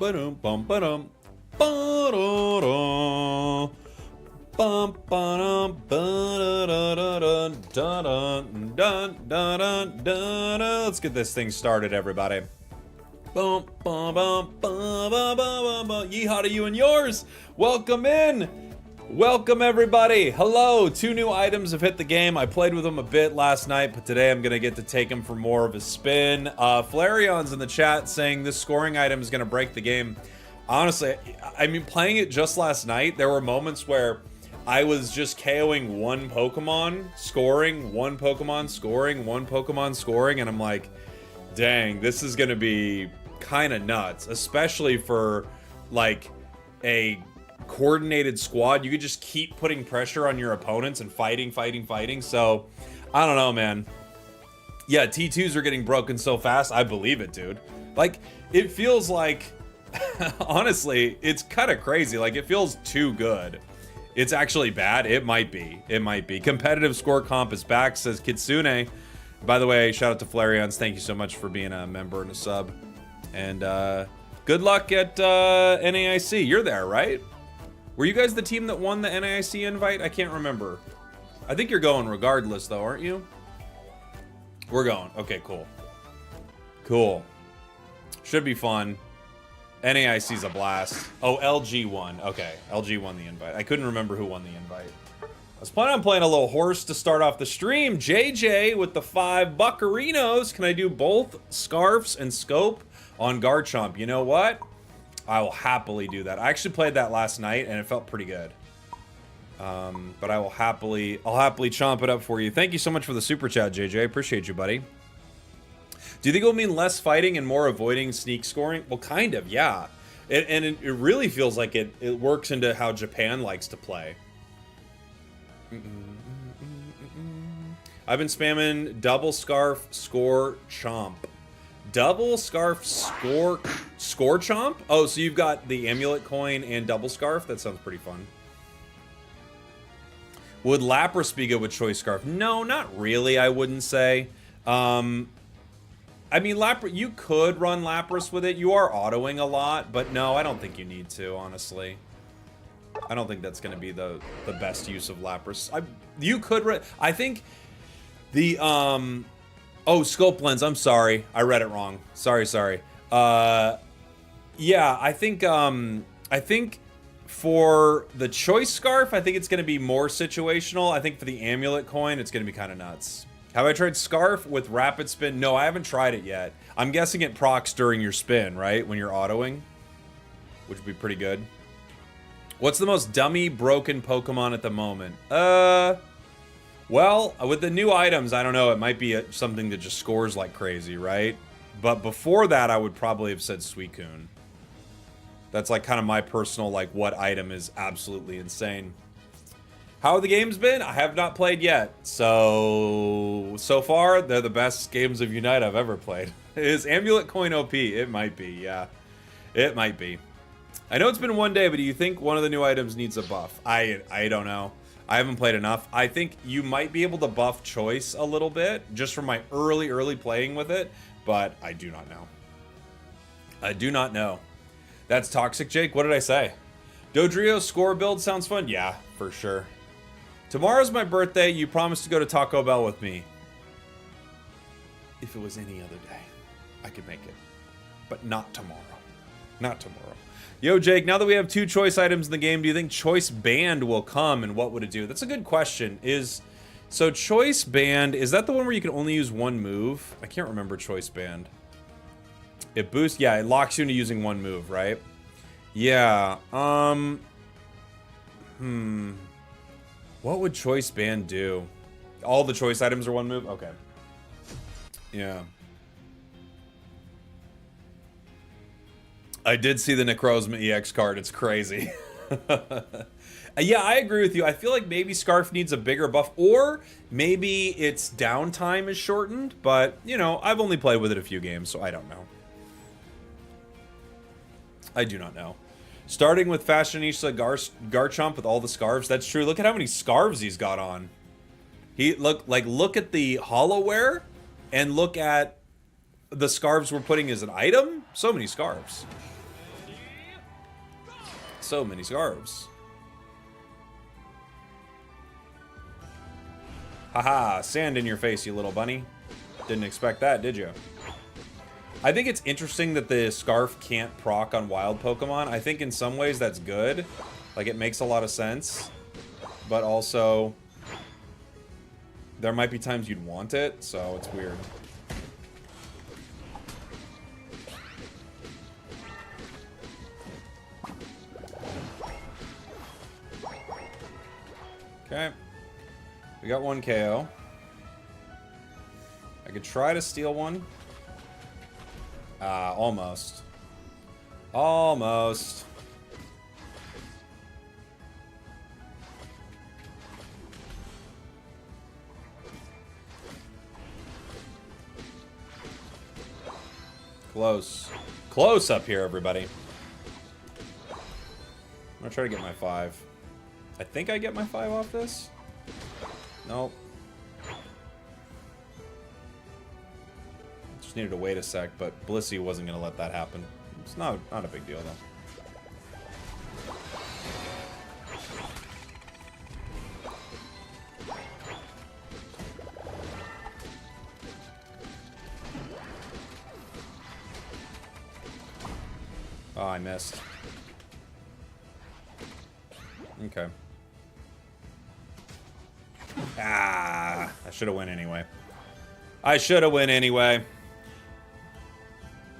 Ba-dum, bum, ba-dum. Ba-da-da. Bum, ba-dum, ba-da-da-da-da, da-dun, dun, dun, dun, dun. Let's get this thing started, everybody. Bum, bum, bum, bum, bum, bum, bum. Yeehaw to you and yours. Welcome in. Welcome, everybody. Hello. 2 new items have hit the game. I played with them a bit last night, but today I'm going to get to take them for more of a spin. Flarion's in the chat saying this scoring item is going to break the game. Honestly, I mean, playing it just last night, there were moments where I was just KOing one Pokemon, scoring, one Pokemon, scoring, one Pokemon, scoring, and I'm like, dang, this is going to be kind of nuts, especially for, like, a coordinated squad. You could just keep putting pressure on your opponents and fighting. So, I don't know, man. Yeah, T2s are getting broken so fast. I believe it, dude. Like, it feels like, honestly, it's kind of crazy. Like, it feels too good. It's actually bad. It might be. It might be. Competitive score comp is back, says Kitsune. By the way, shout out to Flarion's. Thank you so much for being a member and a sub. And good luck at NAIC. You're there, right? Were you guys the team that won the NAIC invite? I can't remember. I think you're going regardless, though, aren't you? We're going. Okay, cool. Cool. Should be fun. NAIC's a blast. Oh, LG won. Okay, LG won the invite. I couldn't remember who won the invite. I was planning on playing a little horse to start off the stream. JJ with the 5 buccarinos. Can I do both scarfs and scope on Garchomp? You know what? I will happily do that. I actually played that last night and it felt pretty good. But I'll happily chomp it up for you. Thank you so much for the super chat, JJ. Appreciate you, buddy. Do you think it'll mean less fighting and more avoiding sneak scoring? Well, kind of, yeah. It really feels like it works into how Japan likes to play. I've been spamming double scarf score chomp. Double scarf score chomp? Oh, so you've got the amulet coin and double scarf? That sounds pretty fun. Would Lapras be good with choice scarf? No, not really, I wouldn't say. I mean, you could run Lapras with it. You are autoing a lot, but no, I don't think you need to, honestly. I don't think that's going to be the best use of Lapras. You could... I think the... Oh, scope lens. I'm sorry. I read it wrong. Sorry. Yeah, I think for the choice scarf, I think it's going to be more situational. I think for the amulet coin, it's going to be kind of nuts. Have I tried Scarf with Rapid Spin? No, I haven't tried it yet. I'm guessing it procs during your spin, right? When you're autoing, which would be pretty good. What's the most dummy broken Pokemon at the moment? Well, with the new items, I don't know. It might be something that just scores like crazy, right? But before that, I would probably have said Suicune. That's like kind of my personal, like, what item is absolutely insane. How have the games been? I have not played yet. So far, they're the best games of Unite I've ever played. Is Amulet Coin OP? It might be, yeah. It might be. I know it's been one day, but do you think one of the new items needs a buff? I don't know. I haven't played enough. I think you might be able to buff choice a little bit, just from my early playing with it, but I do not know. I do not know. That's toxic, Jake. What did I say? Dodrio score build sounds fun? Yeah, for sure. Tomorrow's my birthday. You promised to go to Taco Bell with me. If it was any other day, I could make it. But not tomorrow. Not tomorrow. Yo, Jake, now that we have 2 choice items in the game, do you think Choice Band will come and what would it do? That's a good question. So Choice Band, is that the one where you can only use one move? I can't remember Choice Band. It boosts, yeah, it locks you into using one move, right? Yeah, what would Choice Band do? All the choice items are one move? Okay. Yeah. I did see the Necrozma EX card. It's crazy. Yeah, I agree with you. I feel like maybe Scarf needs a bigger buff, or maybe its downtime is shortened, but, you know, I've only played with it a few games, so I don't know. I do not know. Starting with Fashionista Garchomp with all the scarves. That's true. Look at how many scarves he's got on. Look at the Hollowware and look at the scarves we're putting as an item. So many scarves. So many scarves. Haha, sand in your face, you little bunny. Didn't expect that, did you? I think it's interesting that the scarf can't proc on wild Pokemon. I think in some ways that's good. Like, it makes a lot of sense. But also, there might be times you'd want it, so it's weird. Okay. We got one KO. I could try to steal one. Almost. Almost. Close. Close up here, everybody. I'm gonna try to get my 5. I think I get my 5 off this? Nope. Just needed to wait a sec, but Blissey wasn't gonna let that happen. It's not a big deal, though. Oh, I missed. Okay. Ah, I should have went anyway. I should have went anyway.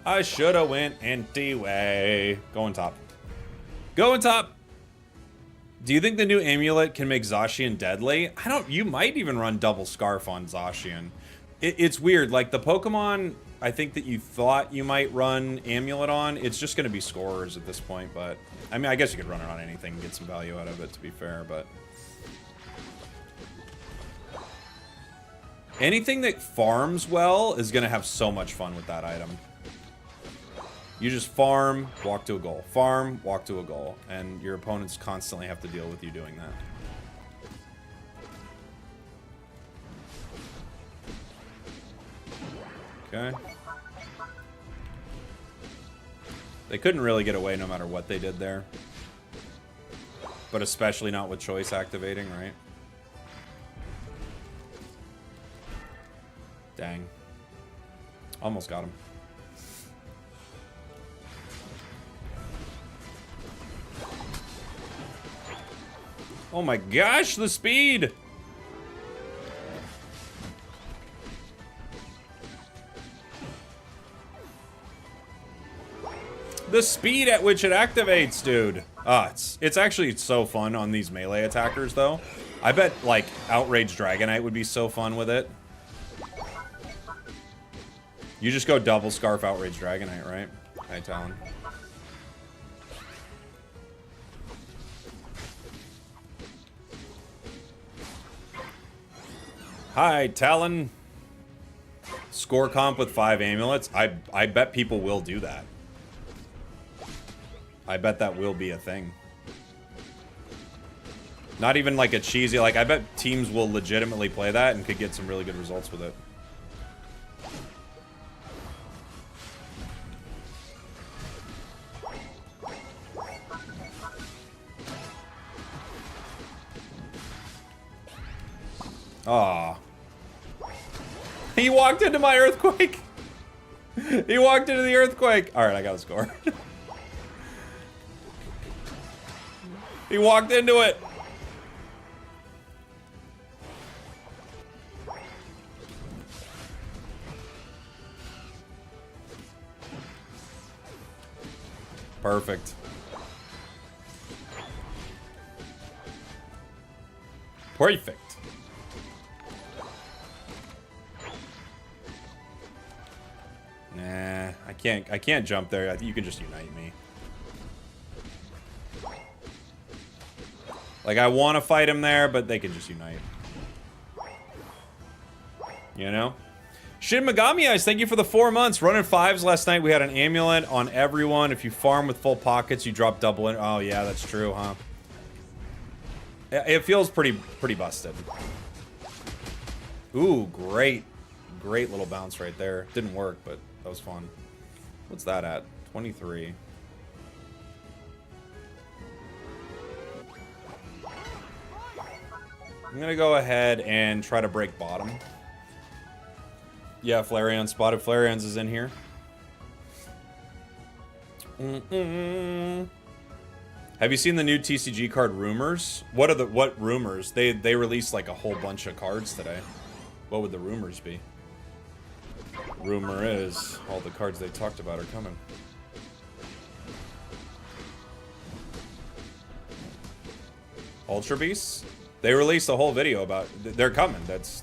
I should have went anyway. Going top. Going top. Do you think the new amulet can make Zacian deadly? I don't. You might even run double scarf on Zacian. It's weird. Like the Pokemon, I think that you thought you might run amulet on. It's just going to be scorers at this point. But I mean, I guess you could run it on anything and get some value out of it. To be fair, but. Anything that farms well is going to have so much fun with that item. You just farm, walk to a goal. Farm, walk to a goal. And your opponents constantly have to deal with you doing that. Okay. They couldn't really get away no matter what they did there. But especially not with choice activating, right? Dang. Almost got him. Oh my gosh, the speed! The speed at which it activates, dude. Ah, it's actually so fun on these melee attackers, though. I bet, like, Outrage Dragonite would be so fun with it. You just go double scarf Outrage Dragonite, right? Hi, Talon. Hi, Talon. Score comp with 5 amulets. I bet people will do that. I bet that will be a thing. Not even like a cheesy, like I bet teams will legitimately play that and could get some really good results with it. Aw. He walked into my earthquake. He walked into the earthquake. Alright, I got a score. He walked into it. Perfect. Perfect. Nah, I can't jump there. I think you can just unite me. Like, I want to fight him there, but they can just unite. You know? Shin Megami Eyes, thank you for the 4 months. Running 5s last night. We had an amulet on everyone. If you farm with full pockets, you drop double in. Oh, yeah, that's true, huh? It feels pretty busted. Ooh, great. Great little bounce right there. Didn't work, but that was fun. What's that at? 23. I'm gonna go ahead and try to break bottom. Yeah, Flareon spotted. Flareon's is in here. Have you seen the new TCG card rumors? What rumors? They released like a whole bunch of cards today. What would the rumors be? Rumor is all the cards they talked about are coming. Ultra Beasts? They released a whole video about they're coming. There's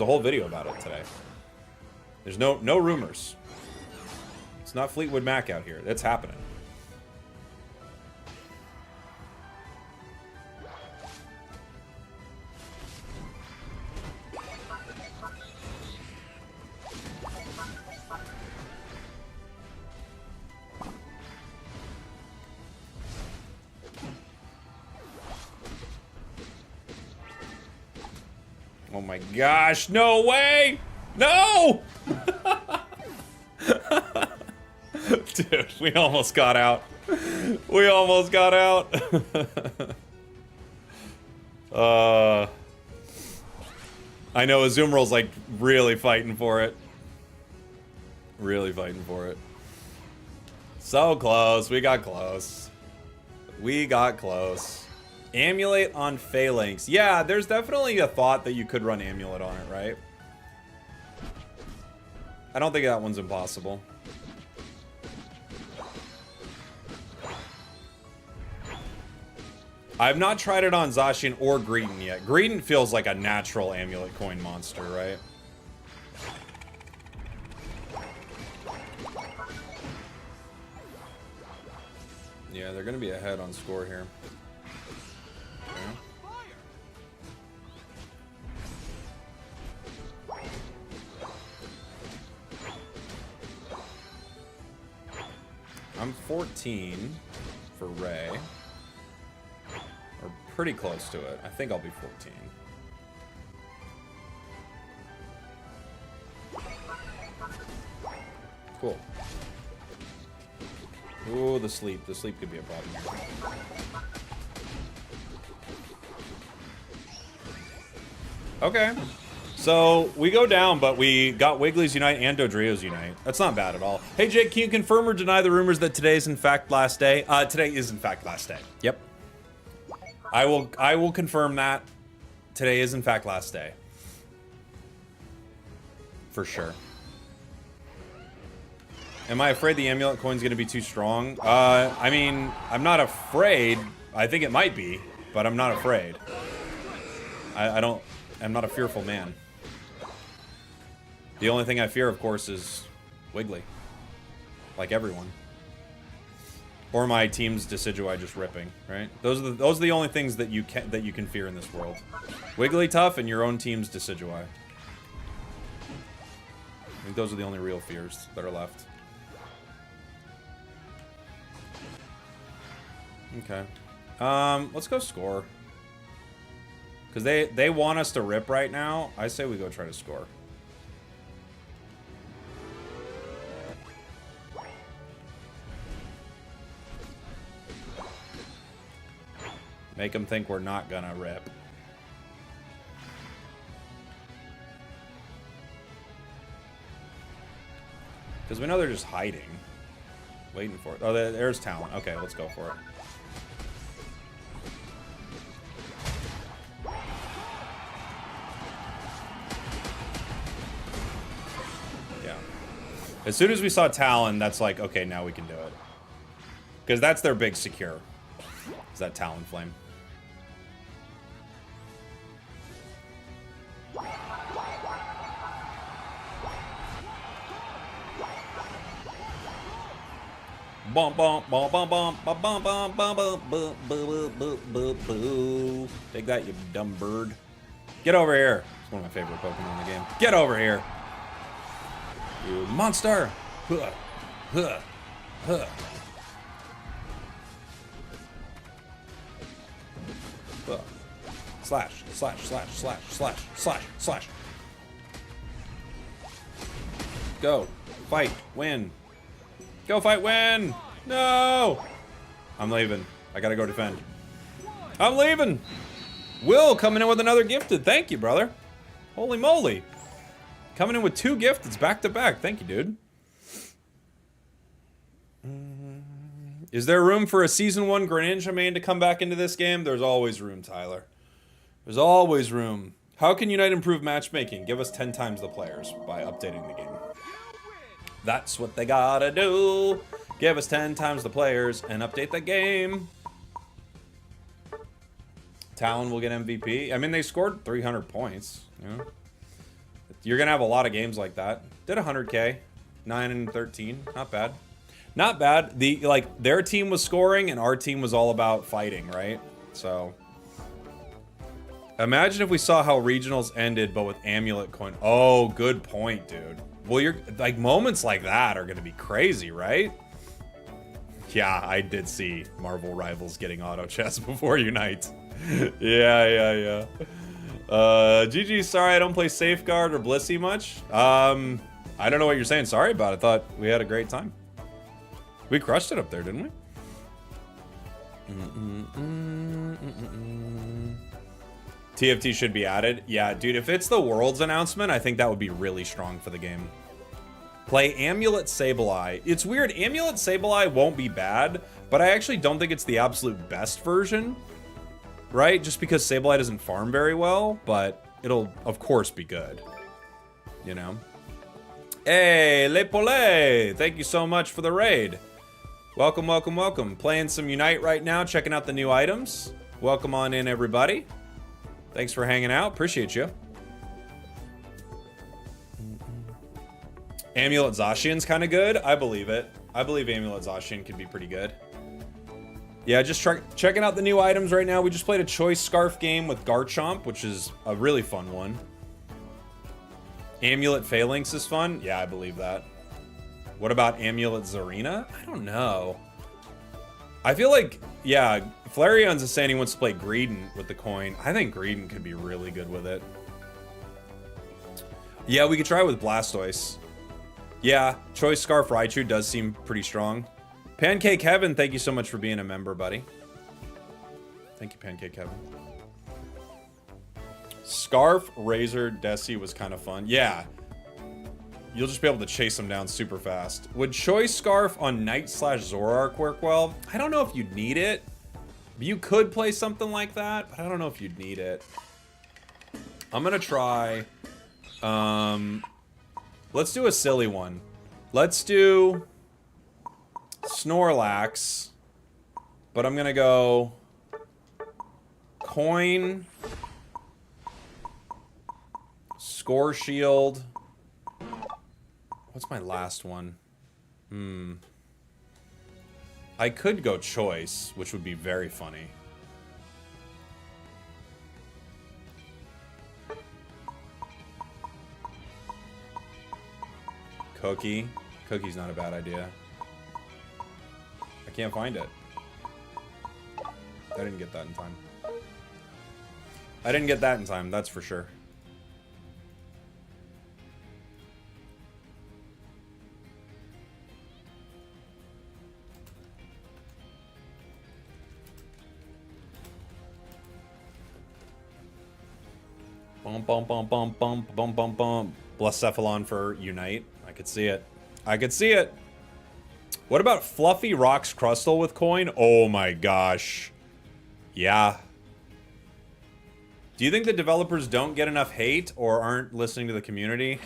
a whole video about it today. There's no rumors. It's not Fleetwood Mac out here. That's happening. Oh my gosh, no way! No! Dude, we almost got out. We almost got out. I know Azumarill's like really fighting for it. Really fighting for it. So close, we got close. We got close. Amulet on Phalanx. Yeah, there's definitely a thought that you could run Amulet on it, right? I don't think that one's impossible. I've not tried it on Zacian or Greedent yet. Greedent feels like a natural Amulet coin monster, right? Yeah, they're gonna be ahead on score here. I'm 14 for Ray. Or pretty close to it. I think I'll be 14. Cool. Ooh, the sleep. The sleep could be a problem here. Okay. So, we go down, but we got Wiggly's Unite and Dodrio's Unite. That's not bad at all. Hey, Jake, can you confirm or deny the rumors that today is in fact last day? Today is in fact last day. Yep. I will confirm that. Today is in fact last day. For sure. Am I afraid the Amulet coin's gonna be too strong? I mean, I'm not afraid. I think it might be, but I'm not afraid. I'm not a fearful man. The only thing I fear, of course, is Wiggly. Like everyone. Or my team's Decidueye just ripping, right? Those are the only things that you can fear in this world. Wigglytuff and your own team's Decidueye. I think those are the only real fears that are left. Okay. Let's go score. Because they want us to rip right now. I say we go try to score. Make them think we're not gonna rip. Because we know they're just hiding. Waiting for it. Oh, there's Talon. Okay, let's go for it. Yeah. As soon as we saw Talon, that's like, okay, now we can do it. Because that's their big secure. Is that Talon Flame. Bum bum bum bum bum bum bum bum bum bum bum bum bum bum. Take that, you dumb bird. Get over here. It's one of my favorite Pokemon in the game. Get over here. You monster. Huh. Huh. Huh. Huh. Slash, slash, slash, slash, slash, slash, slash. Go. Fight. Win. Go fight, win! No! I'm leaving. I gotta go defend. I'm leaving! Will coming in with another gifted. Thank you, brother. Holy moly. Coming in with 2 gifteds back to back. Thank you, dude. Is there room for a Season 1 Greninja main to come back into this game? There's always room, Tyler. There's always room. How can Unite improve matchmaking? Give us 10 times the players by updating the game. That's what they gotta do. Give us 10 times the players and update the game. Talon will get MVP. I mean, they scored 300 points. You know? You're gonna have a lot of games like that. Did 100K. 9 and 13. Not bad. Not bad. Their team was scoring and our team was all about fighting, right? So imagine if we saw how regionals ended, but with amulet coin. Oh, good point, dude. Well, you're like, moments like that are gonna be crazy, right? Yeah, I did see Marvel Rivals getting auto chess before Unite. yeah. GG, sorry I don't play Safeguard or Blissey much. I don't know what you're saying sorry about. I thought we had a great time. We crushed it up there, didn't we? TFT should be added. Yeah, dude, if it's the Worlds announcement, I think that would be really strong for the game. Play Amulet Sableye. It's weird, Amulet Sableye won't be bad, but I actually don't think it's the absolute best version. Right? Just because Sableye doesn't farm very well, but it'll, of course, be good. You know? Hey, Le Poulet! Thank you so much for the raid. Welcome, welcome, welcome. Playing some Unite right now, checking out the new items. Welcome on in, everybody. Thanks for hanging out. Appreciate you. Amulet Zacian's kind of good. I believe it. I believe Amulet Zacian could be pretty good. Yeah, just checking out the new items right now. We just played a Choice Scarf game with Garchomp, which is a really fun one. Amulet Phalanx is fun. Yeah, I believe that. What about Amulet Zarina? I don't know. I feel like, yeah, Flareon's is saying he wants to play Greedent with the coin. I think Greedent could be really good with it. Yeah, we could try with Blastoise. Yeah, Choice Scarf Raichu does seem pretty strong. Pancake Heaven, thank you so much for being a member, buddy. Thank you, Pancake Heaven. Scarf Razor Desi was kind of fun. Yeah. You'll just be able to chase them down super fast. Would Choice Scarf on Knight/Zoroark work well? I don't know if you'd need it. You could play something like that, but I don't know if you'd need it. I'm gonna try... let's do a silly one. Let's do... Snorlax, but I'm gonna go coin, Score Shield. What's my last one? I could go Choice, which would be very funny. Cookie. Cookie's not a bad idea. I can't find it. I didn't get that in time. I didn't get that in time, that's for sure. Bum bum bum bum bum bum bum bum. Blacephalon for Unite. I could see it. I could see it. What about Fluffy Rocks Crustle with coin? Oh my gosh. Yeah. Do you think the developers don't get enough hate or aren't listening to the community?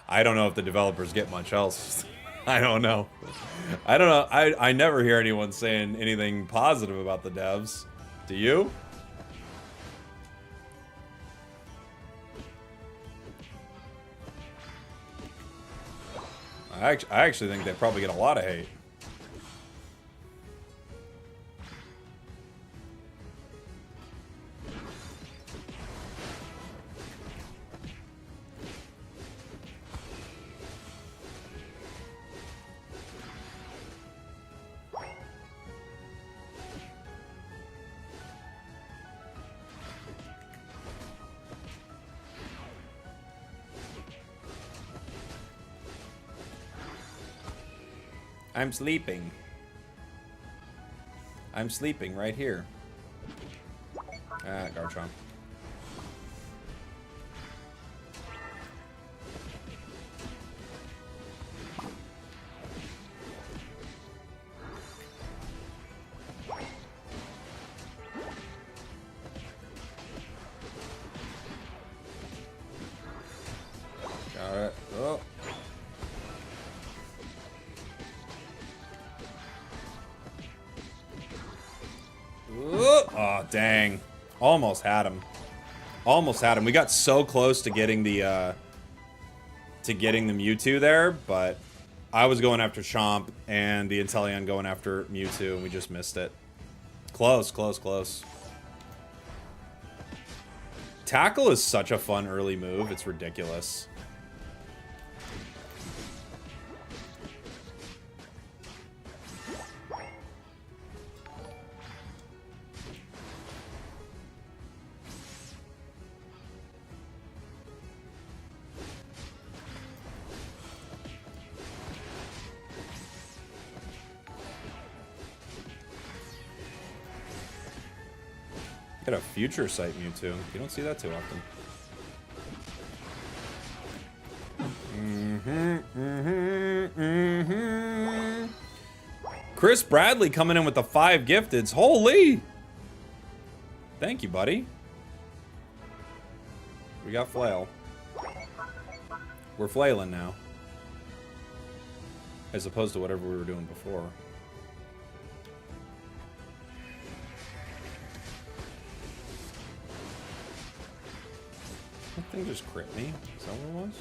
I don't know if the developers get much else. I don't know. I don't know. I never hear anyone saying anything positive about the devs. Do you? I actually think they probably get a lot of hate. I'm sleeping. I'm sleeping right here. Ah, Garchomp. Got it. Oh. Oh, dang. Almost had him. Almost had him. We got so close to getting the Mewtwo there, but I was going after Chomp and the Inteleon going after Mewtwo, and we just missed it. Close, close, close. Tackle is such a fun early move. It's ridiculous. Got a Future Sight Mewtwo. You don't see that too often. Chris Bradley coming in with the 5 gifteds. Holy! Thank you, buddy. We got Flail. We're flailing now. As opposed to whatever we were doing before. That thing just crit me. Is that what it was?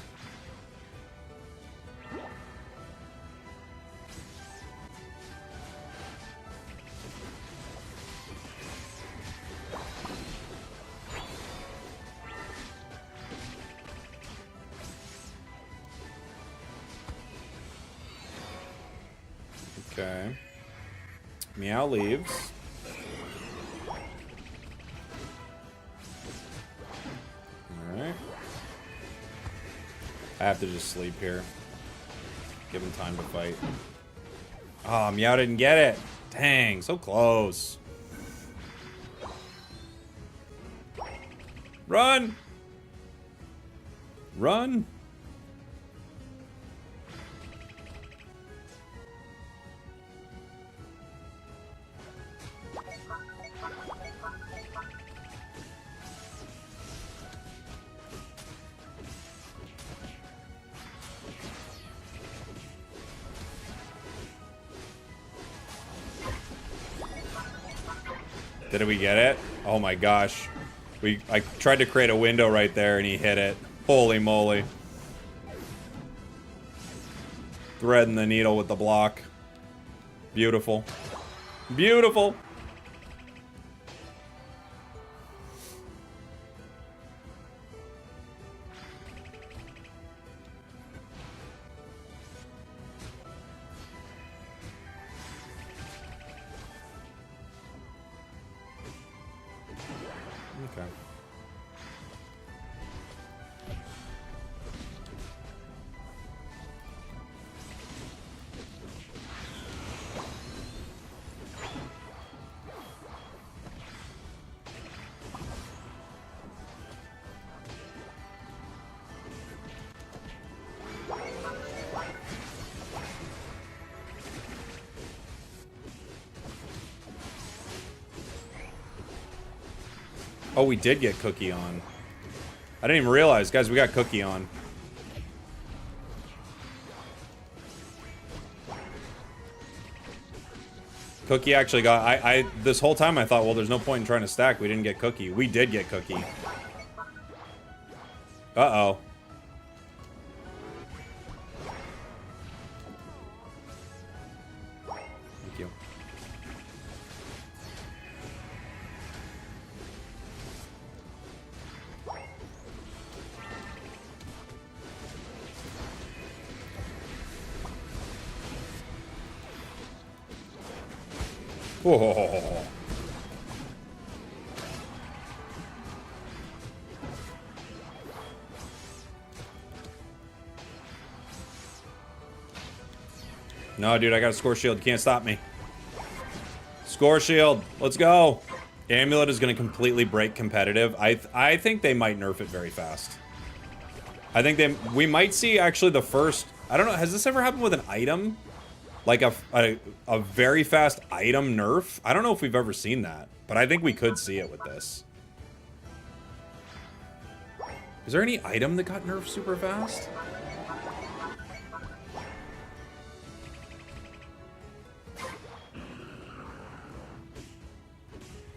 Okay. Meow leaves. Alright. I have to just sleep here. Give him time to fight. Oh, Meow didn't get it. Dang, so close. Run! Run! Did we get it? Oh my gosh. I tried to create a window right there and he hit it. Holy moly. Threading the needle with the block. Beautiful. Beautiful. Okay. Oh, we did get Cookie on. I didn't even realize. Guys, we got Cookie on. Cookie actually got... this whole time I thought, well, there's no point in trying to stack. We didn't get Cookie. We did get Cookie. Uh-oh. Thank you. Whoa. No, dude, I got a score shield. You can't stop me. Score shield. Let's go. Amulet is going to completely break competitive. I think they might nerf it very fast. I think we might see actually the first... I don't know, has this ever happened with an item? Like a very fast item nerf? I don't know if we've ever seen that, but I think we could see it with this. Is there any item that got nerfed super fast?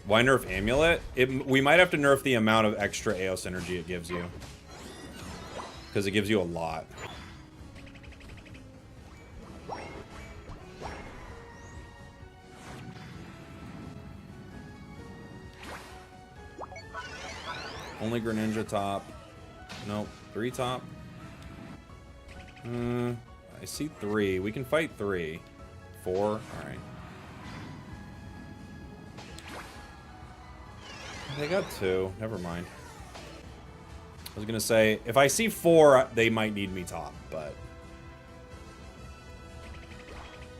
Why nerf Amulet? We might have to nerf the amount of extra Eos energy it gives you. Because it gives you a lot. Only Greninja top. Nope. 3 top. I see 3. We can fight 3. 4. Alright. They got 2. Never mind. I was gonna say, if I see 4, they might need me top, but...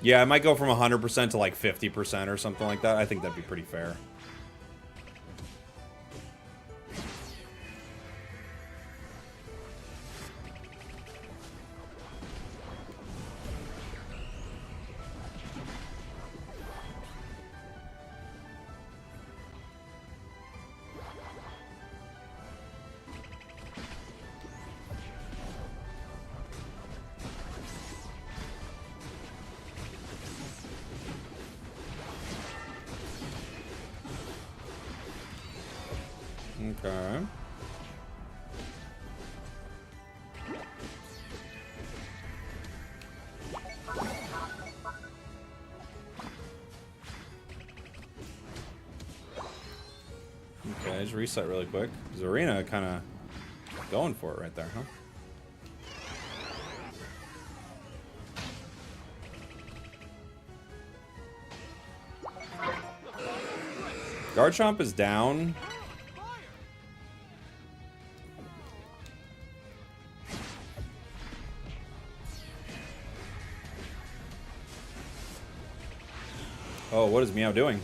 Yeah, I might go from 100% to like 50% or something like that. I think that'd be pretty fair. Okay. Okay, just reset really quick. Zarina kind of going for it right there, huh? Garchomp is down. Oh, what is Meow doing?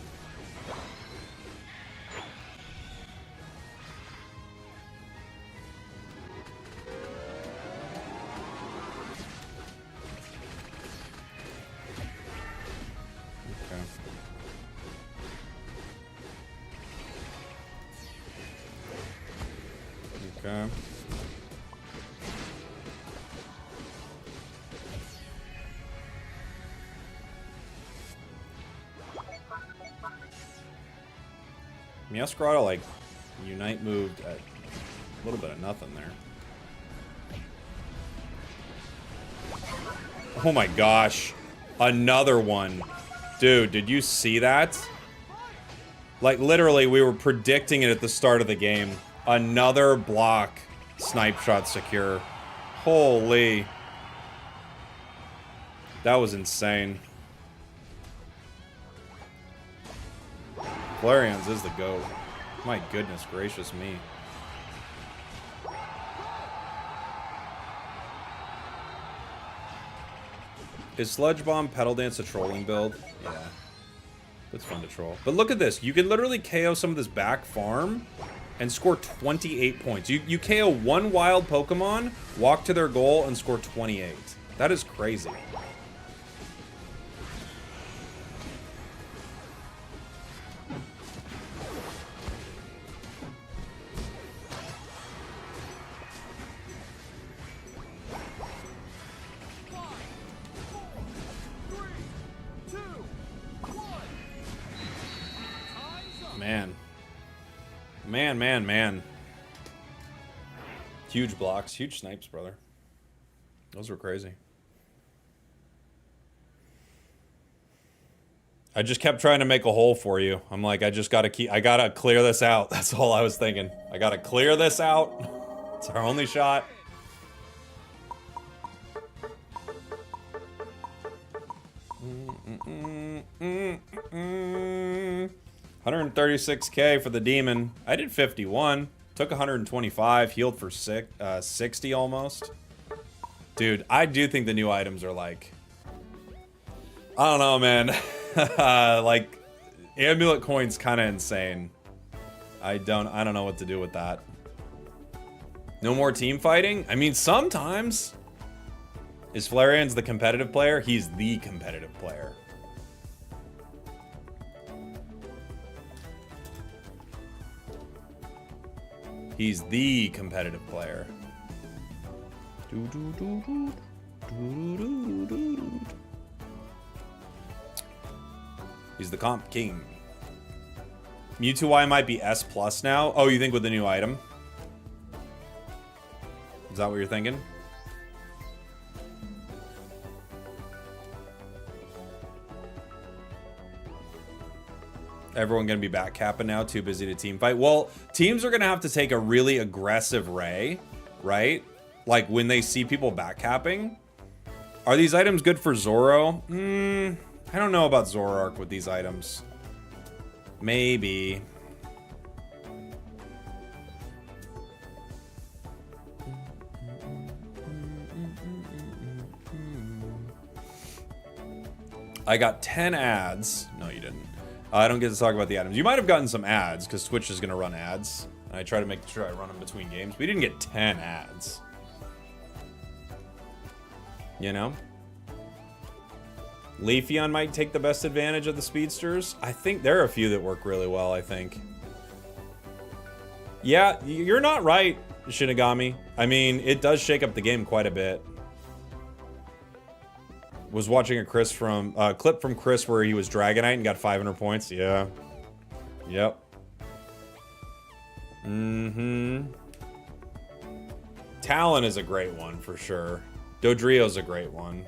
Okay. Meowscarada, like, Unite moved at a little bit of nothing there. Oh my gosh. Another one. Dude, did you see that? Like, literally, we were predicting it at the start of the game. Another block. Snipe shot secure. Holy. That was insane. Flareon's is the GOAT. My goodness gracious me. Is Sludge Bomb Pedal Dance a trolling build? Yeah. It's fun to troll. But look at this. You can literally KO some of this back farm and score 28 points. You KO one wild Pokemon, walk to their goal, and score 28. That is crazy. Man. Man. Huge blocks. Huge snipes, brother. Those were crazy. I just kept trying to make a hole for you. I'm like, I gotta clear this out. That's all I was thinking. I gotta clear this out. It's our only shot. $136K for the demon. I did 51. Took 125. Healed for 60 almost. Dude, I do think the new items are like... I don't know, man. Like, Amulet Coin's kind of insane. I don't know what to do with that. No more team fighting? I mean, sometimes. Is Flareon's the competitive player? He's the competitive player. He's the competitive player. He's the comp king. Mewtwo Y might be S plus now. Oh, you think with the new item? Is that what you're thinking? Everyone gonna be back capping now, too busy to team fight. Well, teams are gonna have to take a really aggressive Ray, right? Like when they see people back capping. Are these items good for Zoro? I don't know about Zoroark with these items. Maybe. I got 10 ads. No, you didn't. I don't get to talk about the items. You might have gotten some ads because Twitch is going to run ads. And I try to make sure I run them between games. We didn't get 10 ads. You know? Leafeon might take the best advantage of the speedsters. I think there are a few that work really well, I think. Yeah, you're not right, Shinigami. I mean, it does shake up the game quite a bit. Was watching a clip from Chris where he was Dragonite and got 500 points. Yeah. Yep. Talon is a great one for sure. Dodrio's a great one.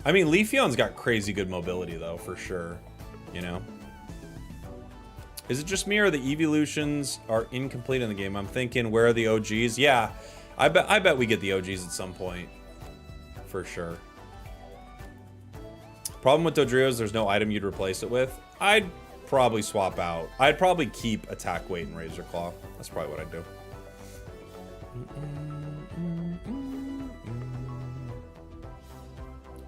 I mean, Leafeon's got crazy good mobility though, for sure. You know? Is it just me or the evolutions are incomplete in the game? I'm thinking, where are the OGs? Yeah, I bet we get the OGs at some point, for sure. Problem with Dodrio is there's no item you'd replace it with. I'd probably swap out. I'd probably keep Attack Weight and Razor Claw. That's probably what I'd do.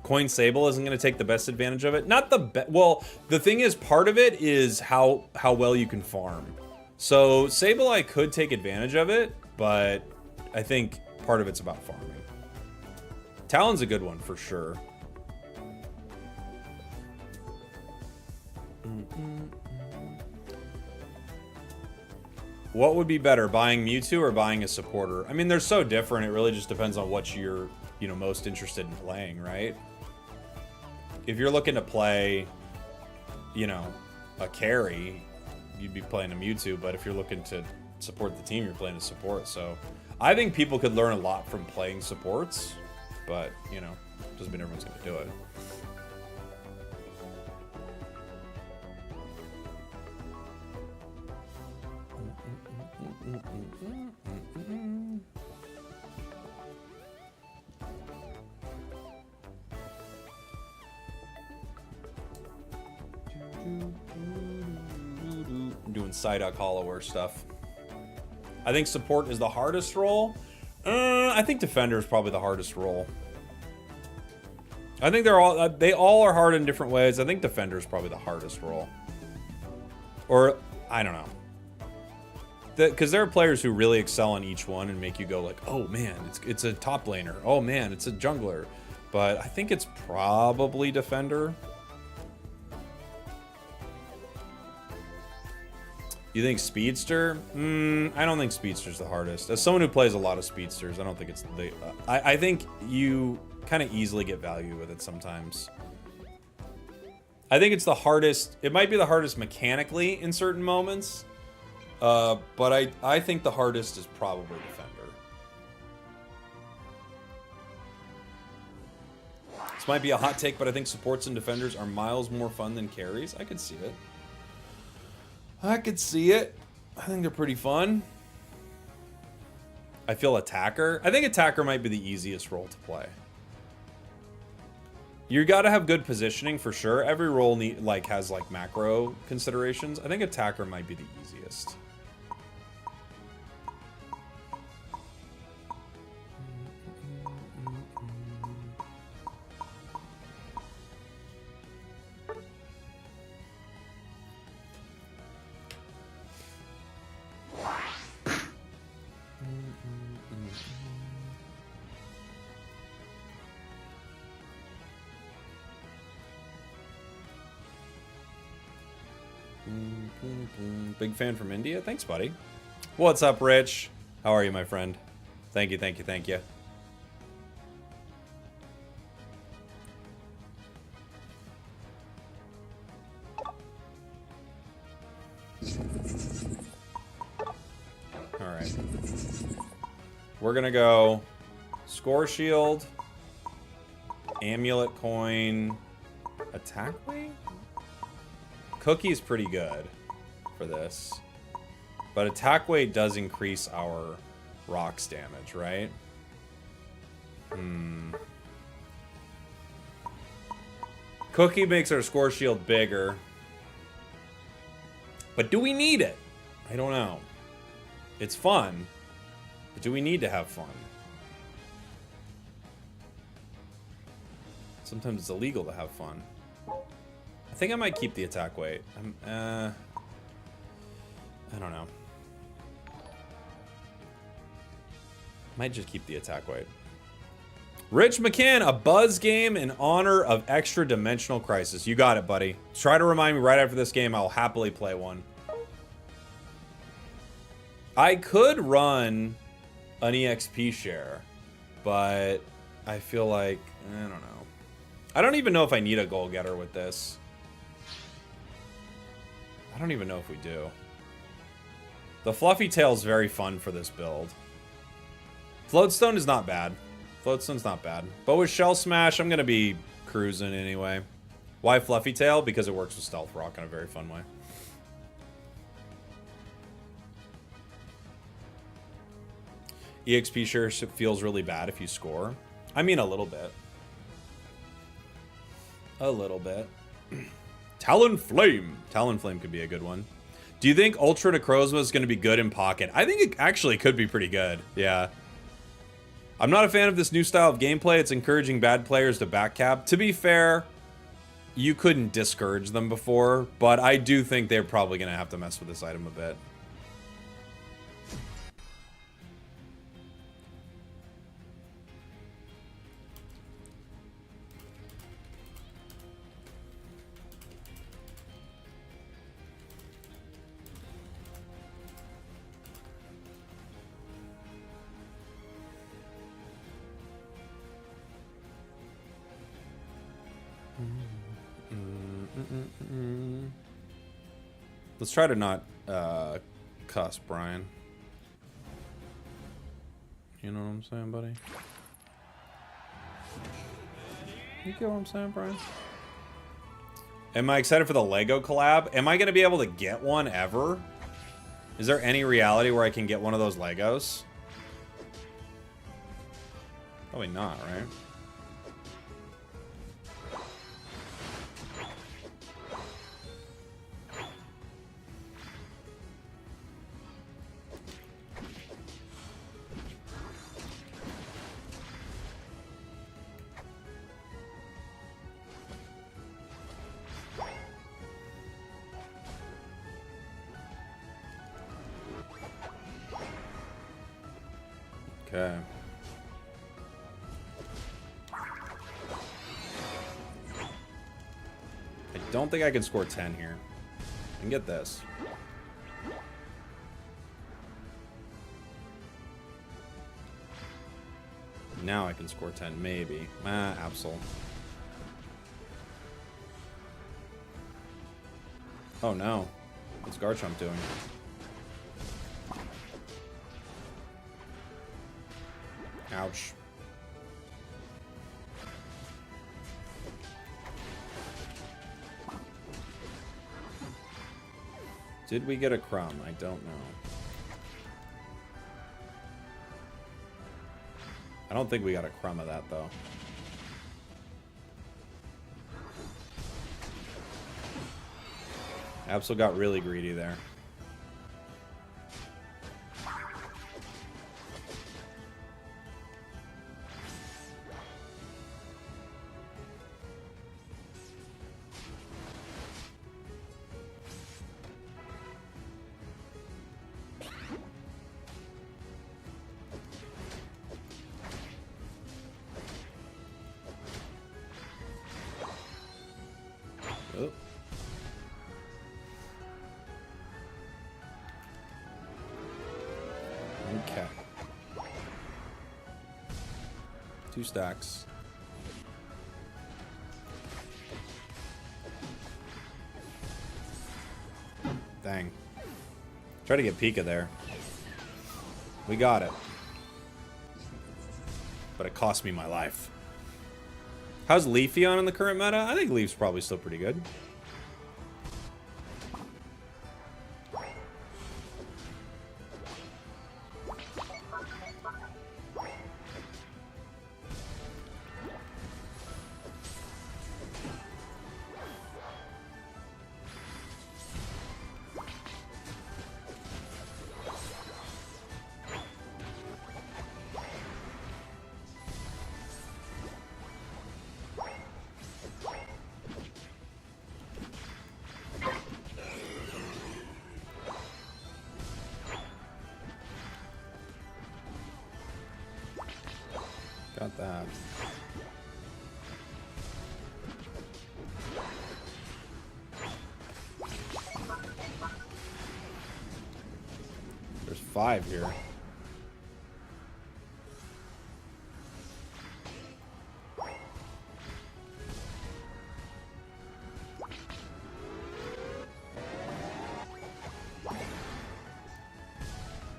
Coin Sable isn't going to take the best advantage of it. Not the best. Well, the thing is, part of it is how well you can farm. So Sableye could take advantage of it, but I think part of it's about farming. Talon's a good one for sure. What would be better, buying Mewtwo or buying a supporter? I mean, they're so different. It really just depends on what you're, most interested in playing, right? If you're looking to play, a carry, you'd be playing a Mewtwo. But if you're looking to support the team, you're playing a support. So I think people could learn a lot from playing supports. But, doesn't mean everyone's going to do it. I'm doing Psyduck Hollower stuff. I think support is the hardest role. I think defender is probably the hardest role. I think they all are hard in different ways. I think defender is probably the hardest role. Or I don't know. Because there are players who really excel in each one and make you go like, oh man, it's a top laner. Oh man, it's a jungler. But I think it's probably defender. You think speedster? I don't think speedster's the hardest. As someone who plays a lot of speedsters, I don't think it's the... I think you kind of easily get value with it sometimes. I think it's the hardest... It might be the hardest mechanically in certain moments. But I think the hardest is probably defender. This might be a hot take, but I think supports and defenders are miles more fun than carries. I could see it. I could see it. I think they're pretty fun. I feel attacker. I think attacker might be the easiest role to play. You gotta have good positioning for sure. Every role has macro considerations. I think attacker might be the easiest. Big fan from India. Thanks, buddy. What's up, Rich? How are you, my friend? Thank you, thank you, thank you. All right. We're gonna go score shield, amulet coin, attack weight. Cookie's pretty good for this, but attack weight does increase our rocks damage, right? Cookie makes our score shield bigger, but do we need it? I don't know. It's fun, but do we need to have fun? Sometimes it's illegal to have fun. I think I might keep the attack weight. I don't know. Might just keep the attack weight. Rich McCann, a buzz game in honor of Extra Dimensional Crisis. You got it, buddy. Try to remind me right after this game. I'll happily play one. I could run an EXP share, but I feel like, I don't know. I don't even know if I need a goal getter with this. I don't even know if we do. The Fluffy Tail's very fun for this build. Floatstone is not bad. Floatstone's not bad. But with Shell Smash, I'm going to be cruising anyway. Why Fluffy Tail? Because it works with Stealth Rock in a very fun way. EXP sure feels really bad if you score. I mean, a little bit. A little bit. Talonflame. Talonflame could be a good one. Do you think Ultra Necrozma is going to be good in Pocket? I think it actually could be pretty good. Yeah. I'm not a fan of this new style of gameplay. It's encouraging bad players to backcap. To be fair, you couldn't discourage them before, but I do think they're probably going to have to mess with this item a bit. Let's try to not cuss, Brian. You know what I'm saying, buddy? You get what I'm saying, Brian? Am I excited for the Lego collab? Am I going to be able to get one ever? Is there any reality where I can get one of those Legos? Probably not, right? Okay. I don't think I can score 10 here. I can get this. Now I can score 10, maybe. Absol. Oh no. What's Garchomp doing? Ouch. Did we get a crumb? I don't know. I don't think we got a crumb of that, though. Absol got really greedy there. 2 stacks. Dang. Try to get Pika there. We got it. But it cost me my life. How's Leafeon in the current meta? I think Leaf's probably still pretty good. Got that. There's 5 here.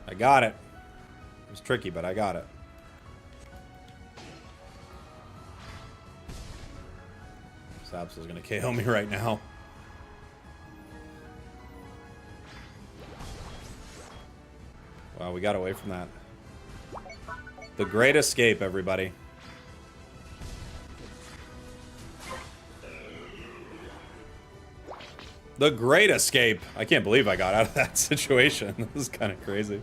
I got it. It was tricky, but I got it. Saps is gonna KO me right now. Wow, we got away from that. The Great Escape, everybody. The Great Escape. I can't believe I got out of that situation. This is kind of crazy.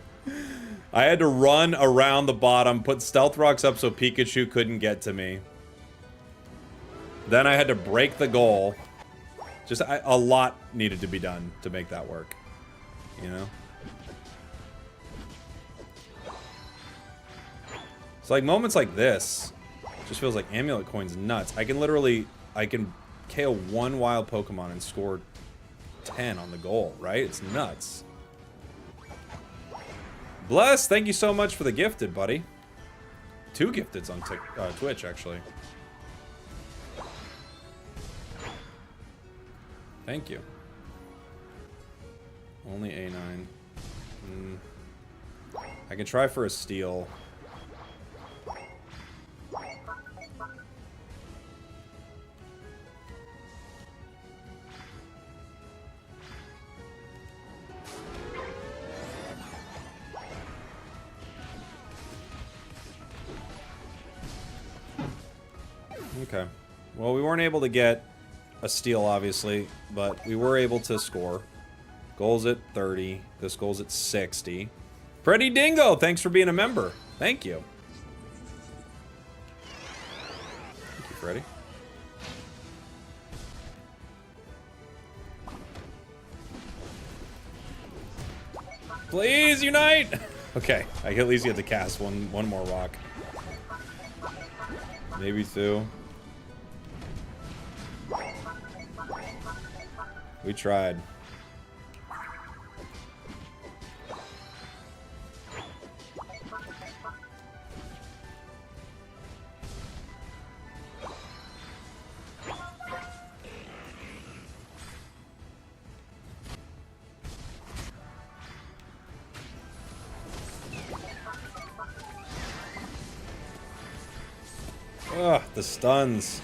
I had to run around the bottom, put stealth rocks up so Pikachu couldn't get to me. Then I had to break the goal. Just a lot needed to be done to make that work. You know? It's like moments like this. Just feels like Amulet Coin's nuts. I can literally, KO 1 wild Pokemon and score 10 on the goal, right? It's nuts. Bless, thank you so much for the gifted, buddy. 2 gifteds on Twitch, actually. Thank you. Only A9. I can try for a steal. Okay. Well, we weren't able to get a steal, obviously, but we were able to score. Goal's at 30. This goal's at 60. Freddy Dingo, thanks for being a member. Thank you. Thank you, Freddy. Please unite! Okay, I at least get to cast one more rock. Maybe 2. We tried. Ugh, the stuns.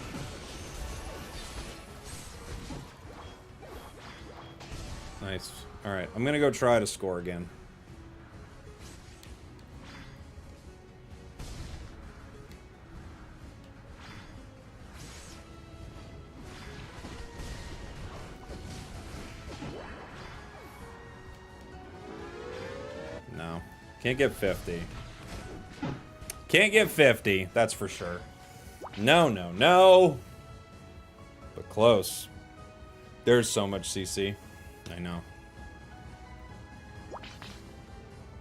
Nice. Alright, I'm gonna go try to score again. No. Can't get 50. Can't get 50, that's for sure. No, no, no. But close. There's so much CC. I know.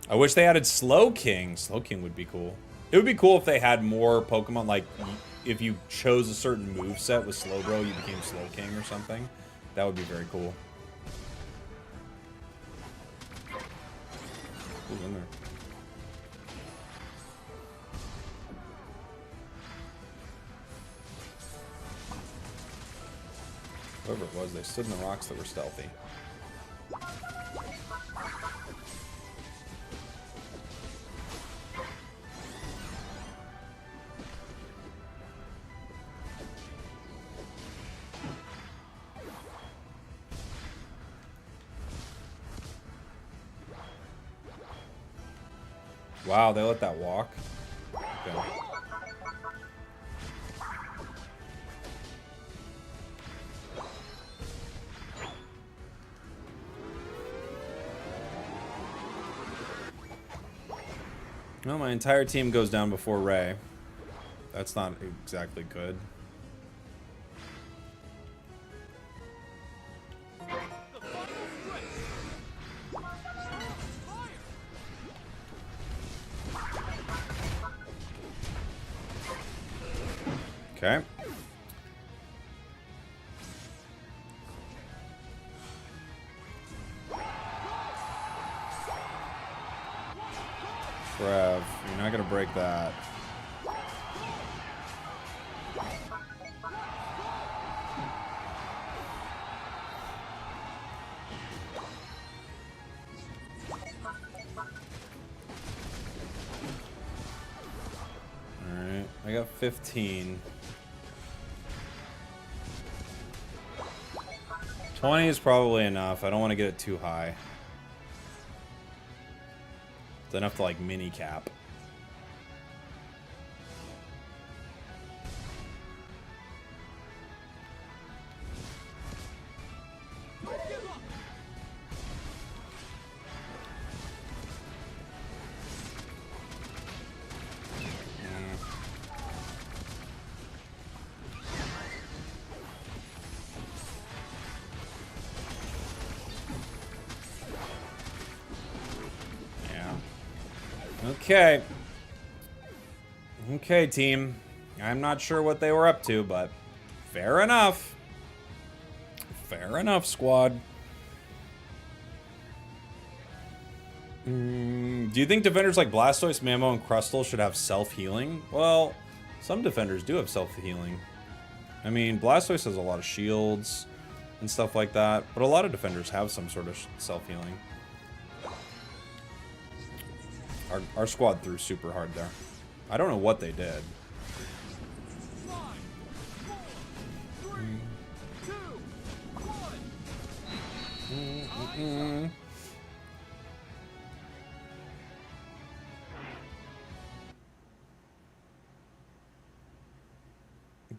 I wish they added Slow King. Slow King would be cool. It would be cool if they had more Pokemon, like, if you chose a certain moveset with Slowbro, you became Slow King or something. That would be very cool. Who's in there? Whoever it was, they stood in the rocks that were stealthy. Wow, they let that walk? Okay. Well, my entire team goes down before Ray. That's not exactly good. Okay. Trev, you're not gonna break that. Alright, I got 15. 20 is probably enough. I don't want to get it too high. It's enough to like mini cap. Okay. Okay, team. I'm not sure what they were up to, but fair enough. Fair enough, squad. Do you think defenders like Blastoise, Mammo, and Crustle should have self-healing? Well, some defenders do have self-healing. I mean, Blastoise has a lot of shields and stuff like that, but a lot of defenders have some sort of self-healing. Our squad threw super hard there. I don't know what they did.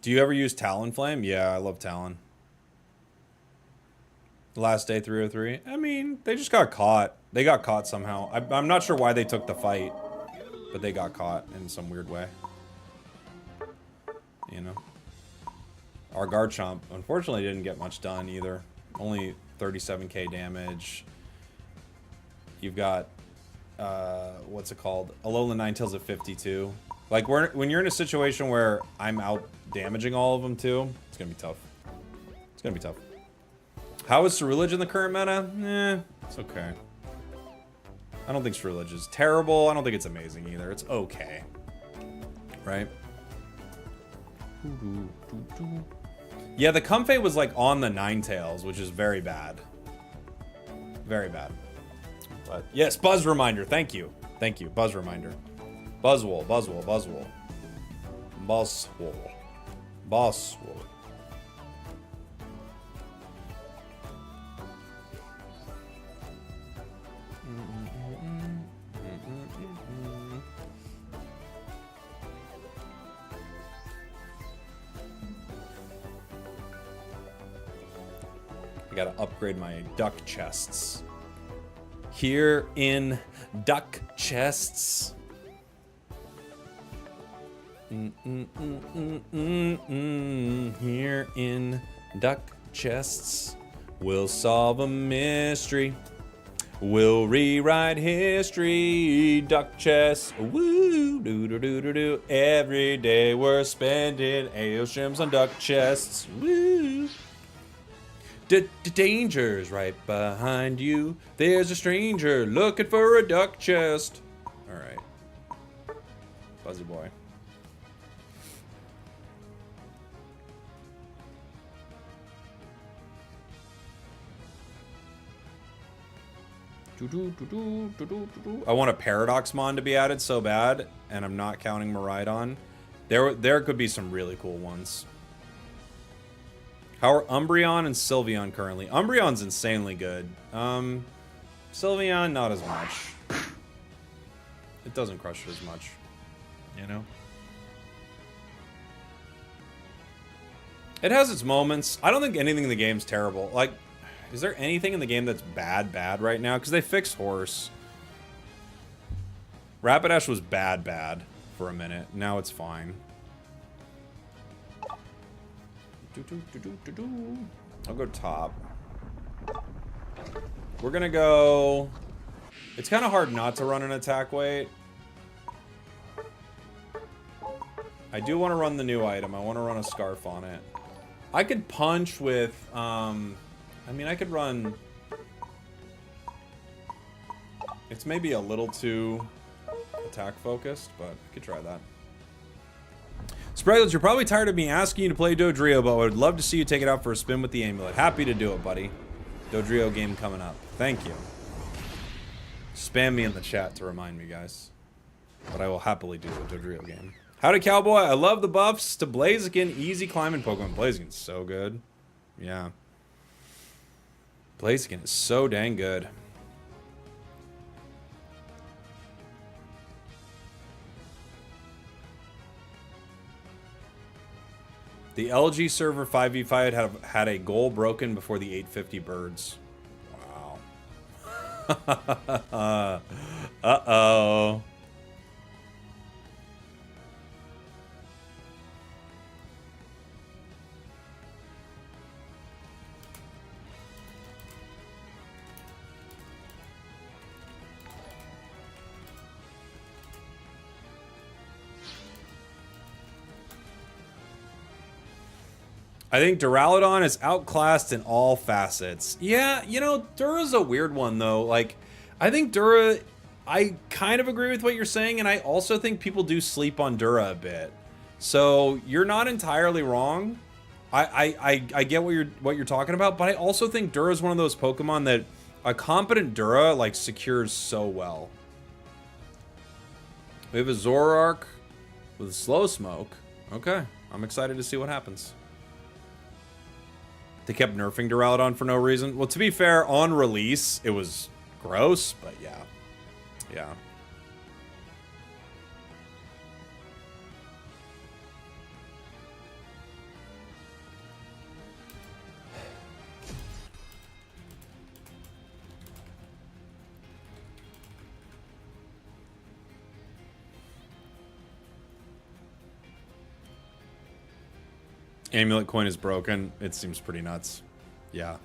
Do you ever use Talonflame? Yeah, I love Talon. Last day 303. I mean, they just got caught. They got caught somehow. I'm not sure why they took the fight, but they got caught in some weird way. You know? Our Garchomp, unfortunately, didn't get much done either. Only 37k damage. You've got, what's it called? Alolan Ninetales at 52. Like, when you're in a situation where I'm out damaging all of them too, it's gonna be tough. It's gonna be tough. How is Ceruledge in the current meta? It's okay. I don't think Ceruledge is terrible. I don't think it's amazing either. It's okay. Right? Yeah, the Comfey was like on the Ninetales, which is very bad. Very bad. But yes, Buzz Reminder. Thank you. Thank you. Buzz Reminder. Buzzwole, Buzzwole, Buzzwole. Buzzwole. Buzzwole. I gotta upgrade my duck chests. Here in duck chests. Here in duck chests. We'll solve a mystery. We'll rewrite history. Duck chests. Woo. Doo doo doo doo doo. Every day we're spending Aeoshims on duck chests. Woo. Danger's right behind you. There's a stranger looking for a duck chest. Alright. Fuzzy boy. I want a Paradoxmon to be added so bad, and I'm not counting Miraidon. There could be some really cool ones. How are Umbreon and Sylveon currently? Umbreon's insanely good. Sylveon, not as much. It doesn't crush it as much, you know? It has its moments. I don't think anything in the game's terrible. Like, is there anything in the game that's bad right now? Because they fixed Horse. Rapidash was bad for a minute. Now it's fine. I'll go top. We're gonna go... It's kind of hard not to run an attack weight. I do want to run the new item. I want to run a Scarf on it. I could punch with... I mean, I could run... It's maybe a little too attack focused, but I could try that. Spragels, you're probably tired of me asking you to play Dodrio, but I would love to see you take it out for a spin with the amulet. Happy to do it, buddy. Dodrio game coming up. Thank you. Spam me in the chat to remind me, guys. But I will happily do a Dodrio game. Howdy, Cowboy. I love the buffs to Blaziken. Easy climbing Pokemon. Blaziken's so good. Yeah. Blaziken is so dang good. The LG server 5v5 had a goal broken before the 850 birds. Wow. Uh-oh. I think Duraludon is outclassed in all facets. Yeah, you know, Dura's a weird one, though. Like, I think Dura... I kind of agree with what you're saying, and I also think people do sleep on Dura a bit. So, you're not entirely wrong. I get what you're talking about, but I also think Dura's one of those Pokemon that a competent Dura, like, secures so well. We have a Zoroark with Slow Smoke. Okay, I'm excited to see what happens. They kept nerfing Duraludon for no reason. Well, to be fair, on release, it was gross, but yeah. Yeah. Amulet coin is broken. It seems pretty nuts. Yeah.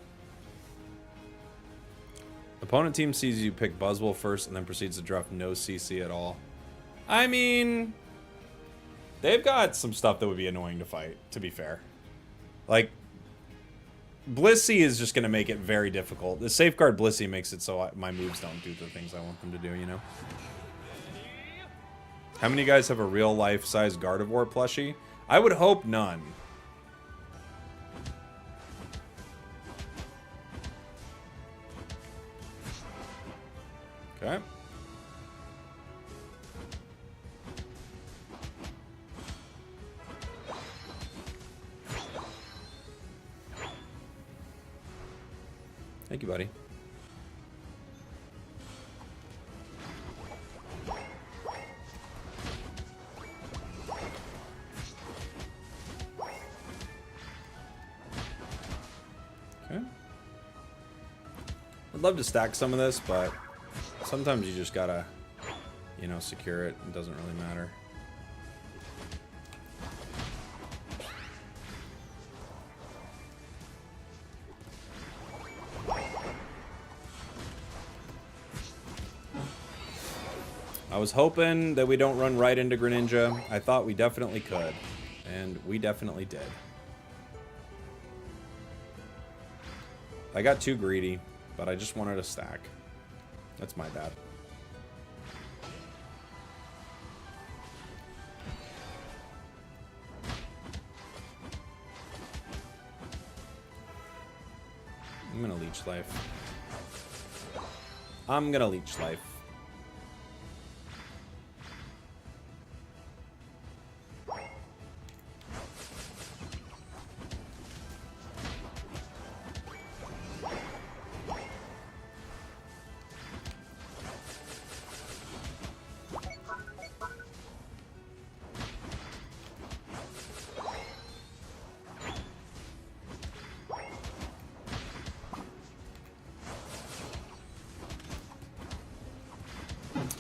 Opponent team sees you pick Buzzwole first and then proceeds to drop no CC at all. I mean, they've got some stuff that would be annoying to fight, to be fair. Like, Blissey is just going to make it very difficult. The Safeguard Blissey makes it so my moves don't do the things I want them to do, you know? How many guys have a real life size Gardevoir plushie? I would hope none. Okay. Thank you, buddy. Okay. I'd love to stack some of this, but sometimes you just gotta, you know, secure it. It doesn't really matter. I was hoping that we don't run right into Greninja. I thought we definitely could, and we definitely did. I got too greedy, but I just wanted a stack. That's my bad. I'm gonna Leech Life. I'm gonna leech life.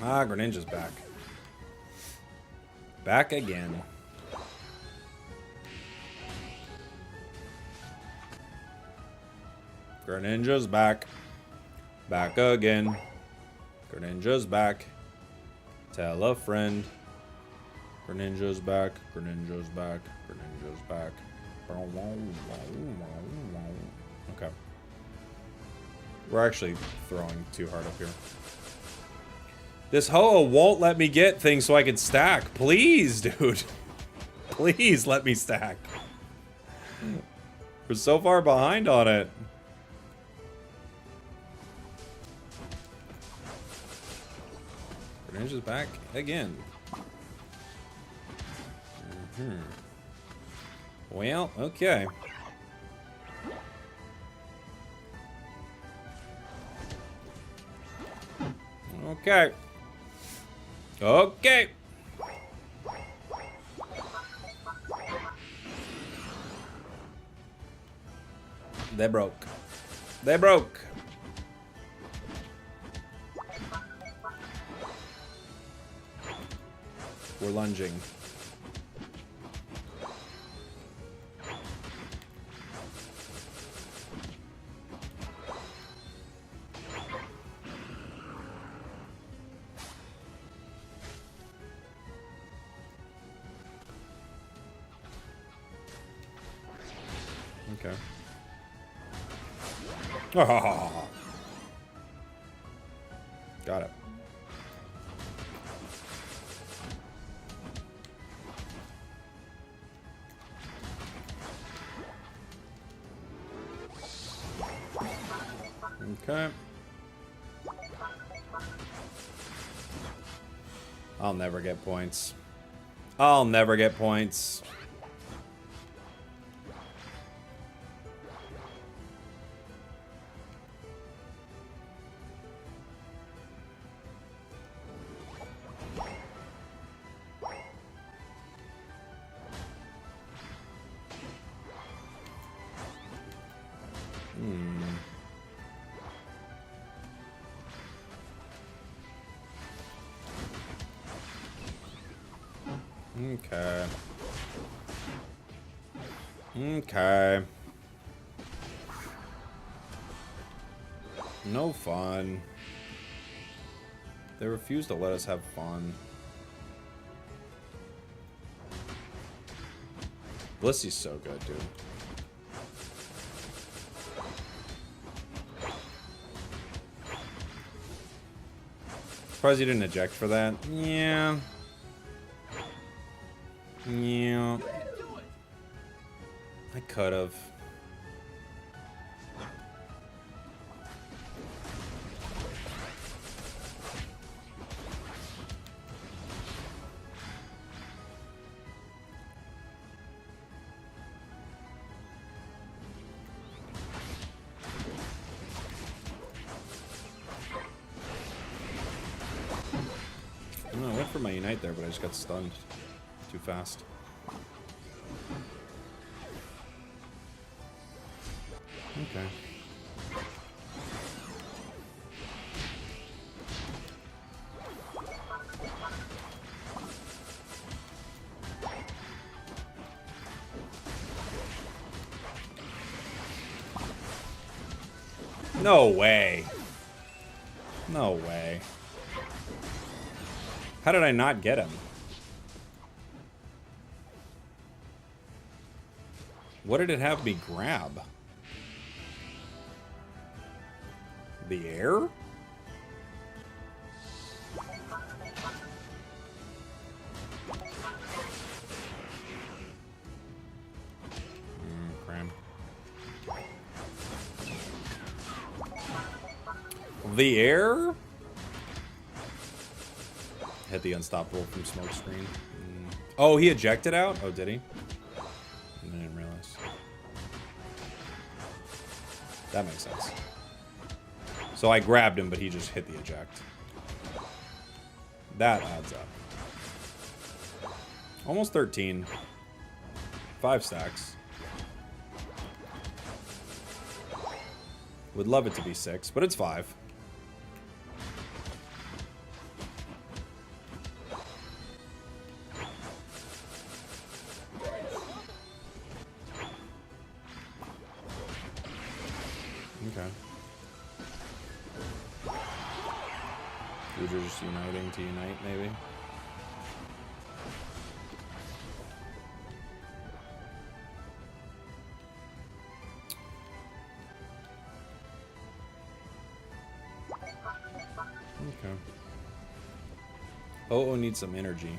Ah, Greninja's back. Back again. Greninja's back. Back again. Greninja's back. Tell a friend. Greninja's back. Greninja's back. Greninja's back. Okay. We're actually throwing too hard up here. This Ho-Oh won't let me get things so I can stack. Please, dude. Please let me stack. We're so far behind on it. Greninja's back again. Well, okay. Okay. Okay. They broke. They broke. We're lunging. Okay. Oh. Got it. Okay. I'll never get points. I'll never get points. Okay. Okay. No fun. They refuse to let us have fun. Blissey's so good, dude. Surprised you didn't eject for that. Yeah. Yeah. I could've. I went for my Unite there, but I just got stunned too fast. Okay. No way. No way. How did I not get him? What did it have me grab? The air? Cram. The air? Hit the unstoppable from smoke screen. Oh, he ejected out? Oh, did he? I didn't realize. That makes sense. So I grabbed him, but he just hit the eject. That adds up. Almost 13. 5 stacks. Would love it to be 6, but it's 5. Okay. You're just uniting to unite, maybe? Okay. Oh, needs some energy.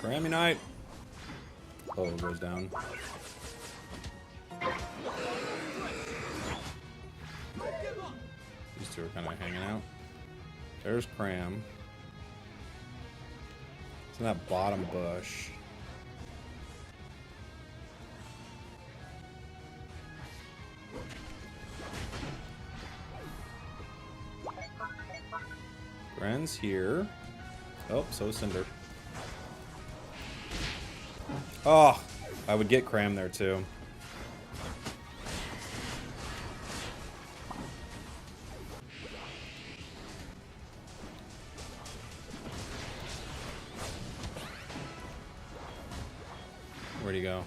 Grammy night. Oh, it goes down. These two are kind of hanging out. There's Cram. It's in that bottom bush. Gren's here. Oh, so is Cinder. Oh, I would get Cram there too. Where'd he go?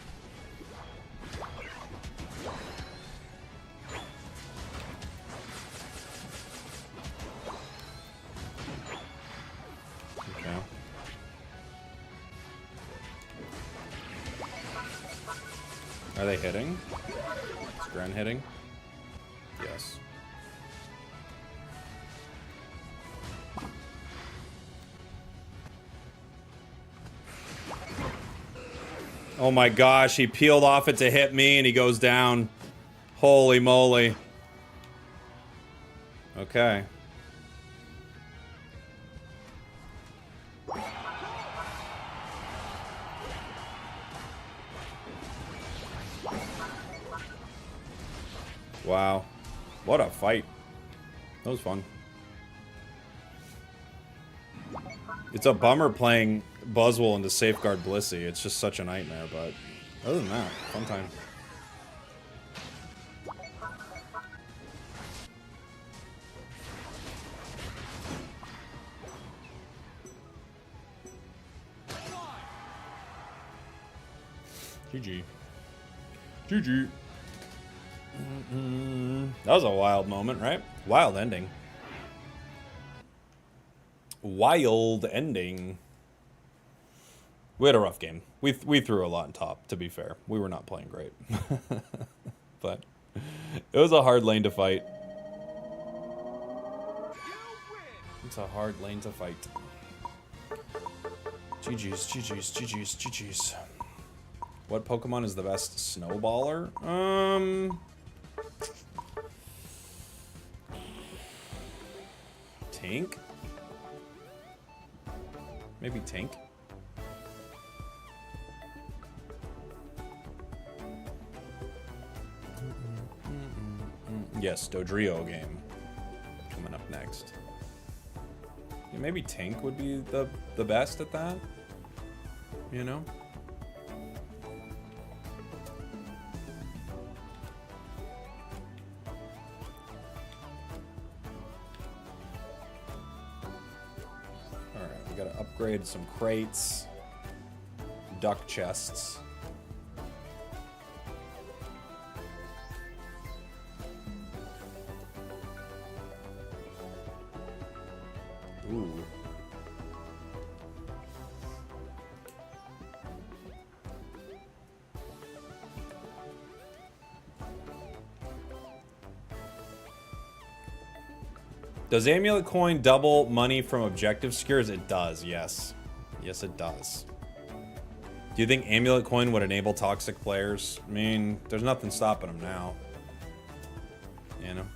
Okay. Are they hitting? Is Gren hitting? Yes. Oh my gosh, he peeled off it to hit me and he goes down. Holy moly. Okay. Wow. What a fight. That was fun. It's a bummer playing Buzzwole into Safeguard Blissey. It's just such a nightmare, but other than that, fun time. GG. GG. That was a wild moment, right? Wild ending. Wild ending. We had a rough game. We threw a lot in top, to be fair. We were not playing great. But it was a hard lane to fight. It's a hard lane to fight. GG's, GG's, GG's, GG's. What Pokemon is the best snowballer? Tink? Maybe Tink? Yes, Dodrio game. Coming up next. Yeah, maybe Tink would be the best at that. You know? We gotta upgrade some crates, duck chests. Ooh. Does Amulet Coin double money from objective secures? It does, yes. Yes, it does. Do you think Amulet Coin would enable toxic players? I mean, there's nothing stopping them now. You know?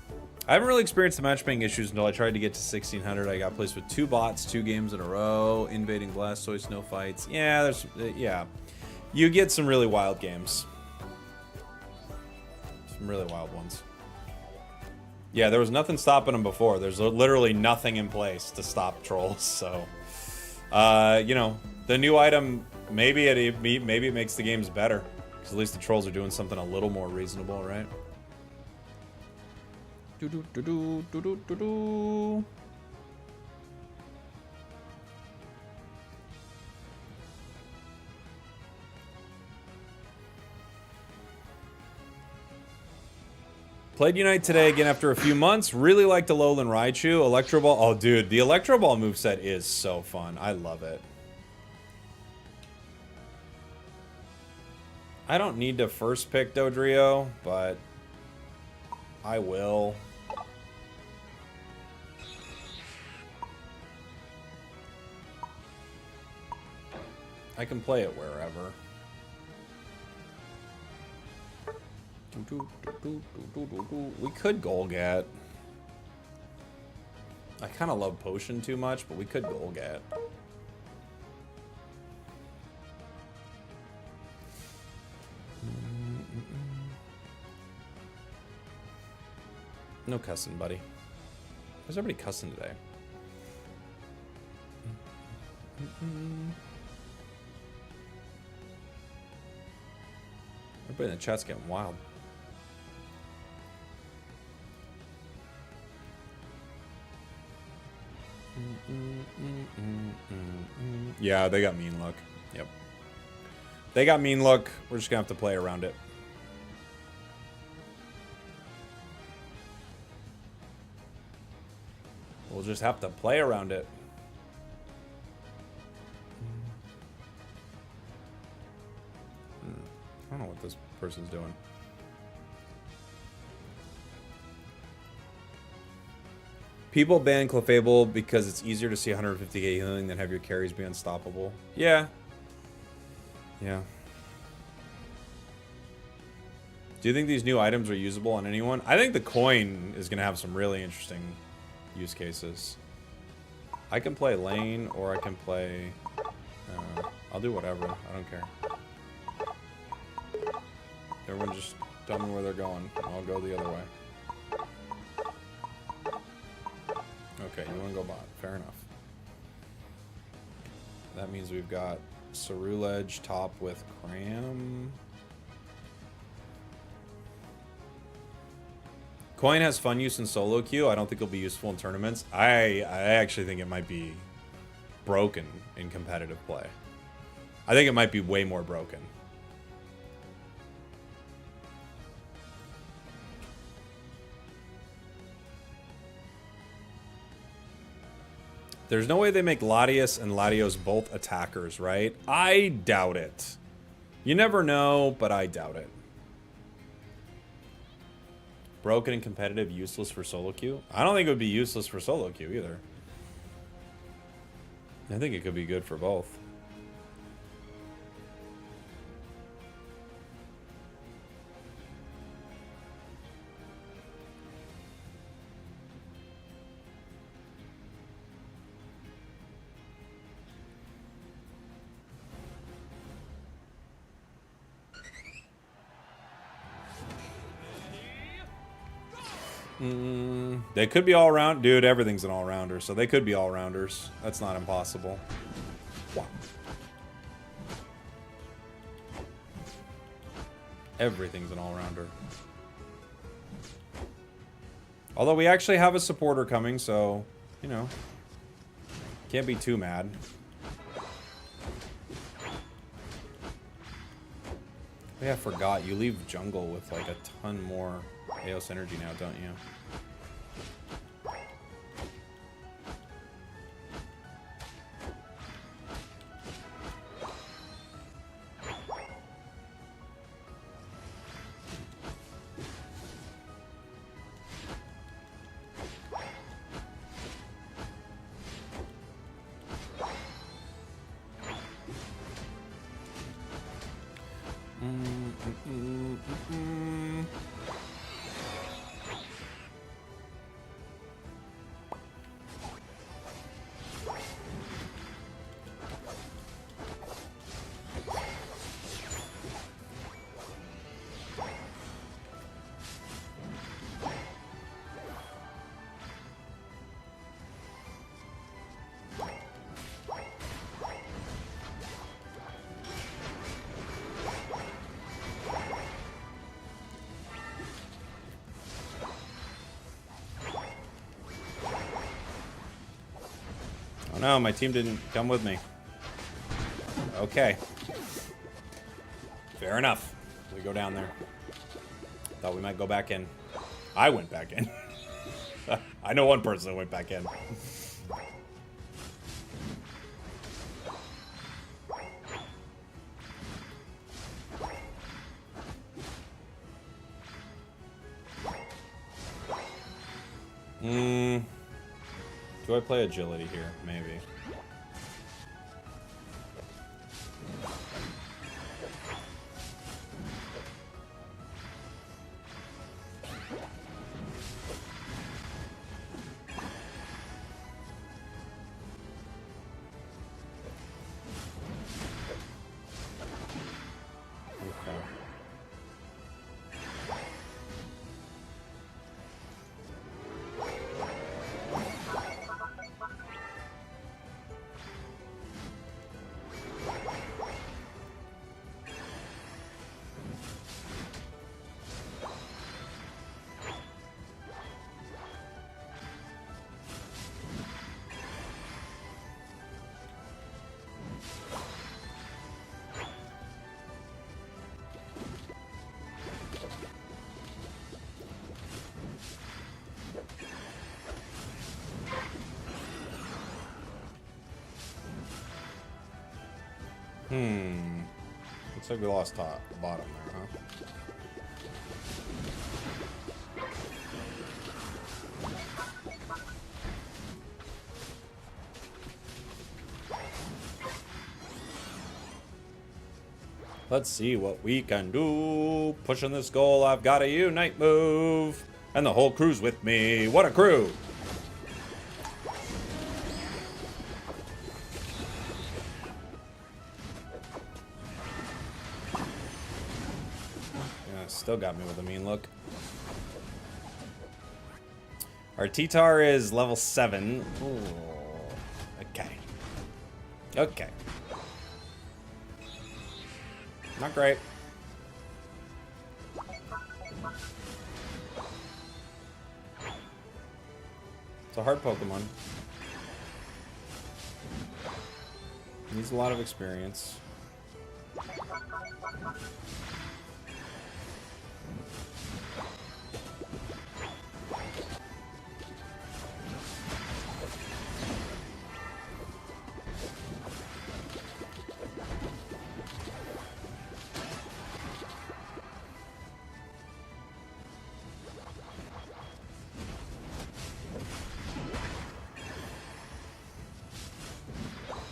I haven't really experienced the matchmaking issues until I tried to get to 1600. I got placed with 2 bots, 2 games in a row, invading Blastoise, no fights. Yeah, yeah. You get some really wild games. Some really wild ones. Yeah, there was nothing stopping them before. There's literally nothing in place to stop trolls, so... you know, the new item, maybe it makes the games better. Because at least the trolls are doing something a little more reasonable, right? Do-do-do-do-do-do-do-do. Played Unite today again after a few months. Really liked Alolan Raichu. Electro Ball. Oh, dude, the Electro Ball moveset is so fun. I love it. I don't need to first pick Dodrio, but I will. I can play it wherever. We could Golgat. I kind of love Potion too much, but we could Golgat. No cussing, buddy. Why's everybody cussing today? Everybody in the chat's getting wild. Yeah, they got mean look. Yep. They got mean look. We're just gonna have to play around it. We'll just have to play around it. I don't know what this person's doing. People ban Clefable because it's easier to see 150k healing than have your carries be unstoppable. Yeah. Yeah. Do you think these new items are usable on anyone? I think the coin is going to have some really interesting use cases. I can play lane or I can play... I'll do whatever. I don't care. Everyone just tell me where they're going. I'll go the other way. Okay, you want to go bot. Fair enough. That means we've got Ceruledge top with Cram. Coin has fun use in solo queue. I don't think it'll be useful in tournaments. I actually think it might be broken in competitive play. I think it might be way more broken. There's no way they make Latios and Latios both attackers, right? I doubt it. You never know, but I doubt it. Broken and competitive, useless for solo queue? I don't think it would be useless for solo queue either. I think it could be good for both. They could be all round. Dude, everything's an all-rounder, so they could be all-rounders. That's not impossible. Wow. Everything's an all-rounder. Although we actually have a supporter coming, so, you know, can't be too mad. Yeah, I forgot. You leave jungle with like a ton more Eos energy now, don't you? Oh no, my team didn't come with me. Okay. Fair enough. We go down there. Thought we might go back in. I went back in. I know one person that went back in. Do I play agility here? Maybe. Looks like we lost top, bottom there, huh? Let's see what we can do. Pushing this goal, I've got a unite move. And the whole crew's with me. What a crew! Still got me with a mean look. Our T-Tar is level 7. Ooh. Okay. Okay. Not great. It's a hard Pokemon. Needs a lot of experience.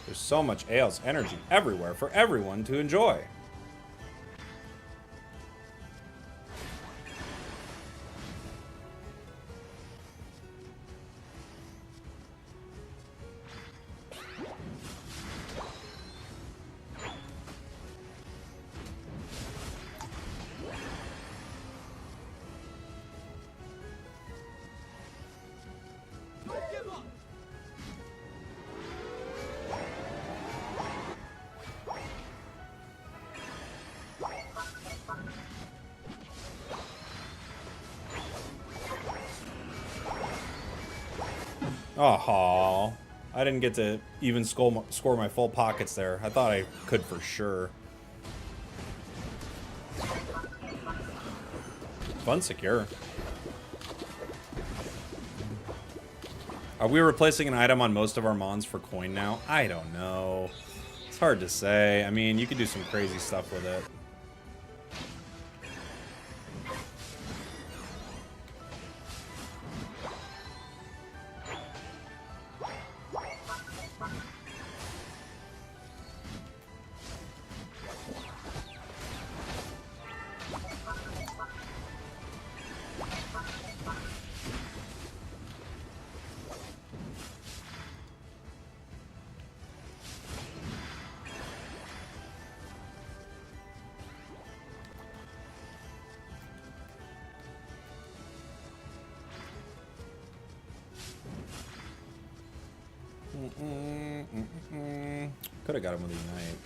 There's so much Ale's energy everywhere for everyone to enjoy. Oh, I didn't get to even score my full pockets there. I thought I could for sure. Fun secure. Are we replacing an item on most of our mons for coin now? I don't know. It's hard to say. I mean, you could do some crazy stuff with it. Could have got him with a Unite.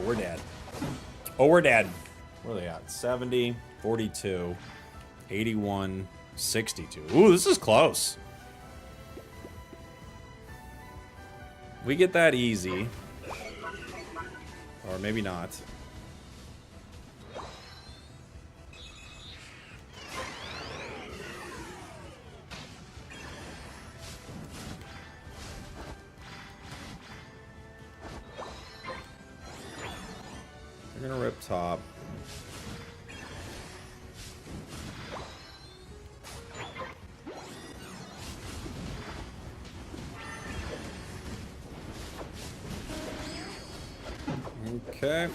we're dead. Oh, we're dead. Where are they at? 70, 42, 81, 62. Ooh, this is close. We get that easy. Or maybe not. We're gonna rip top. Okay.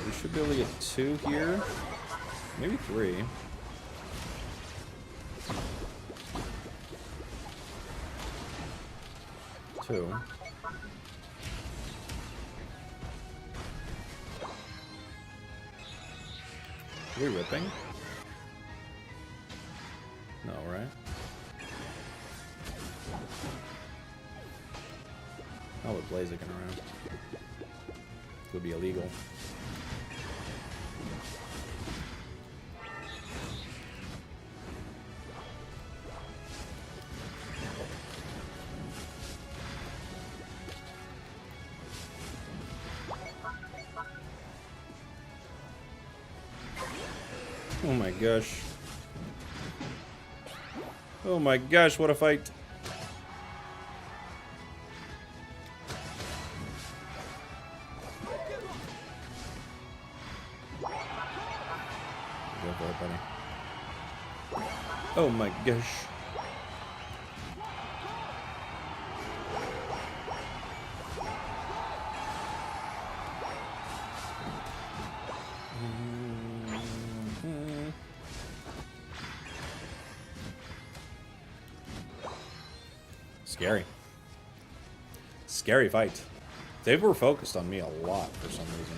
We should be able to get 2 here. Maybe 3. Two. Are we ripping? No, right? Oh, with Blazing around. Would be illegal. Oh my gosh. Oh my gosh, what a fight. Go for it, buddy. Oh my gosh. Scary. Scary fight. They were focused on me a lot for some reason.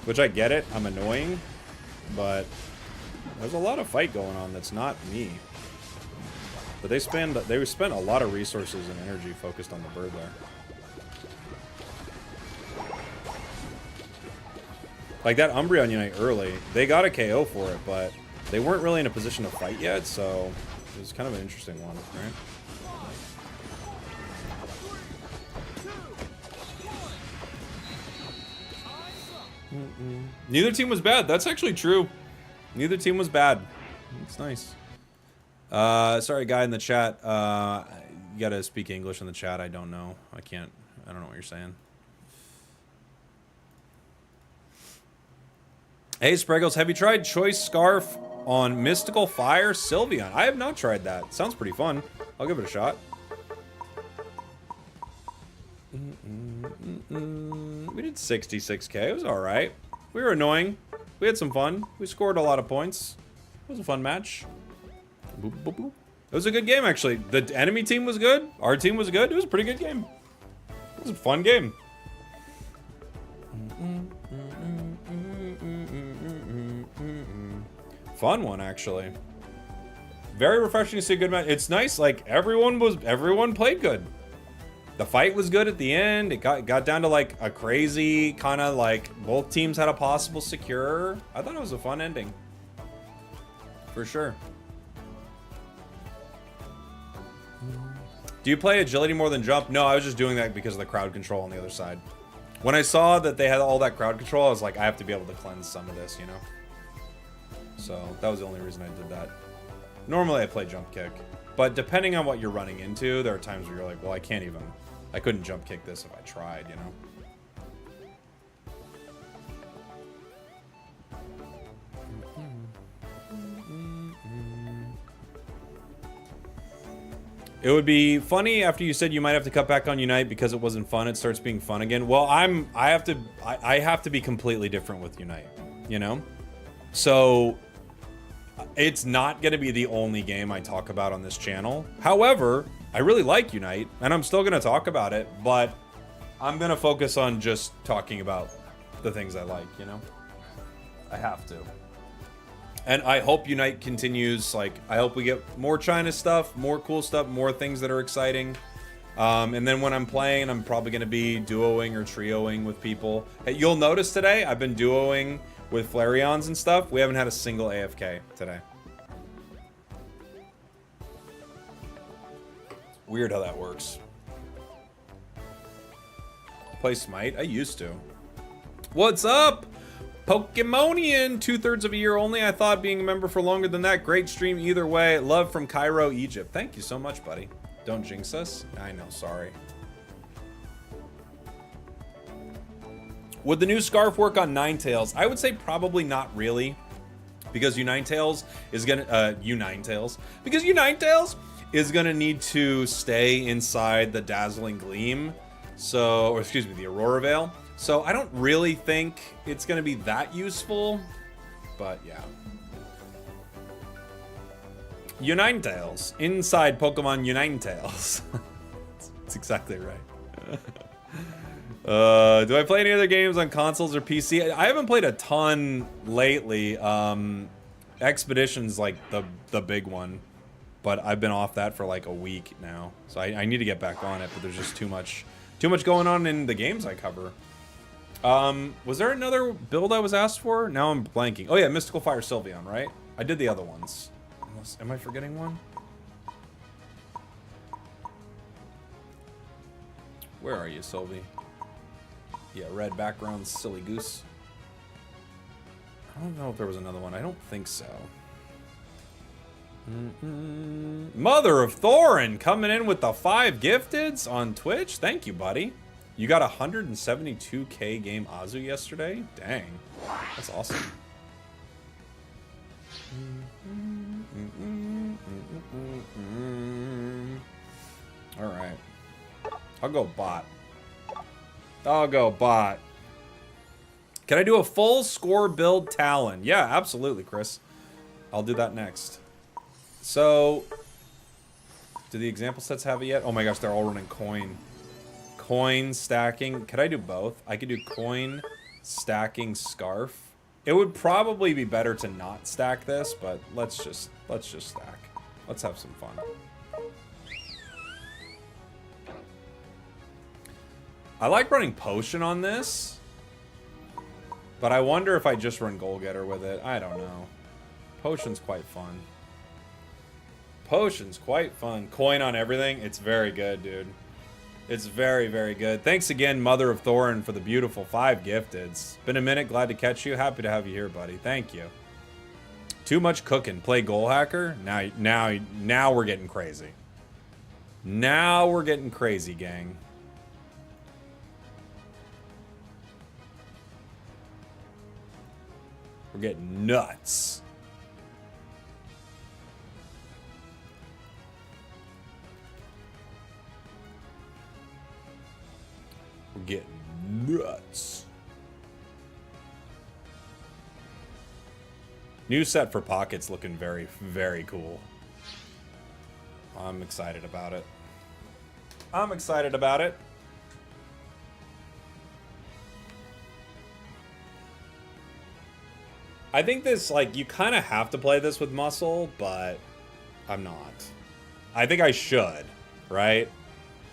Which I get it, I'm annoying, but there's a lot of fight going on that's not me. But they spent a lot of resources and energy focused on the bird there. Like that Umbreon Unite early, they got a KO for it, but they weren't really in a position to fight yet, so it was kind of an interesting one, right? Neither team was bad. That's actually true. Neither team was bad. It's nice. Sorry, guy in the chat. You gotta speak English in the chat. I don't know. I don't know what you're saying. Hey, Spragels, have you tried Choice Scarf on Mystical Fire Sylveon? I have not tried that. Sounds pretty fun. I'll give it a shot. We did 66k. It was alright. We were annoying. We had some fun. We scored a lot of points. It was a fun match. Boop, boop, boop. It was a good game, actually. The enemy team was good. Our team was good. It was a pretty good game. It was a fun game. Fun one, actually. Very refreshing to see a good match. It's nice. Like, everyone played good. The fight was good at the end. It got down to like a crazy kind of like both teams had a possible secure. I thought it was a fun ending. For sure. Do you play agility more than jump? No, I was just doing that because of the crowd control on the other side. When I saw that they had all that crowd control, I was like, I have to be able to cleanse some of this, you know? So that was the only reason I did that. Normally I play jump kick. But depending on what you're running into, there are times where you're like, well, I couldn't jump kick this if I tried, you know? It would be funny after you said you might have to cut back on Unite because it wasn't fun. It starts being fun again. Well, I have to be completely different with Unite, you know? So it's not going to be the only game I talk about on this channel. However, I really like Unite, and I'm still going to talk about it, but I'm going to focus on just talking about the things I like, you know? I have to. And I hope Unite continues. Like, I hope we get more China stuff, more cool stuff, more things that are exciting. And then when I'm playing, I'm probably going to be duoing or trioing with people. Hey, you'll notice today, I've been duoing with Flareons and stuff. We haven't had a single AFK today. Weird how that works. Play Smite? I used to. What's up? Pokemonian, 2/3 of a year only. I thought being a member for longer than that. Great stream either way. Love from Cairo, Egypt. Thank you so much, buddy. Don't jinx us. I know, sorry. Would the new scarf work on Ninetales? I would say probably not really. Because Ninetales is gonna Ninetales is gonna need to stay inside the Dazzling Gleam. So, or excuse me, the Aurora Veil. So I don't really think it's going to be that useful, but yeah. Ninetales. Inside Pokemon Ninetales. That's exactly right. Do I play any other games on consoles or PC? I haven't played a ton lately. Expedition's like the big one, but I've been off that for like a week now. So I need to get back on it, but there's just too much going on in the games I cover. Was there another build I was asked for? Now I'm blanking. Oh yeah, Mystical Fire Sylveon, right? I did the other ones. Am I forgetting one? Where are you, Sylvie? Yeah, red background, silly goose. I don't know if there was another one. I don't think so. Mother of Thorin coming in with the 5 gifteds on Twitch. Thank you, buddy. You got 172k game Azu yesterday? Dang. That's awesome. Alright. I'll go bot. Can I do a full score build Talon? Yeah, absolutely, Chris. I'll do that next. So, do the example sets have it yet? Oh my gosh, they're all running coin. Coin stacking. Could I do both? I could do coin stacking scarf. It would probably be better to not stack this, but let's just stack. Let's have some fun. I like running potion on this, but I wonder if I just run goal getter with it. I don't know. Potion's quite fun. Potion's quite fun. Coin on everything. It's very good, dude. It's very, very good. Thanks again, Mother of Thorin, for the beautiful 5 gifteds. Been a minute. Glad to catch you. Happy to have you here, buddy. Thank you. Too much cooking. Play Goal Hacker? Now we're getting crazy. Now we're getting crazy, gang. We're getting nuts. We're getting nuts. New set for pockets looking very, very cool. I'm excited about it. I'm excited about it. I think this, like, you kind of have to play this with muscle, but I'm not. I think I should, right?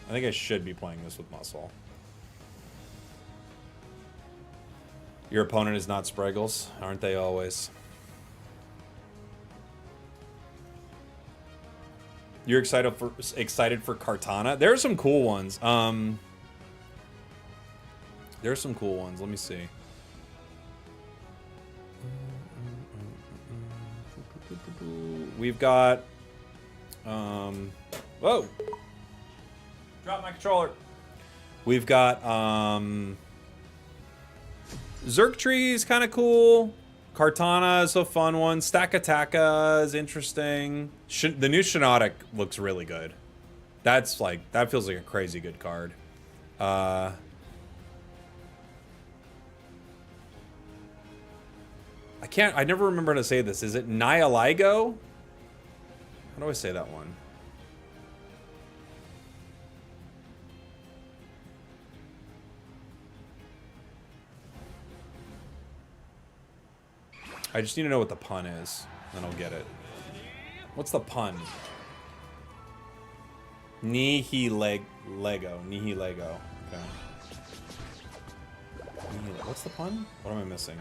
I think I should be playing this with muscle. Your opponent is not Spragels, aren't they always? You're excited for Kartana? There are some cool ones. There are some cool ones. Let me see. We've got whoa. Drop my controller. We've got Zergtree is kind of cool. Kartana is a fun one. Stakataka is interesting. The new Shiinotic looks really good. That's like, that feels like a crazy good card. I never remember how to say this. Is it Nihiligo? How do I say that one? I just need to know what the pun is, then I'll get it. What's the pun? Lego. Nihilego. Okay. What's the pun? What am I missing?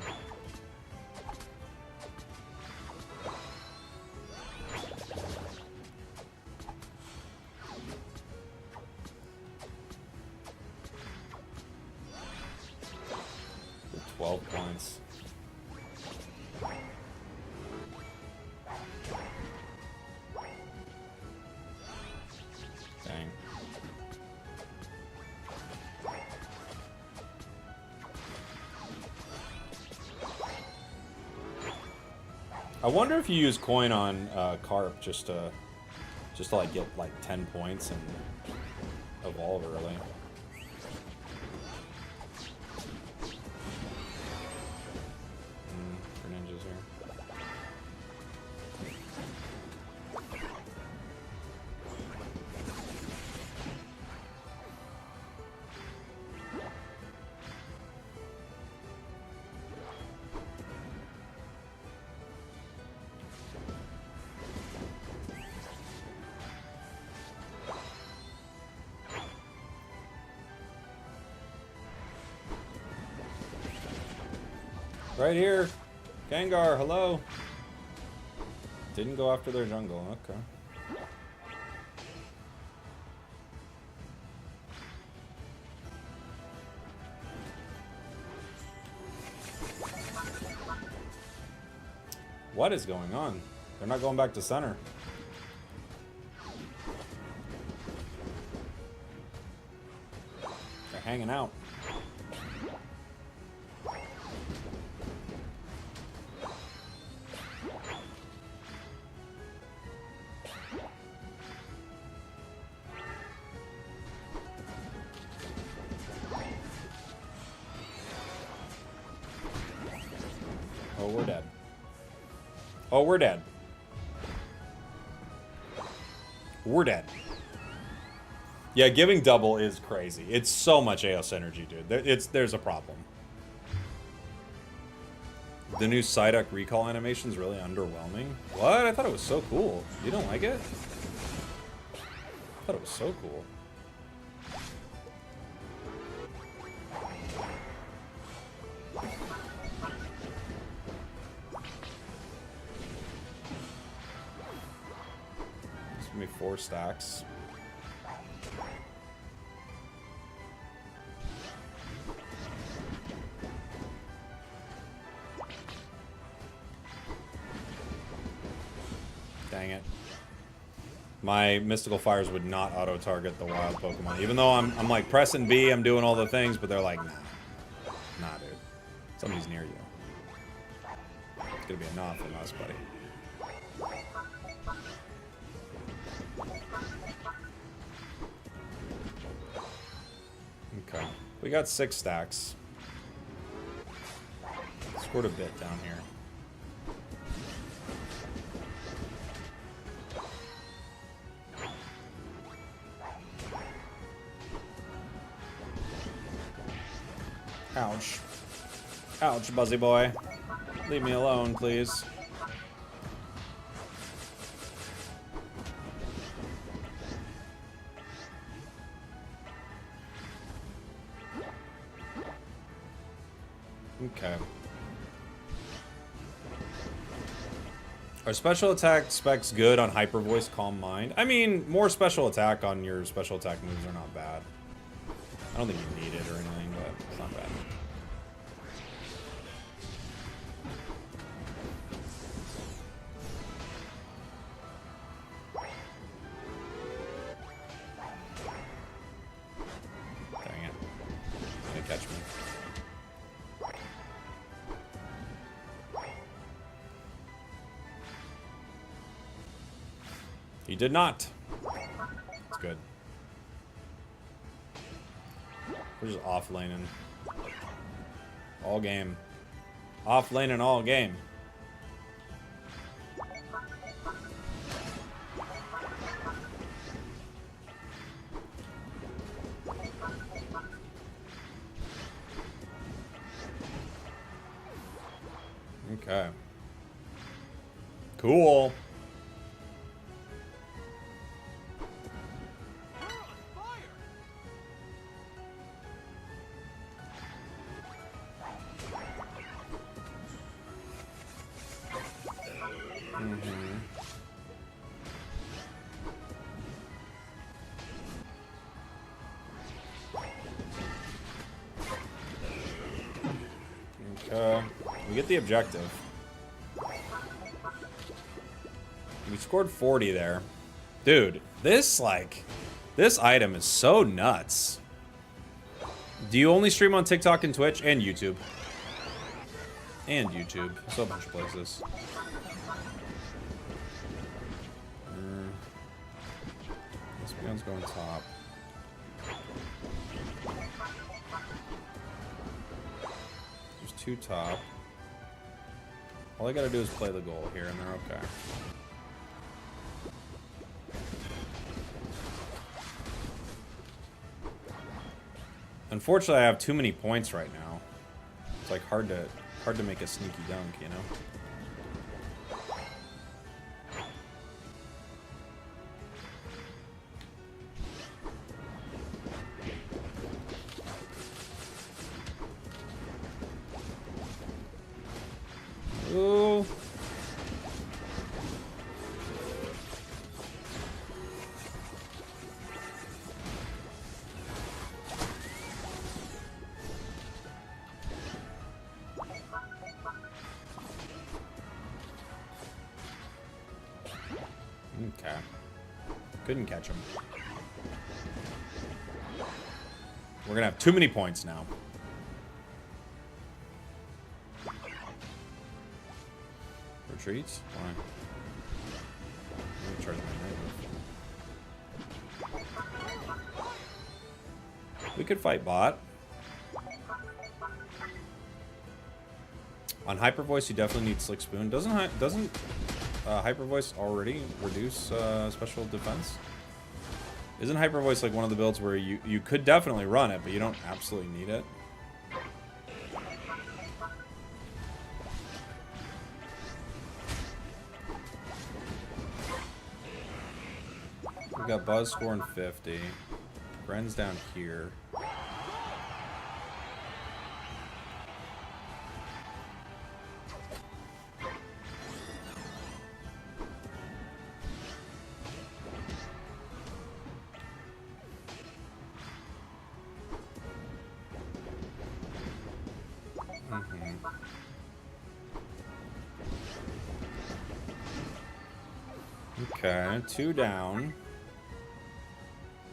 For 12 points. Dang. I wonder if you use coin on carp just to like get like 10 points and evolve early. Greninjas here. Right here. Gengar, hello. Didn't go after their jungle. Okay. What is going on? They're not going back to center. They're hanging out. Oh, we're dead. Oh, we're dead. We're dead. Yeah, giving double is crazy. It's so much AOS energy, dude. There's a problem. The new Psyduck recall animation is really underwhelming. What? I thought it was so cool. You don't like it? I thought it was so cool. Give me 4 stacks. Dang it. My mystical fires would not auto-target the wild Pokemon. Even though I'm like pressing B, I'm doing all the things, but they're like, nah. Nah, dude. Somebody's near you. It's gonna be a nod from us, buddy. Okay. We got 6 stacks. Scored a bit down here. Ouch. Ouch, Buzzy boy. Leave me alone, please. Okay. Are special attack specs good on Hyper Voice Calm Mind? I mean, more special attack on your special attack moves are not bad. I don't think you need it or anything, but it's not bad. Dang it. Gonna catch me. He did not. It's good. We're just off laning. All game. Off laning all game. Okay. Cool. We get the objective. We scored 40 there. Dude, this item is so nuts. Do you only stream on TikTok and Twitch? And YouTube. And YouTube. So a bunch of places. This one's going top. There's 2 top. All I gotta do is play the goal here and they're okay. Unfortunately, I have too many points right now. It's like hard to make a sneaky dunk, you know? Ooh. Okay. Couldn't catch him. We're gonna have too many points now. Retreats? Why? Let me charge my night. We could fight bot. On Hyper Voice, you definitely need Slick Spoon. Doesn't Hyper Voice already reduce special defense? Isn't Hyper Voice like one of the builds where you could definitely run it, but you don't absolutely need it? We got Buzz scoring 50. Bren's down here. Okay, 2 down.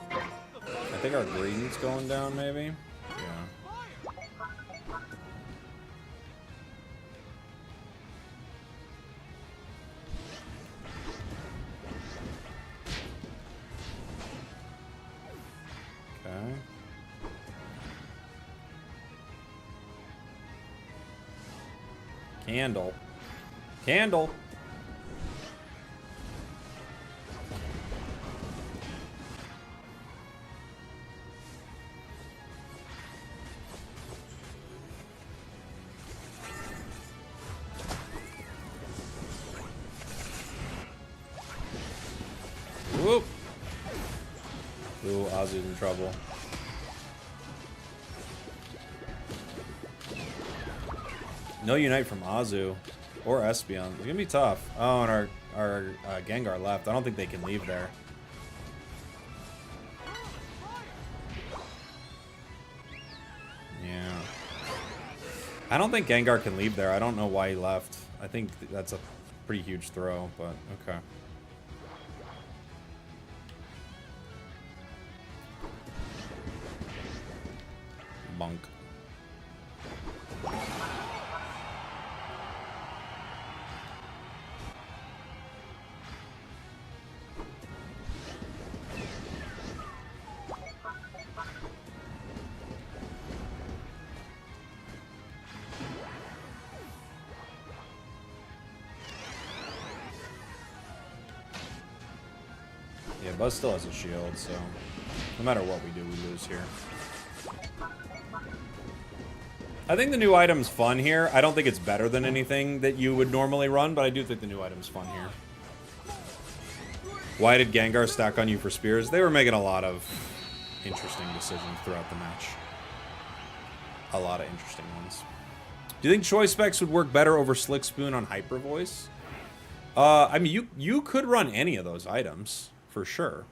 I think our green's going down, maybe? Yeah. Okay. Candle. Candle! Whoop! Ooh, Ozzy's in trouble. No Unite from Azu or Espeon. It's gonna be tough. Oh, and our Gengar left. I don't think they can leave there. Yeah. I don't think Gengar can leave there. I don't know why he left. I think that's a pretty huge throw, but okay. Monk. Yeah, Buzz still has a shield, so no matter what we do, we lose here. I think the new item's fun here. I don't think it's better than anything that you would normally run, but I do think the new item's fun here. Why did Gengar stack on you for spears? They were making a lot of interesting decisions throughout the match. A lot of interesting ones. Do you think Choice Specs would work better over Slick Spoon on Hyper Voice? I mean, you could run any of those items, for sure.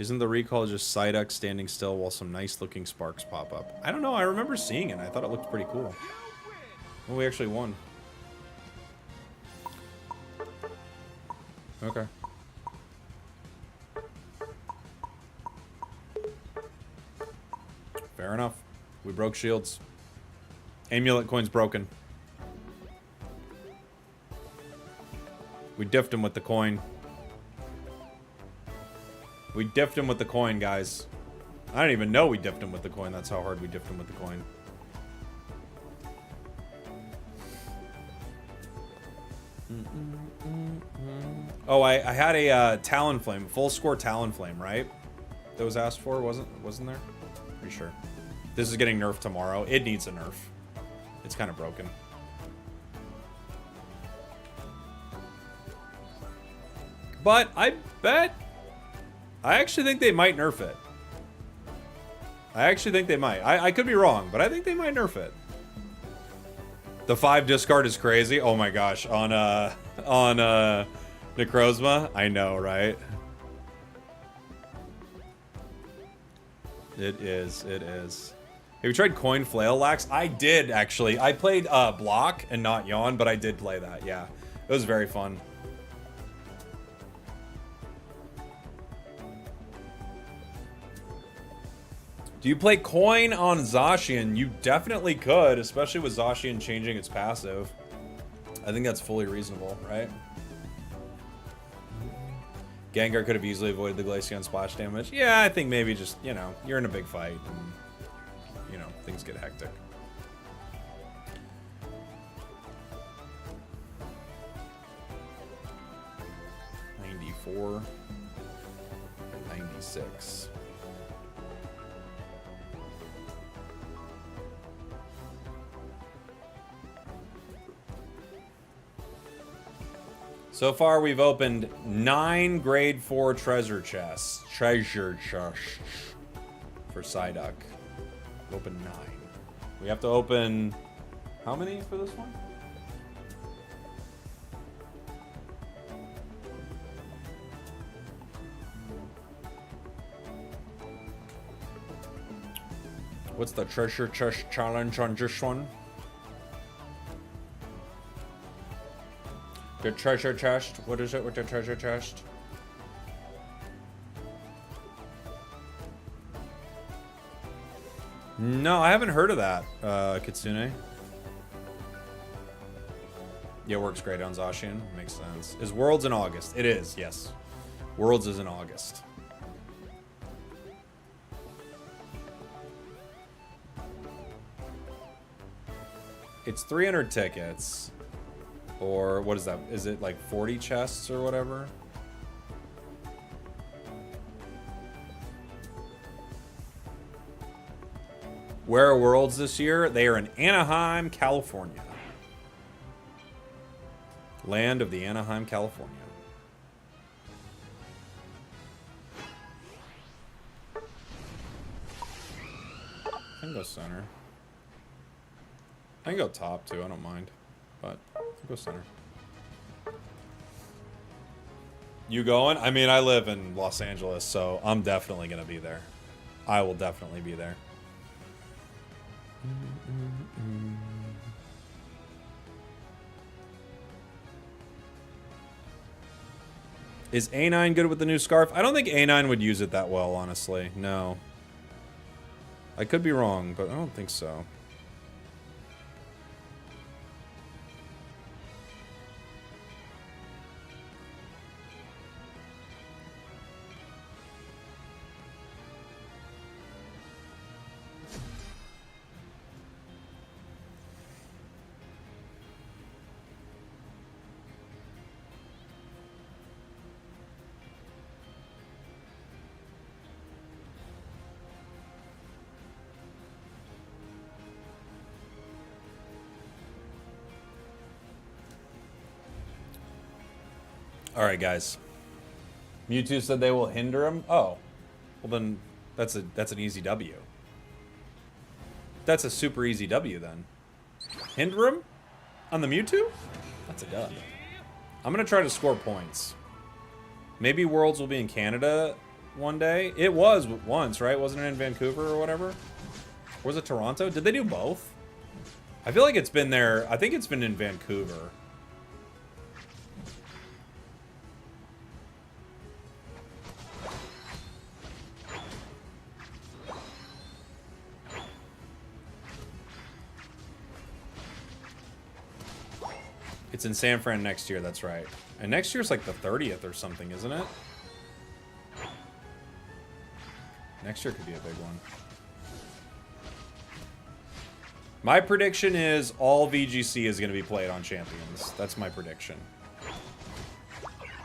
Isn't the recall just Psyduck standing still while some nice-looking sparks pop up? I don't know. I remember seeing it. I thought it looked pretty cool. Well, we actually won. Okay. Fair enough. We broke shields. Amulet coin's broken. We diffed him with the coin. We diffed him with the coin, guys. I don't even know we diffed him with the coin. That's how hard we diffed him with the coin. Oh, I had a Talonflame, full score Talonflame, right? That was asked for, wasn't there? Pretty sure. This is getting nerfed tomorrow. It needs a nerf. It's kind of broken. But I bet... I actually think they might nerf it. I actually think they might. I could be wrong, but I think they might nerf it. The 5 discard is crazy. Oh my gosh. On Necrozma? I know, right? It is. It is. Have you tried Coin Flail Lax? I did, actually. I played Block and not Yawn, but I did play that, yeah. It was very fun. Do you play Coin on Zacian? You definitely could, especially with Zacian changing its passive. I think that's fully reasonable, right? Gengar could have easily avoided the Glaceon splash damage. Yeah, I think maybe just, you know, you're in a big fight and, you know, things get hectic. $94 and $96. So far, we've opened 9 grade 4 treasure chests. Treasure chests for Psyduck. Open 9. We have to open... How many for this one? What's the treasure chest challenge on this one? The treasure chest. What is it with the treasure chest? No, I haven't heard of that, Kitsune. Yeah, works great on Zacian. Makes sense. Is Worlds in August? It is, yes. Worlds is in August. It's 300 tickets. Or what is that? Is it like 40 chests or whatever? Where are Worlds this year? They are in Anaheim, California. Land of the Anaheim, California. I can go center. I can go top too, I don't mind. But go center. You going? I mean, I live in Los Angeles, so I'm definitely gonna be there. I will definitely be there. Is A9 good with the new scarf? I don't think A9 would use it that well, honestly. No. I could be wrong, but I don't think so. All right, guys. Mewtwo said they will hinder him. Oh, well then that's an easy W. That's a super easy W then. Hinder him on the Mewtwo? That's a dub. I'm gonna try to score points. Maybe Worlds will be in Canada one day? It was once, right? Wasn't it in Vancouver or whatever? Or was it Toronto? Did they do both? I feel like it's been there. I think it's been in Vancouver. It's in San Fran next year, that's right. And next year's like the 30th or something, isn't it? Next year could be a big one. My prediction is all VGC is going to be played on Champions. That's my prediction.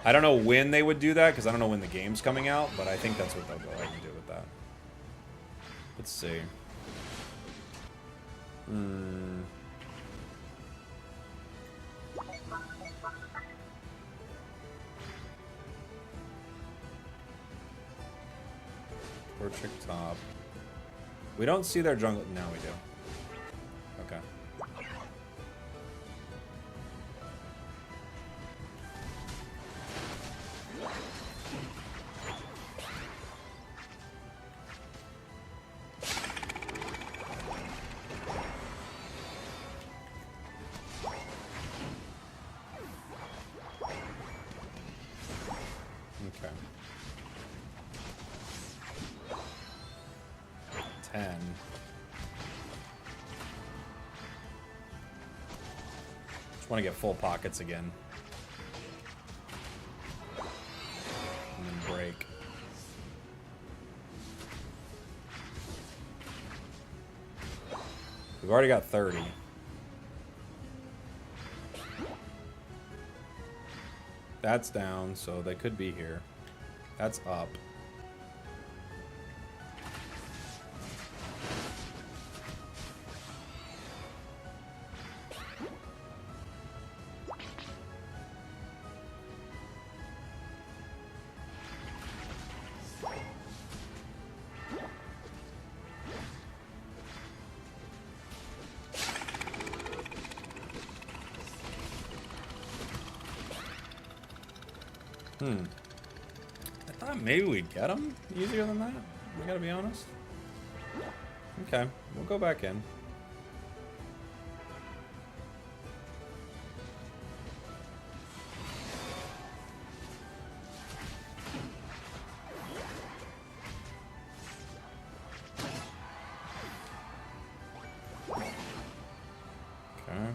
I don't know when they would do that, because I don't know when the game's coming out, but I think that's what they'll go ahead and do with that. Let's see. Torchic top. We don't see their jungle. Now we do. Okay. Okay. 10. Just want to get full pockets again. And then break. We've already got 30. That's down, so they could be here. That's up. I thought maybe we'd get them easier than that. I gotta be honest. Okay, we'll go back in. Okay.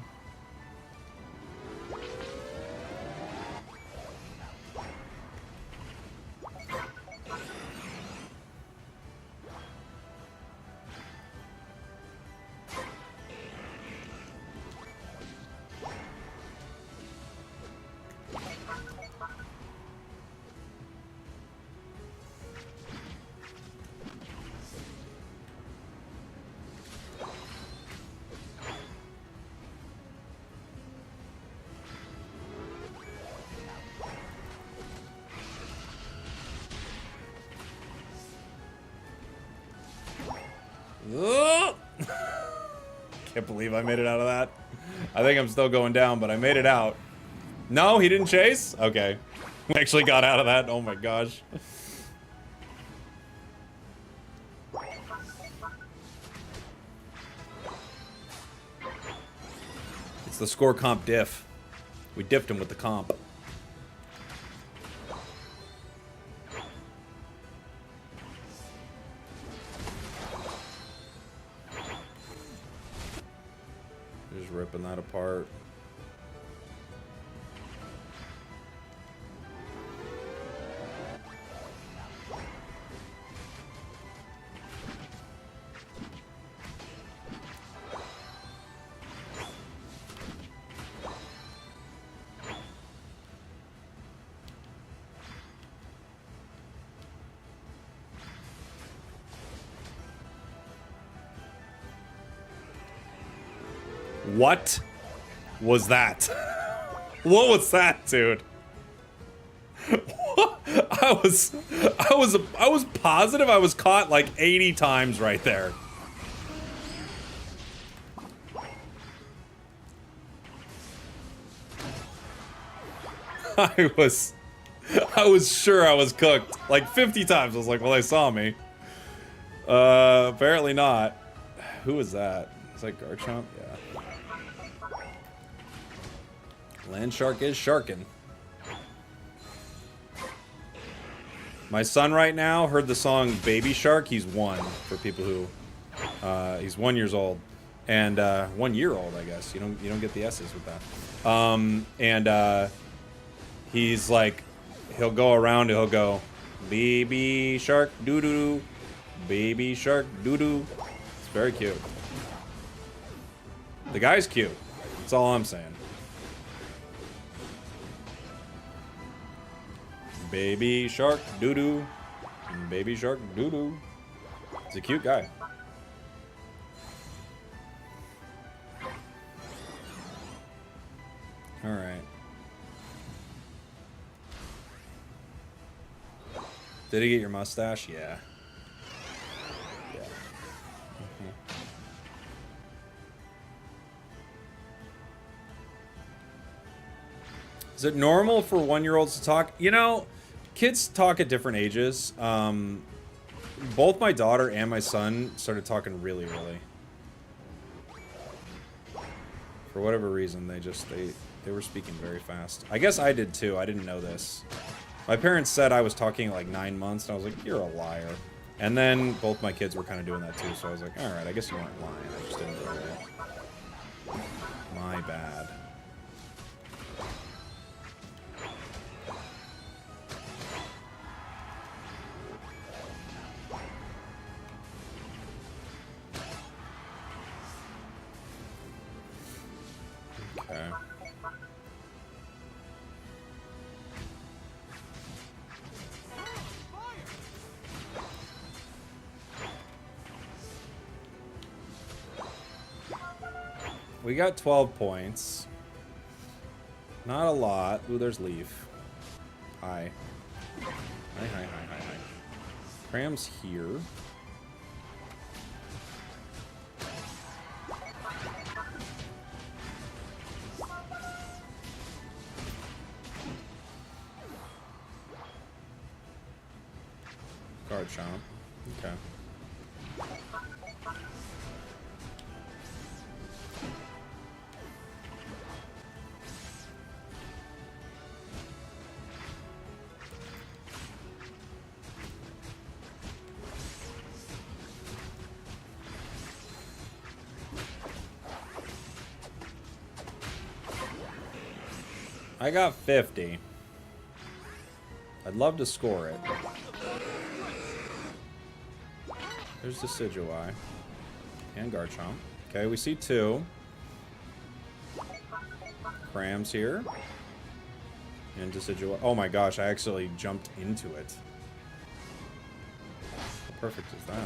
Can't believe I made it out of that. I think I'm still going down, but I made it out. No, he didn't chase? Okay. We actually got out of that. Oh my gosh. It's the score comp diff. We diffed him with the comp. Just ripping that apart. What was that? What was that, dude? I was positive I was caught like 80 times right there. I was sure I was cooked. Like 50 times. I was like, well, they saw me. Apparently not. Who was that? Is that Garchomp? Yeah. Land Shark is sharking. My son right now heard the song Baby Shark. He's 1 for people who... he's 1 years old. And 1 year old, I guess. You don't get the S's with that. He's like... He'll go around and he'll go... Baby Shark doo-doo-doo. Baby Shark doo-doo. It's very cute. The guy's cute. That's all I'm saying. Baby Shark doo-doo. Baby Shark doo-doo. He's a cute guy. Alright. Did he get your mustache? Yeah. Yeah. Is it normal for 1-year-olds to talk? You know, kids talk at different ages. Both my daughter and my son started talking really early. For whatever reason, they were speaking very fast. I guess I did too. I didn't know this. My parents said I was talking at like 9 months, and I was like, you're a liar. And then both my kids were kind of doing that too, so I was like, alright, I guess you weren't lying. I just didn't know it. My bad. Okay. We got 12 points. Not a lot. Ooh, there's Leaf. Hi. Hi. Cram's here. Garchomp. Okay. I got 50. I'd love to score it. There's Decidueye. And Garchomp. Okay, we see 2. Cram's here. And Decidueye. Oh my gosh, I actually jumped into it. How perfect is that?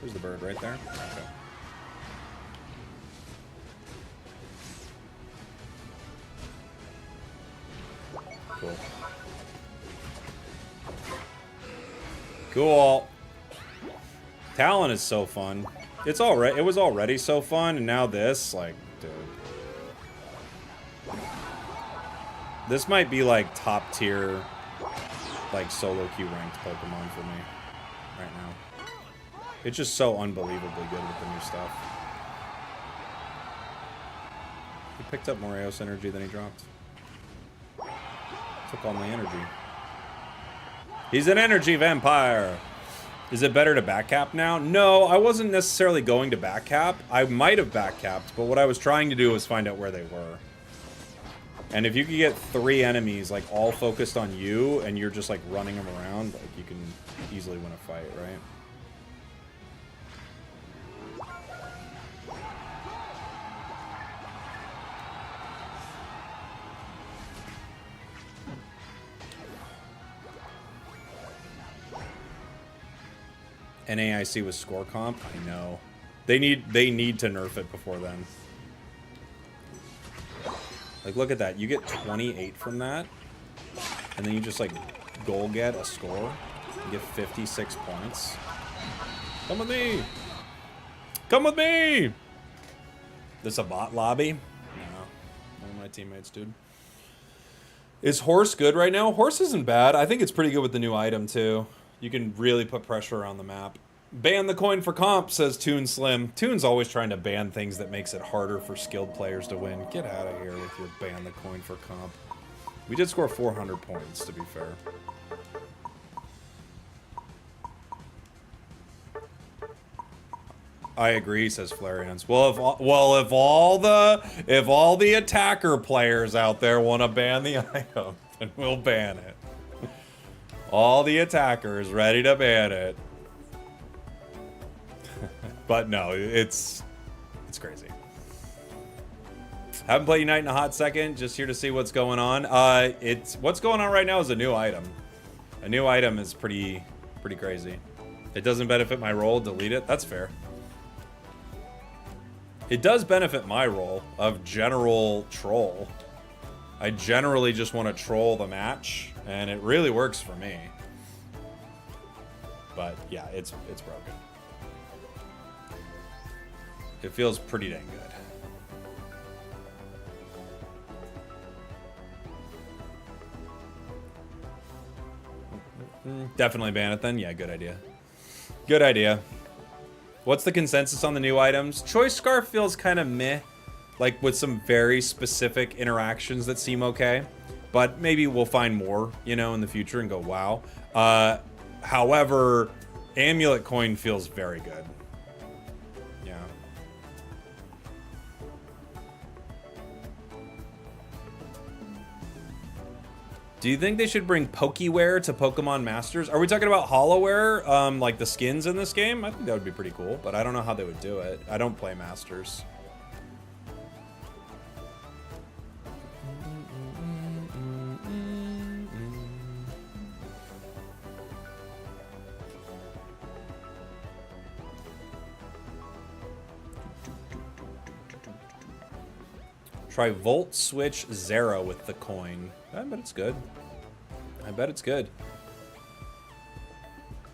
There's the bird right there. Okay. Cool. Cool. Talon is so fun. It was already so fun, and now this, like, dude. This might be like top tier, like solo queue ranked Pokemon for me right now. It's just so unbelievably good with the new stuff. He picked up more Eos energy than he dropped. Took all my energy. He's an energy vampire. Is it better to backcap now? No, I wasn't necessarily going to backcap. I might have backcapped, but what I was trying to do was find out where they were. And if you could get 3 enemies, like, all focused on you, and you're just, like, running them around, like, you can easily win a fight, right? NAIC with score comp? I know. They need to nerf it before then. Like, look at that. You get 28 from that, and then you just, like, goal get a score. You get 56 points. Come with me! Come with me! This a bot lobby? No. One of my teammates, dude. Is Horse good right now? Horse isn't bad. I think it's pretty good with the new item, too. You can really put pressure on the map. Ban the coin for comp, says Toon Slim. Toon's always trying to ban things that makes it harder for skilled players to win. Get out of here with your ban the coin for comp. We did score 400 points, to be fair. I agree, says Flareons. Well, if all the attacker players out there want to ban the item, then we'll ban it. All the attackers ready to ban it. But no, it's crazy. Haven't played Unite in a hot second. Just here to see what's going on. What's going on right now is a new item. A new item is pretty crazy. It doesn't benefit my role. Delete it. That's fair. It does benefit my role of general troll. I generally just want to troll the match, and it really works for me. But yeah, it's broken. It feels pretty dang good. Definitely ban it then. Yeah, good idea. Good idea. What's the consensus on the new items? Choice Scarf feels kind of meh, like with some very specific interactions that seem okay, but maybe we'll find more, you know, in the future and go, wow. However, Amulet Coin feels very good. Yeah. Do you think they should bring Pokeware to Pokemon Masters? Are we talking about Hollowware, like the skins in this game? I think that would be pretty cool, but I don't know how they would do it. I don't play Masters. Try Volt Switch Zero with the coin. I bet it's good. I bet it's good.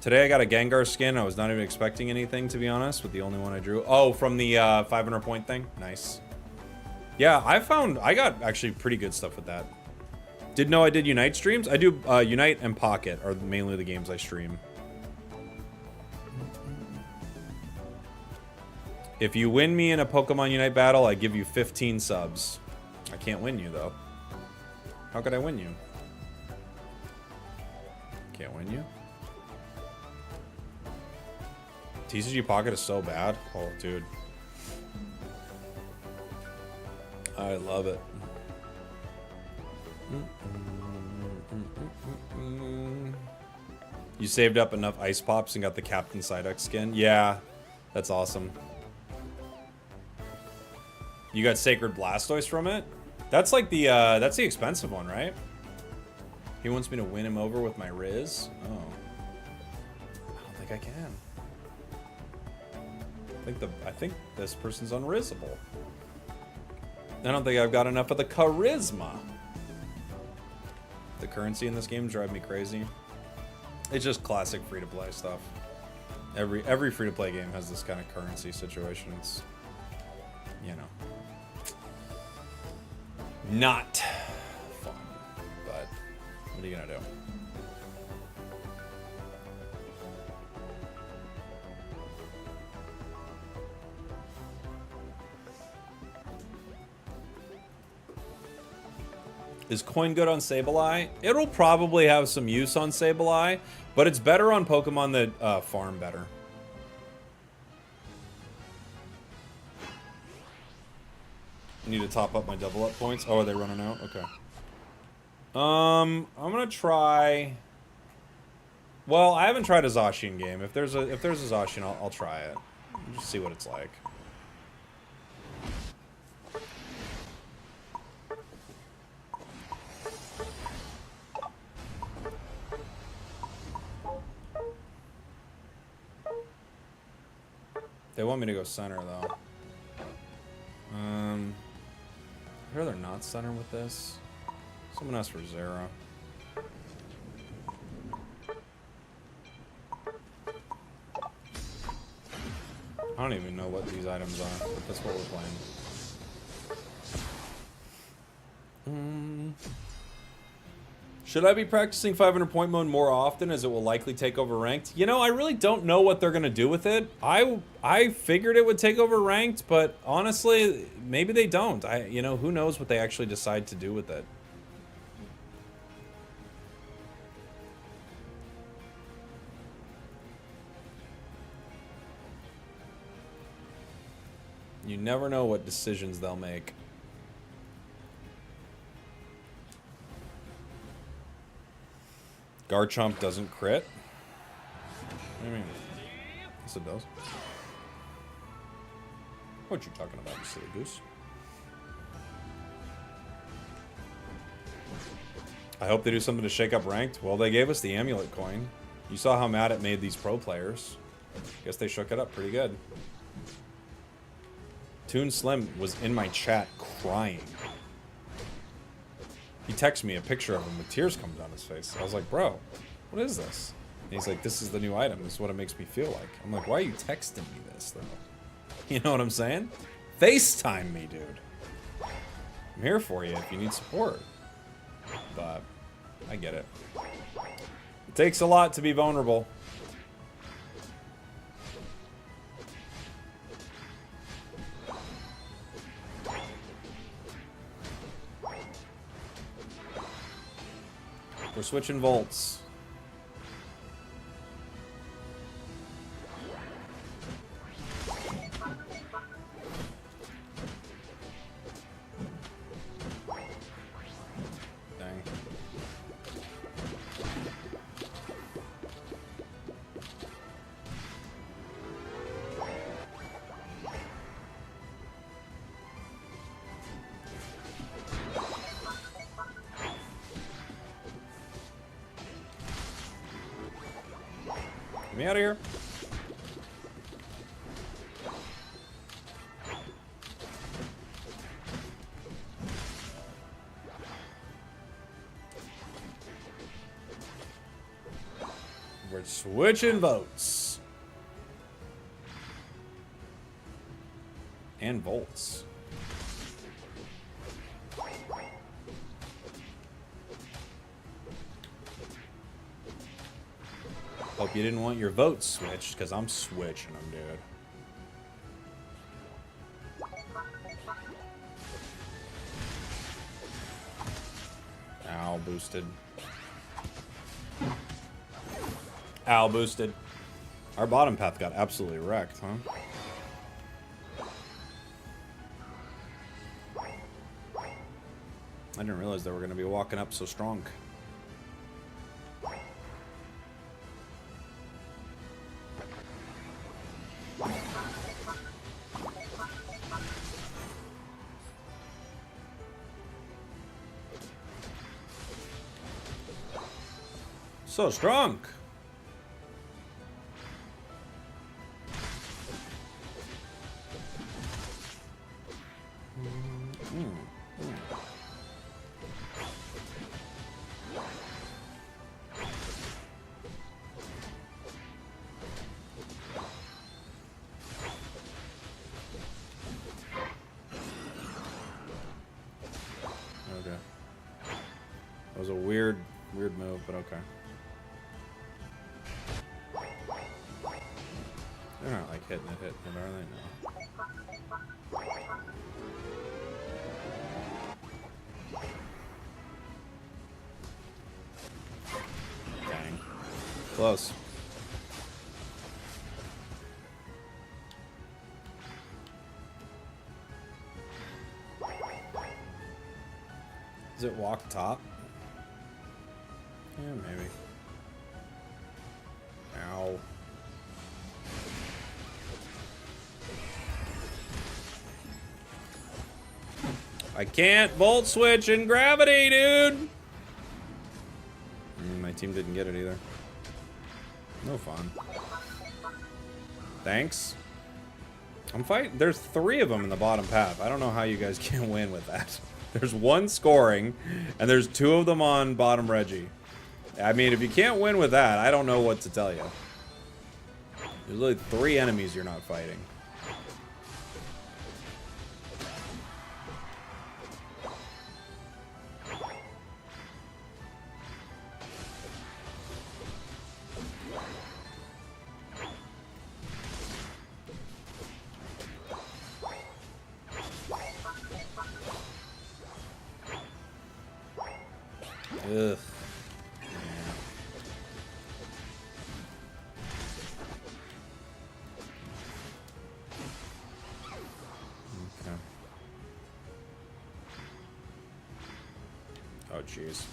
Today I got a Gengar skin. I was not even expecting anything, to be honest, with the only one I drew. Oh, from the 500 point thing? Nice. Yeah, I got actually pretty good stuff with that. Didn't know I did Unite streams? I do Unite and Pocket are mainly the games I stream. If you win me in a Pokemon Unite battle, I give you 15 subs. I can't win you, though. How could I win you? Can't win you? TCG Pocket is so bad. Oh, dude. I love it. You saved up enough Ice Pops and got the Captain Psyduck skin? Yeah, that's awesome. You got Sacred Blastoise from it? That's like the expensive one, right? He wants me to win him over with my Riz? Oh. I don't think I can. I think this person's unrizzable. I don't think I've got enough of the charisma. The currency in this game drive me crazy. It's just classic free-to-play stuff. Every free-to-play game has this kind of currency situation. It's, you know, not fun, but what are you gonna do? Is coin good on Sableye? It'll probably have some use on Sableye, but it's better on Pokemon that farm better. I need to top up my double up points. Oh, are they running out? Okay. I'm gonna try. Well, I haven't tried a Zacian game. If there's a Zacian, I'll try it. Just see what it's like. They want me to go center, though. I'd rather not center with this. Someone asked for Zera. I don't even know what these items are, but that's what we're playing. Should I be practicing 500 point mode more often as it will likely take over ranked? You know, I really don't know what they're going to do with it. I figured it would take over ranked, but honestly, maybe they don't. You know, who knows what they actually decide to do with it. You never know what decisions they'll make. Garchomp doesn't crit? What do you mean? Yes, it does. What you talking about, you silly goose? I hope they do something to shake up ranked. Well, they gave us the amulet coin. You saw how mad it made these pro players. Guess they shook it up pretty good. Toon Slim was in my chat crying. He texted me a picture of him with tears coming down his face. I was like, bro, what is this? And he's like, this is the new item. This is what it makes me feel like. I'm like, why are you texting me this, though? You know what I'm saying? FaceTime me, dude. I'm here for you if you need support. But I get it. It takes a lot to be vulnerable. We're switching volts. Dang. Get me out of here. We're switching votes. And volts. Hope you didn't want your votes switched, because I'm switching them, dude. Ow, boosted. Ow, boosted. Our bottom path got absolutely wrecked, huh? I didn't realize they were going to be walking up so strong. So strong. Okay. That was a weird move, but okay. They're not like hitting it, are they? No. Dang. Close. Does it walk top? Yeah, maybe. Ow. I can't volt switch in gravity, dude! My team didn't get it either. No fun. Thanks. I'm fighting. There's 3 of them in the bottom path. I don't know how you guys can win with that. There's 1 scoring, and there's 2 of them on bottom Reggie. I mean, if you can't win with that, I don't know what to tell you. There's like 3 enemies you're not fighting. Ugh. Okay. Oh, jeez.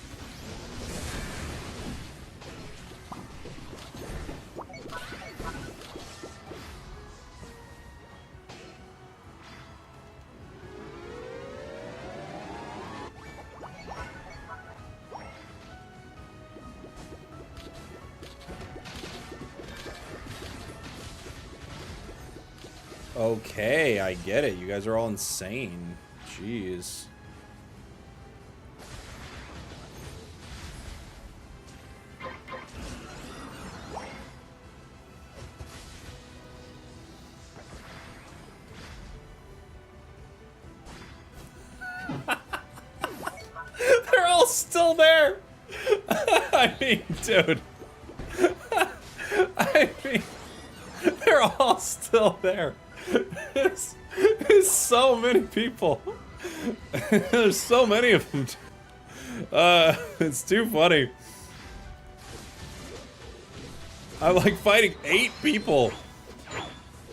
Okay, I get it. You guys are all insane. Jeez. They're all still there. I mean, dude. I mean, they're all still there. There's so many people. There's so many of them. It's too funny. I'm like fighting 8 people.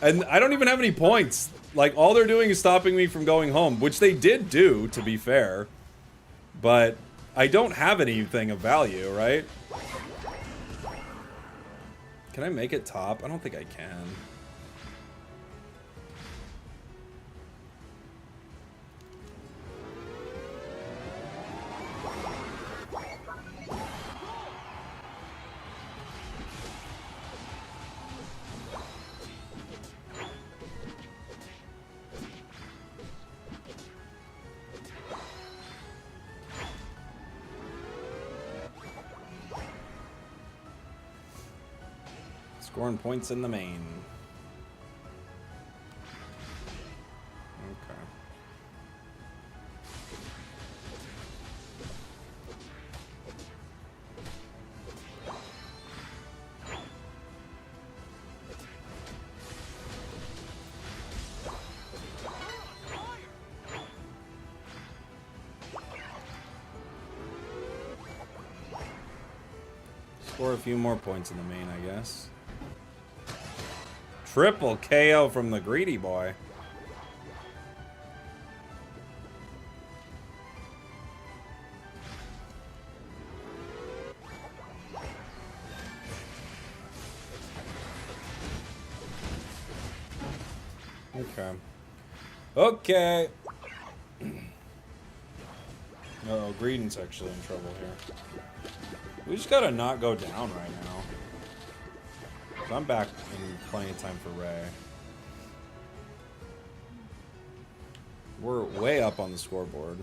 And I don't even have any points. Like, all they're doing is stopping me from going home, which they did do, to be fair. But I don't have anything of value, right? Can I make it top? I don't think I can. Scoring points in the main. Okay. Score a few more points in the main, I guess. Triple KO from the greedy boy. Okay. Okay. Uh-oh, Greedon's actually in trouble here. We just gotta not go down right now. I'm back in plenty of time for Ray. We're way up on the scoreboard.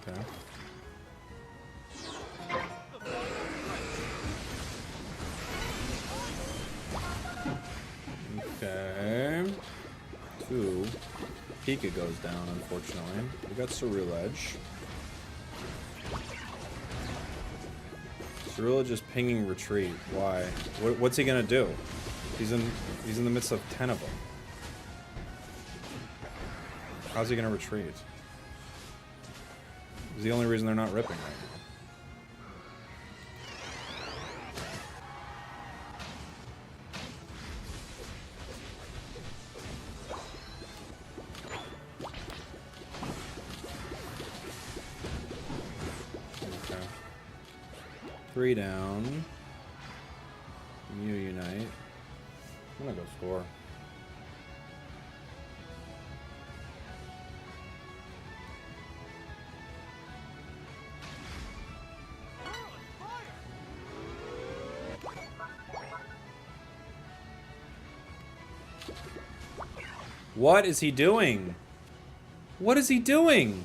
Okay. Okay. 2. Pika goes down, unfortunately. We got Cerule Edge. Cerule just pinging retreat. Why? What's he gonna do? He's in the midst of 10 of them. How's he gonna retreat? Is the only reason they're not ripping right now. Three down. You unite. I'm gonna go score. What is he doing? What is he doing?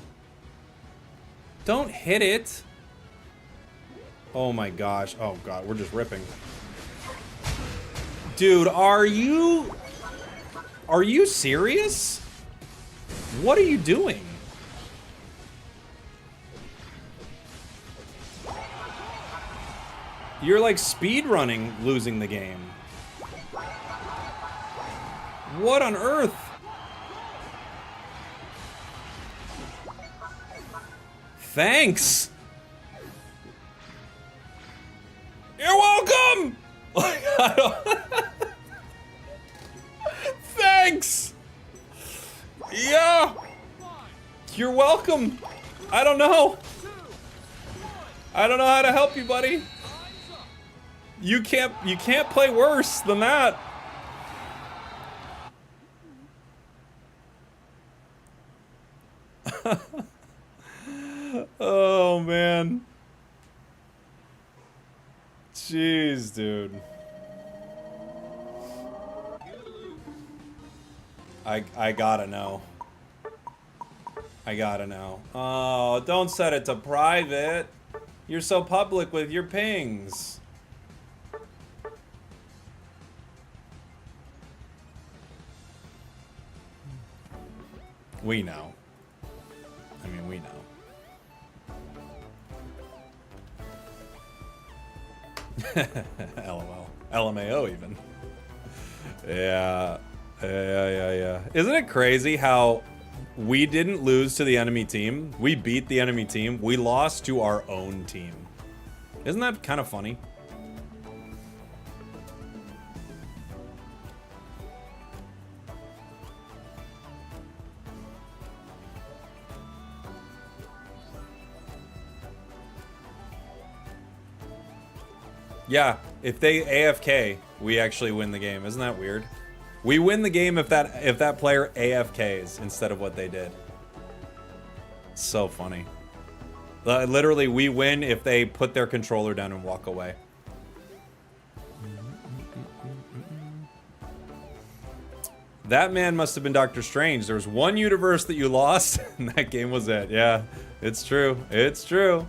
Don't hit it. Oh my gosh. Oh god, we're just ripping. Dude, are you serious? What are you doing? You're like speed running losing the game. What on earth? Thanks. You're welcome. Thanks. Yeah. You're welcome. I don't know. I don't know how to help you, buddy. You can't play worse than that. Oh man. Jeez, dude. I gotta know. I gotta know. Oh, don't set it to private. You're so public with your pings. We know. I mean, we know. LOL. LMAO even. Yeah. Yeah. Isn't it crazy how we didn't lose to the enemy team? We beat the enemy team. We lost to our own team. Isn't that kind of funny? Yeah, if they AFK, we actually win the game. Isn't that weird? We win the game if that player AFKs instead of what they did. So funny. Literally, we win if they put their controller down and walk away. That man must have been Doctor Strange. There was one universe that you lost, and that game was it. Yeah, it's true. It's true.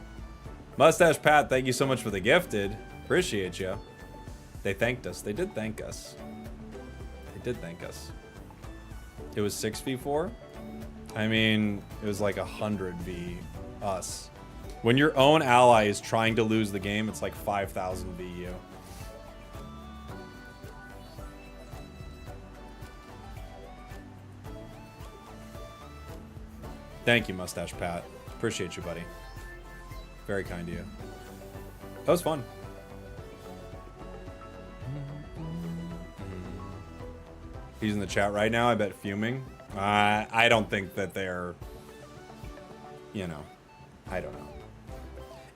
Mustache Pat, thank you so much for the gifted. Appreciate you. They thanked us. They did thank us. They did thank us. It was 6v4? I mean, it was like 100v us. When your own ally is trying to lose the game, it's like 5,000 VU. Thank you, Mustache Pat. Appreciate you, buddy. Very kind of you. That was fun. He's in the chat right now, I bet fuming. I don't think that they're, you know, I don't know.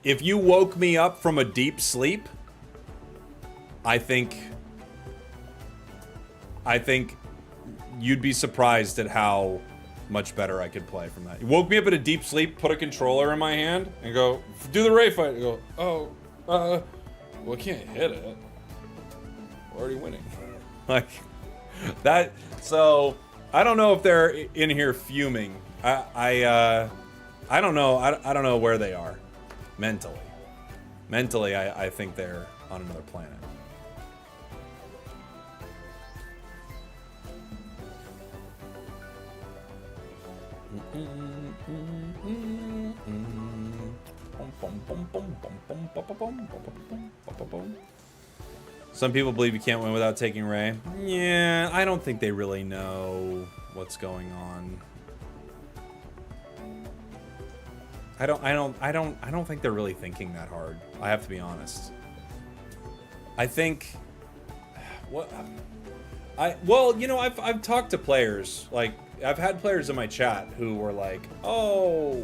If you woke me up from a deep sleep, I think you'd be surprised at how much better I could play from that. You woke me up in a deep sleep, put a controller in my hand, and go, do the Ray fight. And go, oh, well, I can't hit it. We're already winning. Like, that, so, I don't know if they're in here fuming. I don't know. I don't know where they are mentally. Mentally, I think they're on another planet. Some people believe you can't win without taking Ray. Yeah, I don't think they really know what's going on. I don't think they're really thinking that hard. I have to be honest. I think well, you know, I've talked to players, like I've had players in my chat who were like, "Oh,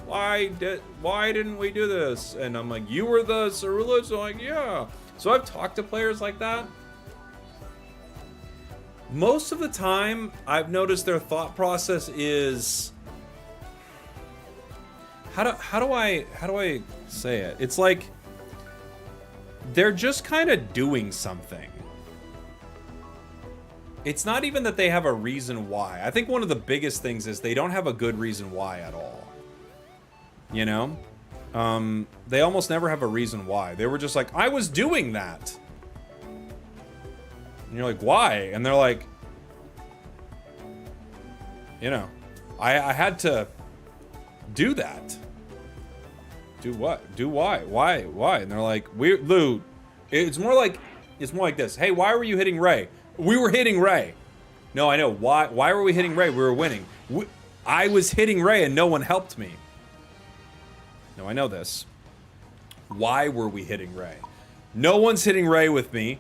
why didn't we do this?" And I'm like, "You were the Cerullas?" So I'm like, "Yeah." So I've talked to players like that. Most of the time, I've noticed their thought process is, how do I say it? It's like they're just kind of doing something. It's not even that they have a reason why. I think one of the biggest things is they don't have a good reason why at all. You know? They almost never have a reason why. They were just like, I was doing that. And you're like, why? And they're like, you know, I had to do that. Do what? Do why? Why? And they're like, Lou, it's more like this. Hey, why were you hitting Ray? We were hitting Ray. No, I know. Why were we hitting Ray? We were winning. I was hitting Ray and no one helped me. No, I know this. Why were we hitting Ray? No one's hitting Ray with me,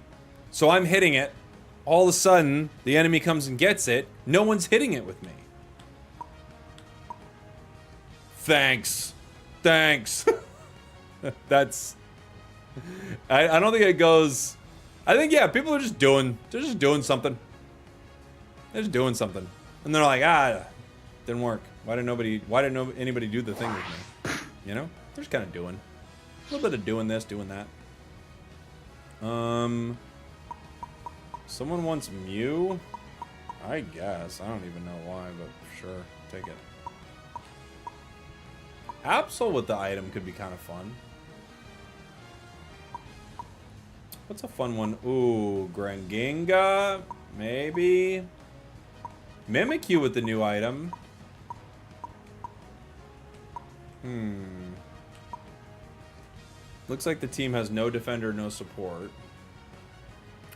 so I'm hitting it. All of a sudden, the enemy comes and gets it. No one's hitting it with me. Thanks. Thanks. That's... I don't think it goes... I think, yeah, people are just doing... They're just doing something. They're just doing something. And they're like, didn't work. Why didn't anybody do the thing with me? You know? They're just kind of doing. A little bit of doing this, doing that. Someone wants Mew? I guess. I don't even know why, but sure. Take it. Absol with the item could be kind of fun. What's a fun one? Ooh, Granginga? Maybe. Mimikyu with the new item. Looks like the team has no defender, no support.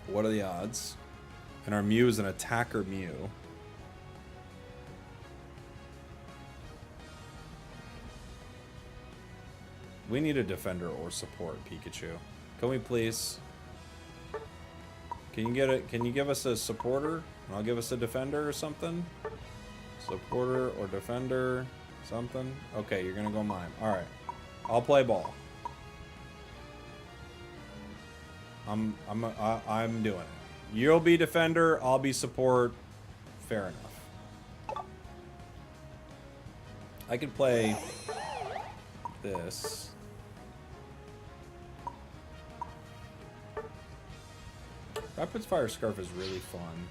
What are the odds? And our Mew is an attacker Mew. We need a defender or support Pikachu. Can we please? Can you get it? Can you give us a supporter? And I'll give us a defender or something? Supporter or defender, something? Okay, you're gonna go mime. Alright. I'll play ball. I'm doing it. You'll be defender, I'll be support. Fair enough. I could play this. Rapid Fire Scarf is really fun.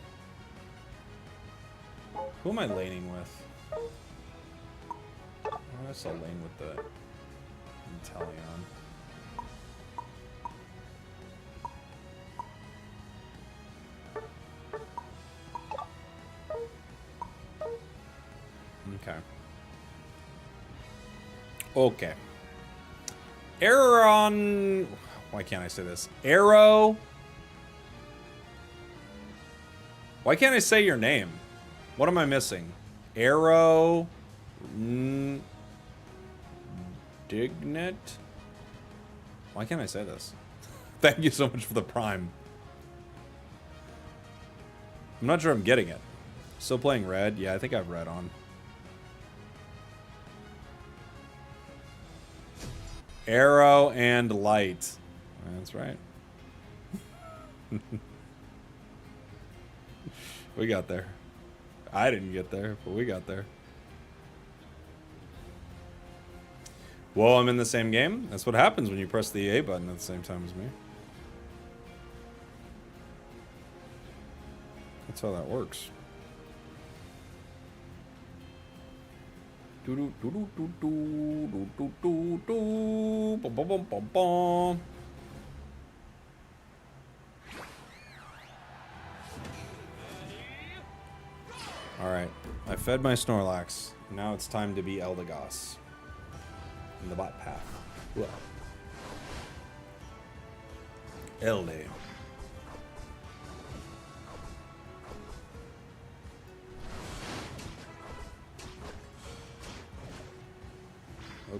Who am I laning with? I guess I'll lane with the Inteleon. Okay. Okay. Aeron... Why can't I say this? Arrow... Why can't I say your name? What am I missing? Arrow... Dignet? Why can't I say this? Thank you so much for the prime. I'm not sure I'm getting it. Still playing red? Yeah, I think I have red on. Arrow and light. That's right. We got there. I didn't get there, but we got there. Well, I'm in the same game. That's what happens when you press the A button at the same time as me. That's how that works. Do do do do do do do do do bum bum bum bum bum. All right, I fed my Snorlax. Now it's time to be Eldegoss in the bot path. Whoa. Elde.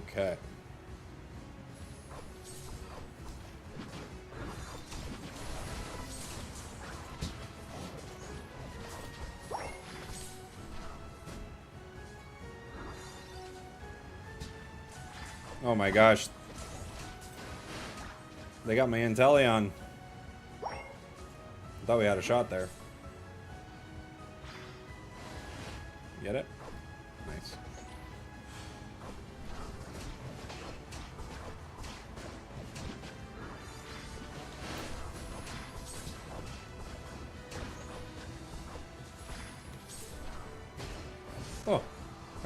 Okay. Oh my gosh. They got my Inteleon. I thought we had a shot there. Get it? Nice. Oh,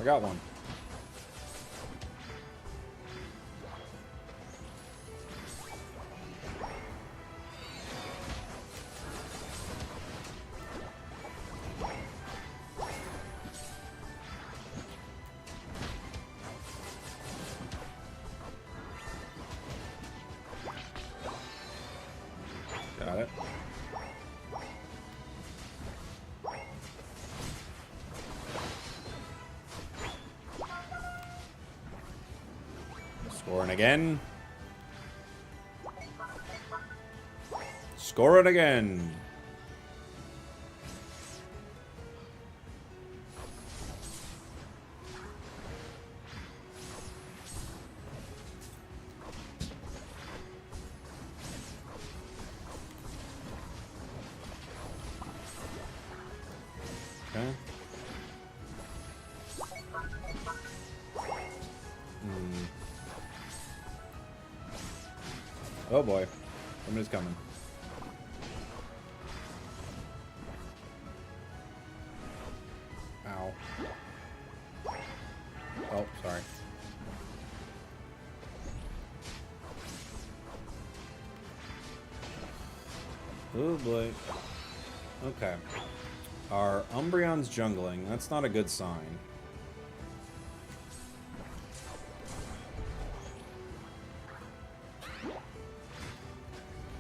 I got one. Got it. Scoring again. Score it again. Okay. Oh boy. Somebody's coming. Ow. Oh, sorry. Oh boy. Okay. Our Umbreon's jungling. That's not a good sign.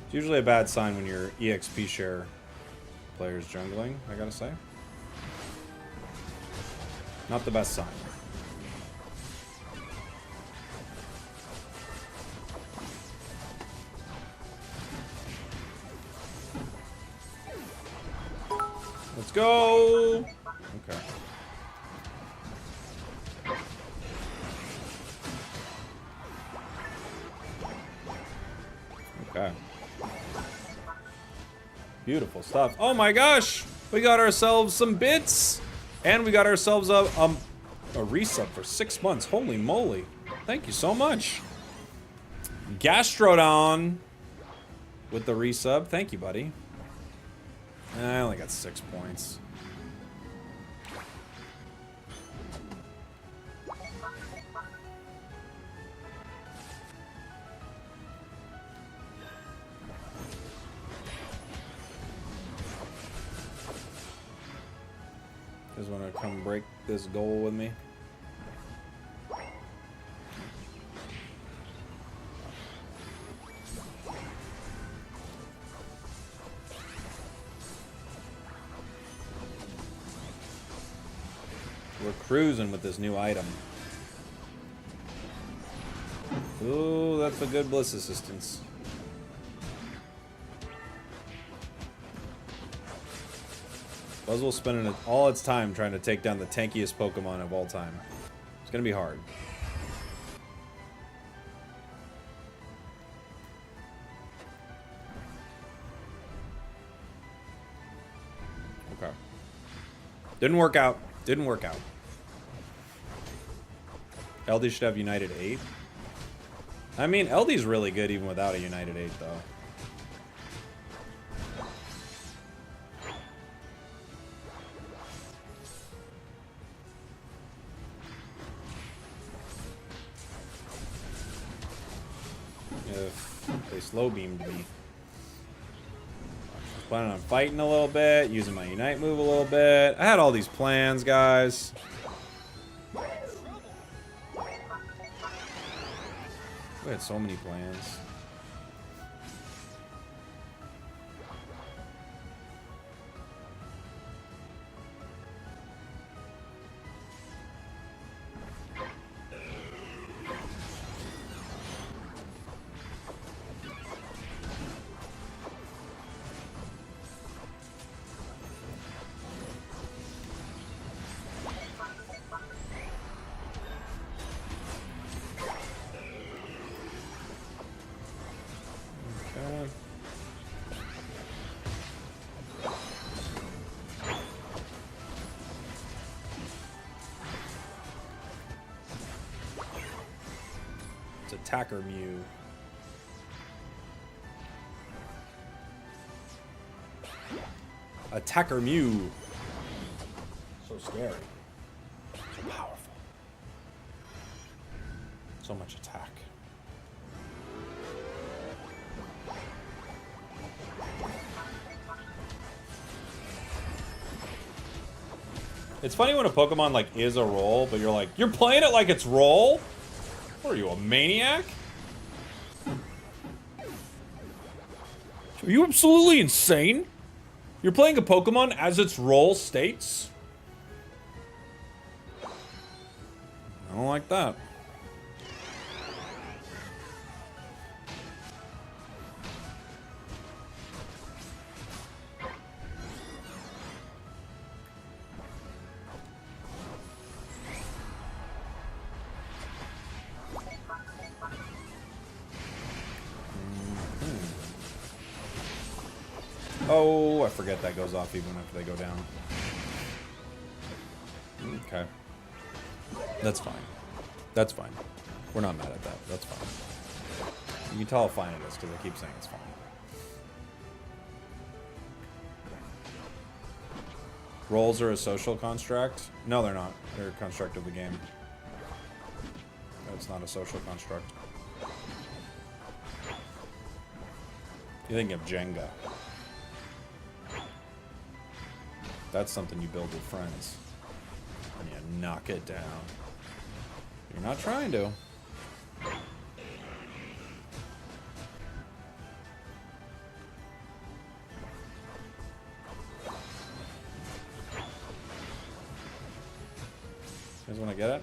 It's usually a bad sign when your EXP share player's jungling, I gotta say. Not the best sign. Let's go! Okay. Okay. Beautiful stuff. Oh my gosh! We got ourselves some bits! And we got ourselves a resub for 6 months. Holy moly. Thank you so much. Gastrodon with the resub. Thank you, buddy. I only got 6 points. You guys want to come break this goal with me? We're cruising with this new item. Ooh, that's a good Bliss Assistance. Buzzwell's spending all its time trying to take down the tankiest Pokemon of all time. It's gonna be hard. Okay. Didn't work out. Didn't work out. LD should have United 8. I mean, LD's really good even without a United 8, though. If they slow beamed me. Planning on fighting a little bit, using my Unite move a little bit. I had all these plans, guys. We had so many plans. Attacker Mew. Attacker Mew. So scary. So powerful. So much attack. It's funny when a Pokemon like is a roll, but you're like, you're playing it like it's roll? What are you, a maniac? Are you absolutely insane? You're playing a Pokemon as its role states? I don't like that. Oh, I forget that goes off even after they go down. Okay. That's fine. That's fine. We're not mad at that. That's fine. You can tell how fine it is because I keep saying it's fine. Rolls are a social construct? No, they're not. They're a construct of the game. It's not a social construct. You think of Jenga. That's something you build with friends. And you knock it down. You're not trying to. You guys want to get it?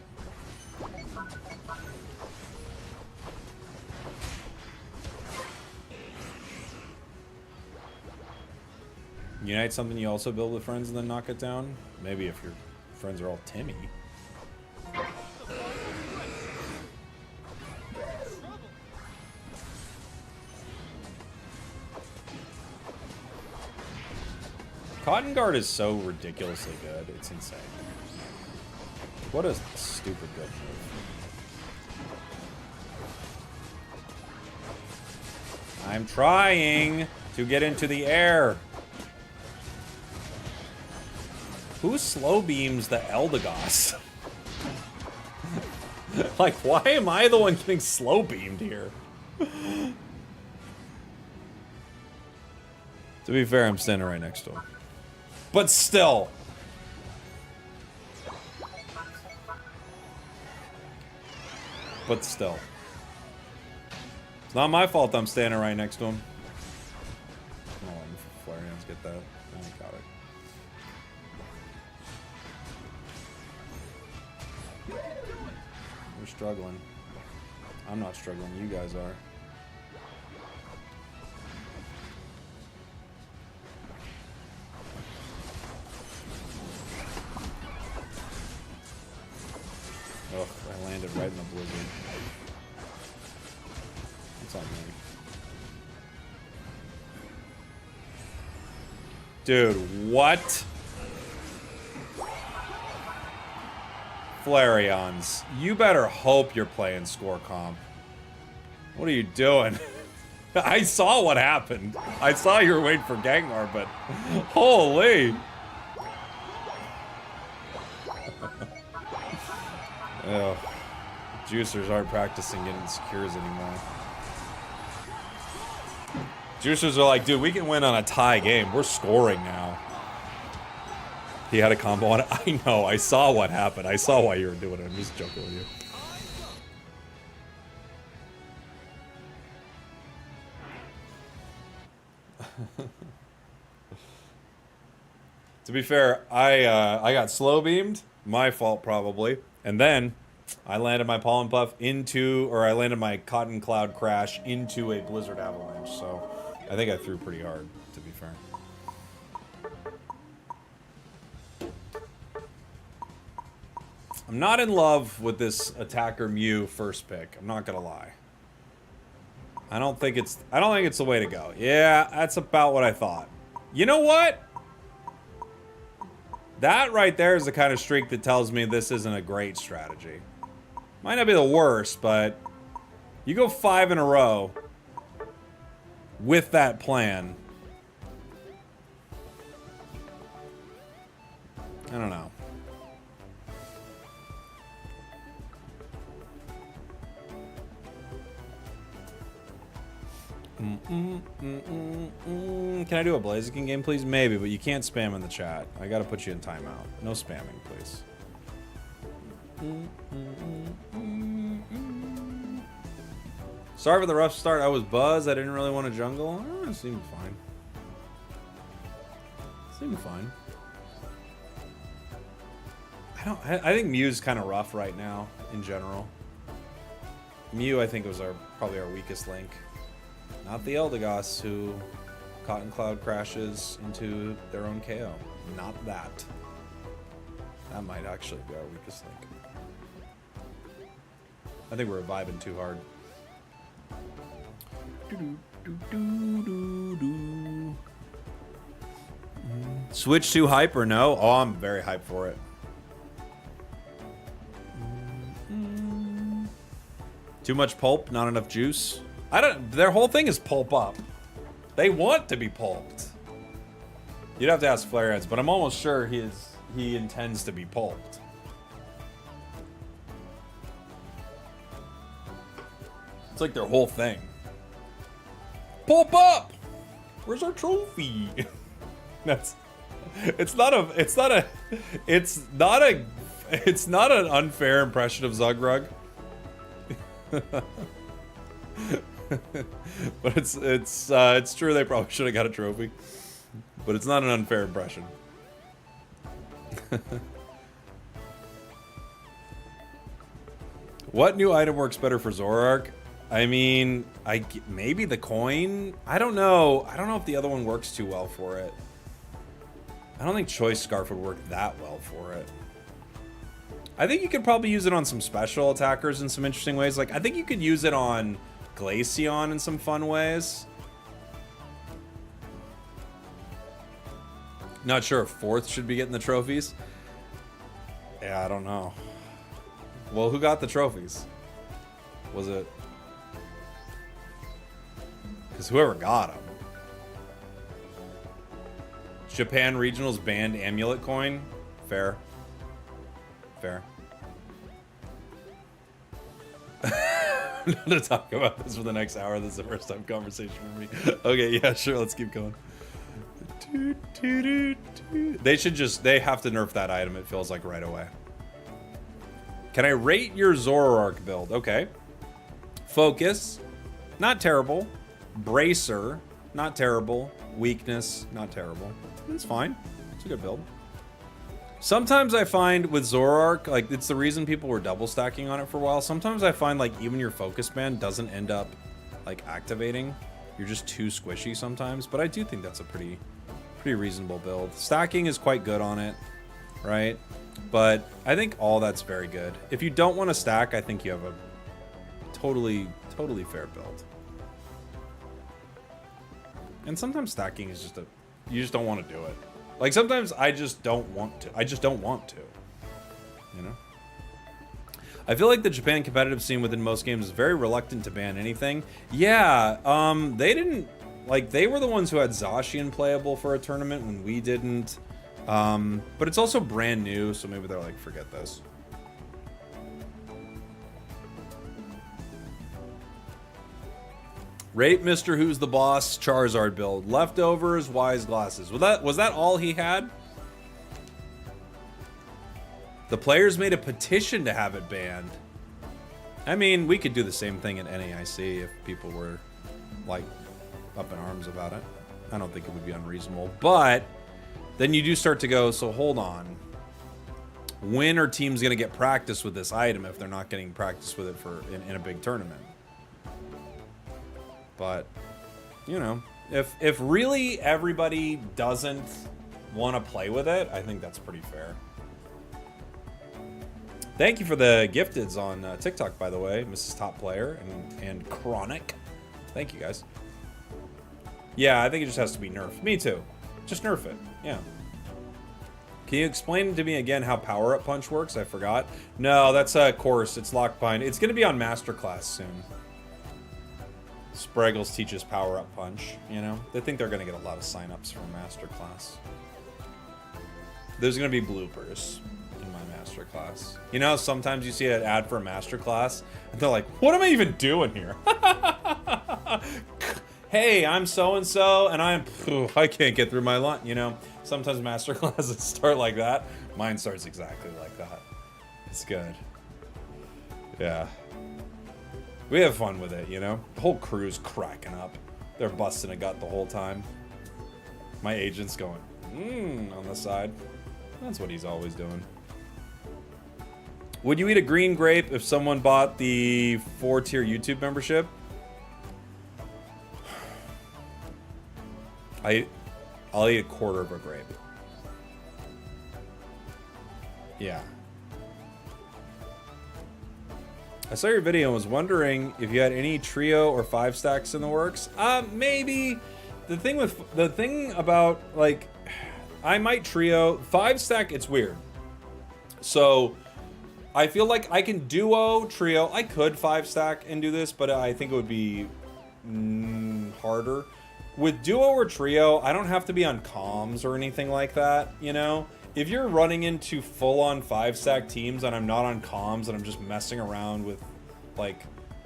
Unite something you also build with friends and then knock it down? Maybe if your friends are all Timmy. Cotton Guard is so ridiculously good. It's insane. What a stupid good move. I'm trying to get into the air. Who slow beams the Eldegoss? Like, why am I the one getting slow beamed here? To be fair, I'm standing right next to him. But still. But still. It's not my fault I'm standing right next to him. I'm not letting Flareons get that. I got it. We're struggling. I'm not struggling, you guys are. Ugh, I landed right in the blizzard. It's on me. Dude, what? Flareons, you better hope you're playing score comp. What are you doing? I saw what happened. I saw you were waiting for Gengar, but holy. Ugh. Juicers aren't practicing getting secures anymore. Juicers are like, dude, we can win on a tie game. We're scoring now. He had a combo on it. I know. I saw what happened. I saw why you were doing it. I'm just joking with you. To be fair, I got slow beamed. My fault, probably. And then I landed my pollen puff into, or I landed my cotton cloud crash into a blizzard avalanche. So I think I threw pretty hard, to be fair. I'm not in love with this attacker Mew first pick. I'm not gonna lie. I don't think it's the way to go. Yeah, that's about what I thought. You know what? That right there is the kind of streak that tells me this isn't a great strategy. Might not be the worst, but you go 5 in a row with that plan. I don't know. Can I do a Blaziken game, please? Maybe, but you can't spam in the chat. I gotta put you in timeout. No spamming, please. Sorry for the rough start. I was buzzed. I didn't really want to jungle. Oh, it seemed fine. Seemed fine. I think Mew's kind of rough right now, in general. Mew, I think, was probably our weakest link. Not the Eldegoss, who Cotton Cloud crashes into their own KO. Not that. That might actually be our weakest link. I think we're vibing too hard. Switch to hype or no? Oh, I'm very hyped for it. Too much pulp, not enough juice. Their whole thing is pulp up. They want to be pulped. You'd have to ask Flareheads, but I'm almost sure he intends to be pulped. It's like their whole thing. Pulp up! Where's our trophy? It's not an unfair impression of Zugrug. But it's true, they probably should have got a trophy. But it's not an unfair impression. What new item works better for Zoroark? I mean, maybe the coin? I don't know. I don't know if the other one works too well for it. I don't think Choice Scarf would work that well for it. I think you could probably use it on some special attackers in some interesting ways. Like, I think you could use it on Glaceon in some fun ways. Not sure if fourth should be getting the trophies. Yeah, I don't know. Well, who got the trophies? Was it? Because whoever got them. Japan Regionals banned Amulet Coin. Fair. Fair. I'm gonna talk about this for the next hour. This is the first time conversation for me. Okay, yeah, sure. Let's keep going. They have to nerf that item, it feels like, right away. Can I rate your Zoroark build? Okay. Focus, not terrible. Bracer, not terrible. Weakness, not terrible. It's fine. It's a good build. Sometimes I find with Zoroark, like, it's the reason people were double stacking on it for a while. Sometimes I find, like, even your focus band doesn't end up, like, activating. You're just too squishy sometimes. But I do think that's a pretty reasonable build. Stacking is quite good on it, right? But I think all that's very good. If you don't want to stack, I think you have a totally fair build. And sometimes stacking is just you just don't want to do it. Like, sometimes I just don't want to. I just don't want to. You know? I feel like the Japan competitive scene within most games is very reluctant to ban anything. Yeah, they didn't... Like, they were the ones who had Zacian playable for a tournament when we didn't. But it's also brand new, so maybe they're like, forget this. Rate Mr. Who's the Boss Charizard build. Leftovers, Wise Glasses. Was that all he had? The players made a petition to have it banned. I mean, we could do the same thing at NAIC if people were, like, up in arms about it. I don't think it would be unreasonable. But then you do start to go, so hold on. When are teams going to get practice with this item if they're not getting practice with it in a big tournament? But, you know, if really everybody doesn't want to play with it, I think that's pretty fair. Thank you for the gifteds on TikTok, by the way, Mrs. Top Player and Chronic. Thank you, guys. Yeah, I think it just has to be nerfed. Me too. Just nerf it. Yeah. Can you explain to me again how Power Up Punch works? I forgot. No, that's a course. It's Locked Pine. It's going to be on Masterclass soon. Spragels teaches Power Up Punch, you know? They think they're going to get a lot of signups for Masterclass. There's going to be bloopers in my Masterclass. You know, sometimes you see an ad for a Masterclass, and they're like, what am I even doing here? Hey, I'm so-and-so, and I can't get through my lunch, you know? Sometimes Masterclasses start like that. Mine starts exactly like that. It's good. Yeah. We have fun with it, you know? The whole crew's cracking up. They're busting a gut the whole time. My agent's going, on the side. That's what he's always doing. Would you eat a green grape if someone bought the 4-tier YouTube membership? I'll eat a quarter of a grape. Yeah. I saw your video and was wondering if you had any trio or 5 stacks in the works. Maybe. The thing about, like, I might trio. 5-stack, it's weird. So I feel like I can duo, trio. I could 5-stack and do this, but I think it would be harder. With duo or trio, I don't have to be on comms or anything like that, you know? If you're running into full-on 5-stack teams and I'm not on comms and I'm just messing around with, like,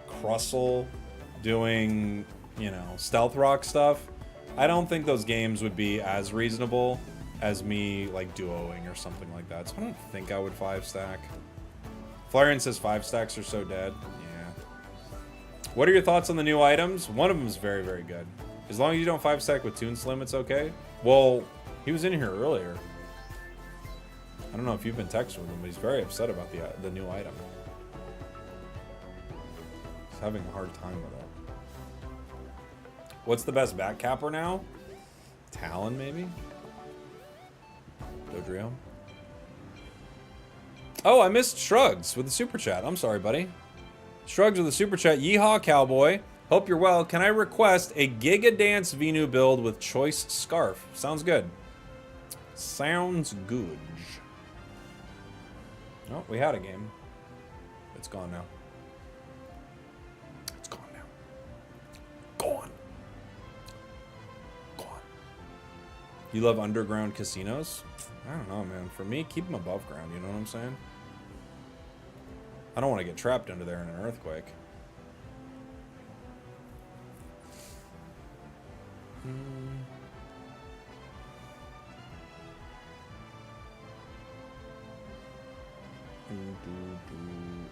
Crustle doing, you know, stealth rock stuff, I don't think those games would be as reasonable as me, like, duoing or something like that. So I don't think I would 5-stack. Flarian says 5-stacks are so dead. Yeah. What are your thoughts on the new items? One of them is very, very good. As long as you don't 5-stack with Toon Slim, it's okay. Well, he was in here earlier. I don't know if you've been texting with him, but he's very upset about the new item. He's having a hard time with it. What's the best back capper now? Talon, maybe? Dodrio? Oh, I missed Shrugs with the super chat. I'm sorry, buddy. Shrugs with the super chat. Yeehaw, cowboy. Hope you're well. Can I request a Giga Dance Venu build with choice scarf? Sounds good. Sounds good. Oh, we had a game. It's gone now. It's gone now. Gone. Gone. You love underground casinos? I don't know, man. For me, keep them above ground. You know what I'm saying? I don't want to get trapped under there in an earthquake.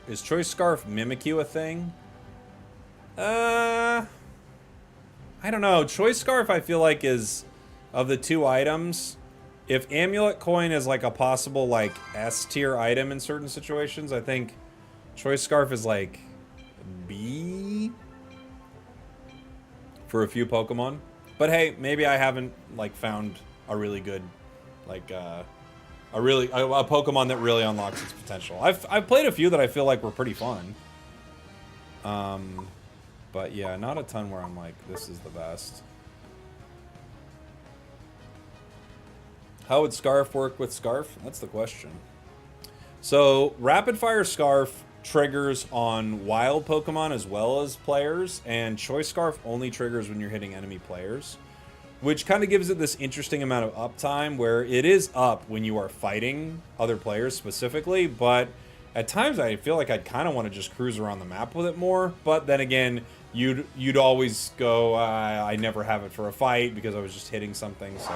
Is Choice Scarf Mimikyu a thing? I don't know. Choice Scarf, I feel like, is, of the two items, if Amulet Coin is like a possible like S tier item in certain situations, I think Choice Scarf is like B for a few Pokemon. But hey, maybe I haven't like found a really good like a Pokemon that really unlocks its potential. I've played a few that I feel like were pretty fun. But yeah, not a ton where I'm like, this is the best. How would Scarf work with Scarf? That's the question. So, Rapid Fire Scarf triggers on wild Pokemon as well as players, and Choice Scarf only triggers when you're hitting enemy players, which kind of gives it this interesting amount of uptime where it is up when you are fighting other players specifically, but at times I feel like I'd kind of want to just cruise around the map with it more, but then again, you'd always go, I never have it for a fight because I was just hitting something, so...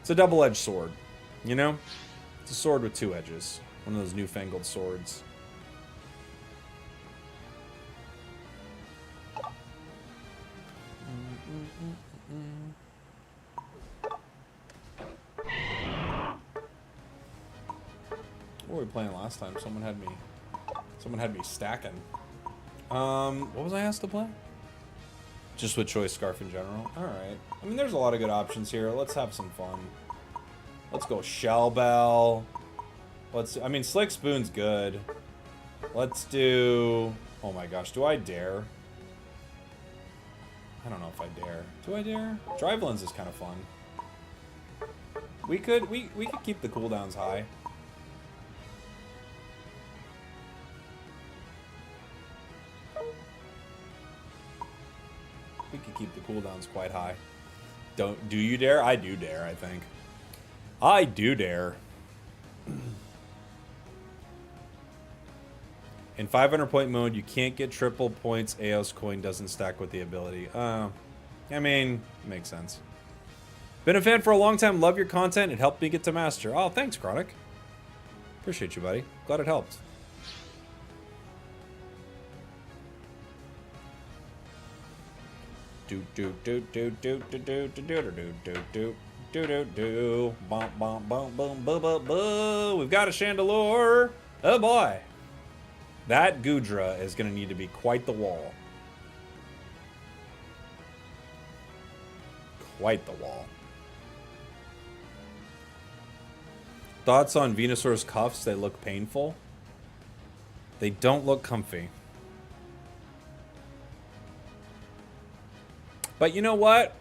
It's a double-edged sword, you know? It's a sword with two edges. One of those newfangled swords. What were we playing last time? Someone had me stacking. What was I asked to play? Just with Choice Scarf in general? Alright. I mean, there's a lot of good options here. Let's have some fun. Let's go Shell Bell. I mean, Slick Spoon's good. Let's do... Oh my gosh, do I dare? I don't know if I dare. Do I dare? Drive Lens is kind of fun. We could keep the cooldowns high. We could keep the cooldowns quite high. Do you dare? I do dare, I think. I do dare. In 500-point mode, you can't get triple points. Aos coin doesn't stack with the ability. I mean, makes sense. Been a fan for a long time. Love your content. It helped me get to master. Oh, thanks, Chronic. Appreciate you, buddy. Glad it helped. Do do do do do do do do do do do do do do do bum bum bum bum bum bum bum. We've got a Chandelure. Oh boy, that Goodra is going to need to be quite the wall. Quite the wall. Thoughts on Venusaur's cuffs? They look painful. They don't look comfy. But you know what?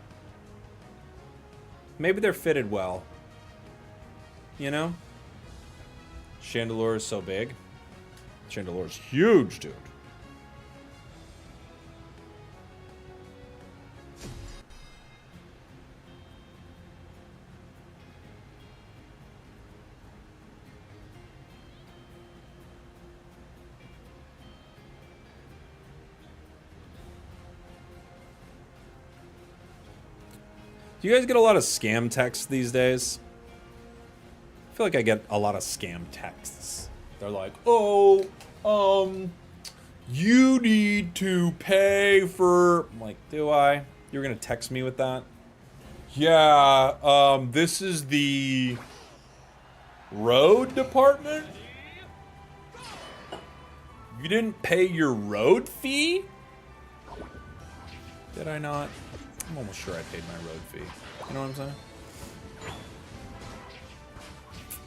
Maybe they're fitted well. you know? Chandelure is so big. Chandelure is huge, dude. Do you guys get a lot of scam texts these days? I feel like I get a lot of scam texts. They're like, oh, you need to pay for... I'm like, do I? You're gonna text me with that? Yeah, this is the road department? You didn't pay your road fee? Did I not? I'm almost sure I paid my road fee. You know what I'm saying?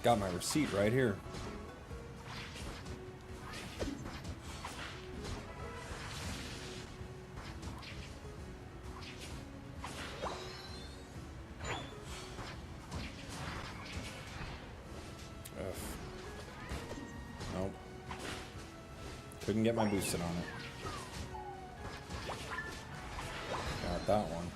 Got my receipt right here. Ugh. Nope. Couldn't get my boosted on it. Got that one.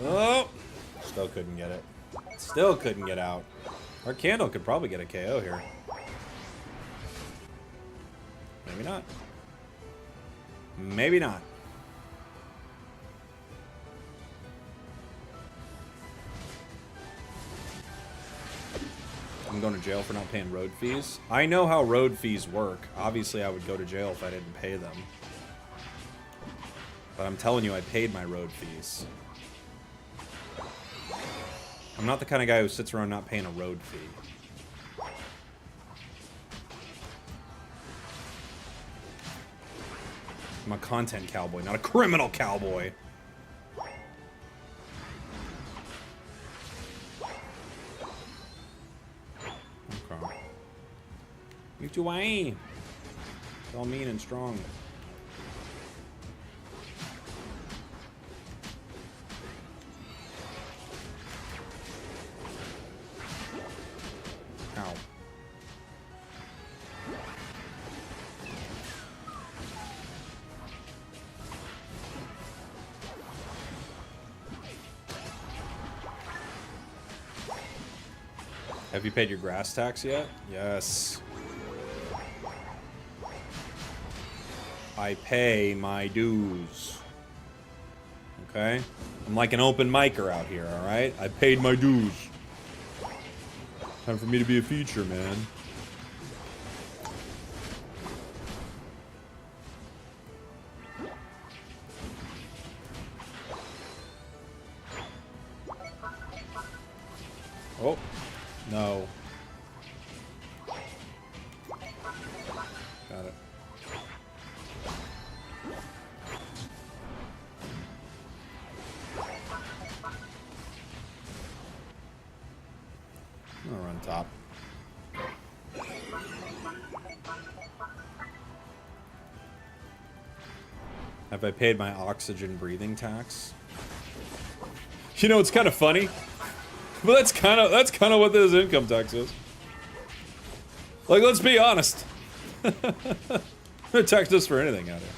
Oh! Still couldn't get it. Still couldn't get out. Our candle could probably get a KO here. Maybe not. Maybe not. I'm going to jail for not paying road fees. I know how road fees work. Obviously, I would go to jail if I didn't pay them. But I'm telling you, I paid my road fees. I'm not the kind of guy who sits around not paying a road fee. I'm a content cowboy, not a criminal cowboy. Okay. You too, it's all mean and strong. Ow. Have you paid your grass tax yet? Yes. I pay my dues. Okay? I'm like an open micer out here, alright? I paid my dues. Time for me to be a feature, man. Oh. No. Got it. I'm gonna run top. Have I paid my oxygen breathing tax? You know, it's kind of funny. But that's kind of what this income tax is. Like, let's be honest. They tax us for anything out here.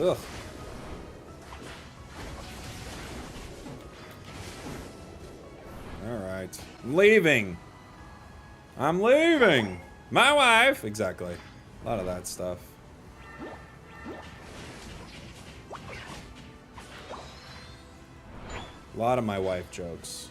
Ugh. Alright. I'm leaving. I'm leaving. My wife. Exactly. A lot of that stuff. A lot of my wife jokes.